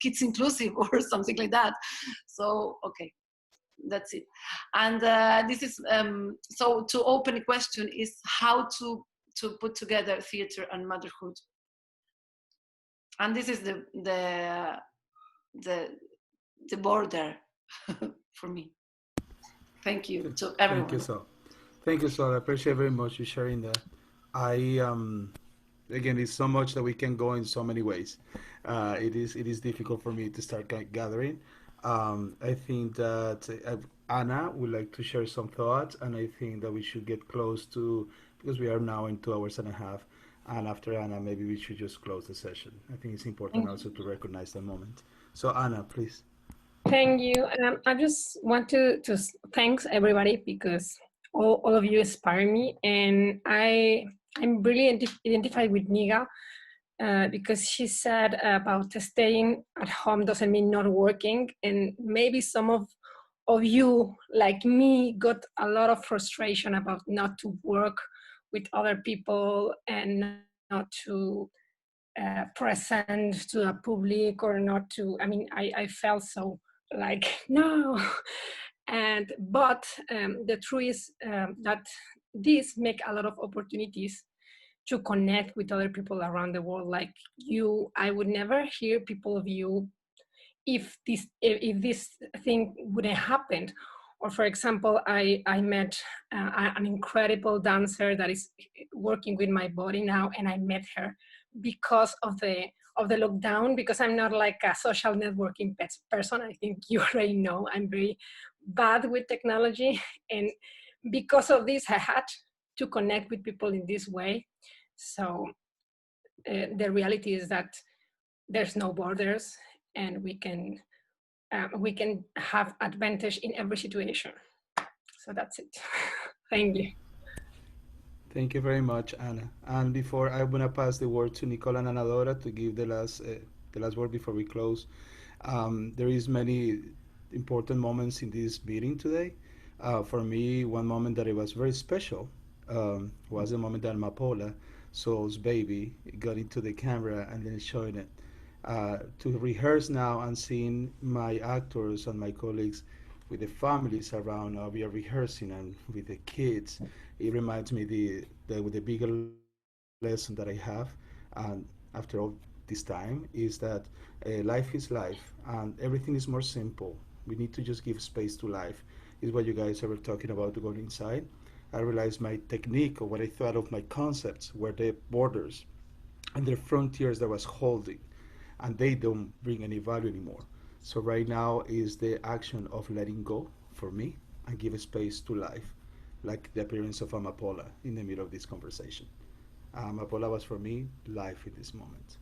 kids inclusive or something like that. So, okay, that's it. And this is, so to open a question is how to put together theater and motherhood. And this is the border for me. Thank you to everyone. Thank you, Sol. Thank you, Sol. I appreciate very much you sharing that. Again, it's so much that we can go in so many ways. It is difficult for me to start gathering. I think that Anna would like to share some thoughts, and I think that we should get close to, because we are now in 2 hours and a half, and after Anna, maybe we should just close the session. I think it's important also to recognize the moment. So Anna, please. Thank you. I just want to thank everybody, because all of you inspire me, and I'm really identified with Nigar, because she said about staying at home doesn't mean not working, and maybe some of you, like me, got a lot of frustration about not to work with other people and not to present to a public, or not to, I mean, I felt so like, no. But the truth is that this make a lot of opportunities to connect with other people around the world, like you. I would never hear people of you if this thing wouldn't happen. Or for example, I met an incredible dancer that is working with my body now, and I met her because of the lockdown, because I'm not like a social networking person. I think you already know I'm very bad with technology, and because of this I had to connect with people in this way. So the reality is that there's no borders, and we can have advantage in every situation. So that's it. Thank you. Thank you very much, Anna. And before I'm gonna pass the word to Nicola and Dora to give the last word before we close. There is many important moments in this meeting today. For me, one moment that it was very special was the moment that Mapola, Sol's baby, got into the camera and then showing it. To rehearse now and seeing my actors and my colleagues with the families around, we are rehearsing, and with the kids, it reminds me the bigger lesson that I have, and after all this time, is that life is life, and everything is more simple. We need to just give space to life. Is what you guys were talking about, to go inside. I realized my technique, or what I thought of my concepts, were the borders and the frontiers that I was holding, and they don't bring any value anymore. So right now is the action of letting go for me and give space to life, like the appearance of Amapola in the middle of this conversation. Amapola was for me life in this moment.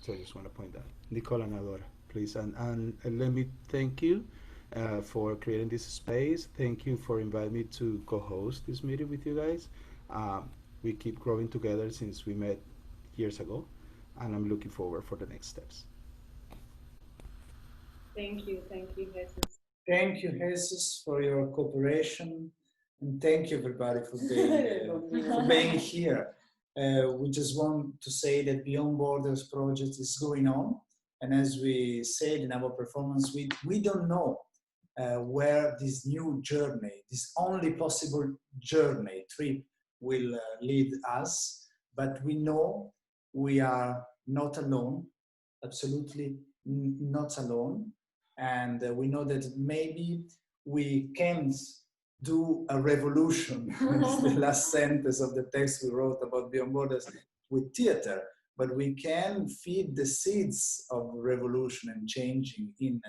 So I just want to point that. Nicola and Dora, please. And let me thank you for creating this space. Thank you for inviting me to co-host this meeting with you guys. We keep growing together since we met years ago, and I'm looking forward for the next steps. Thank you, Jesus. Thank you, Jesus, for your cooperation, and thank you, everybody, for being here. We just want to say that Beyond Borders project is going on, and as we said in our performance, we don't know where this new journey, this only possible journey, trip, will lead us, but we know we are not alone, absolutely not alone. And we know that maybe we can't do a revolution, it's the last sentence of the text we wrote about Beyond Borders, with theater, but we can feed the seeds of revolution and changing in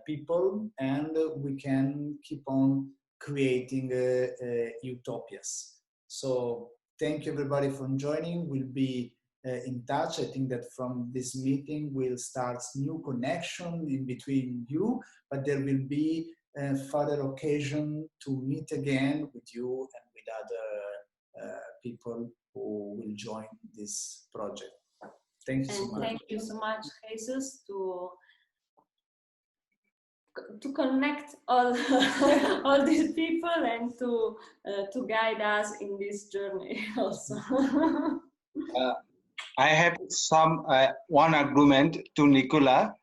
people, and we can keep on creating utopias. So thank you, everybody, for joining. We'll be in touch. I think that from this meeting will start new connection in between you, but there will be a further occasion to meet again with you and with other people who will join this project. Thank you so And much. thank you so much, Jesus, to connect all all these people and to guide us in this journey also. I have some one argument to Nicola.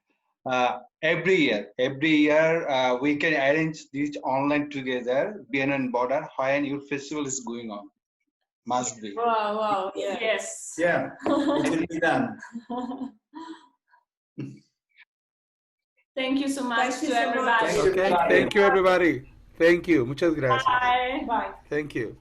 Every year we can arrange this online together, Vienna border, when your festival is going on. Must be. Wow, yeah. Yes. Yeah, it will be done. Thank you so much Thank you to so everybody. much. Okay, thank you everybody. Thank you. Muchas gracias. Bye. Bye. Thank you.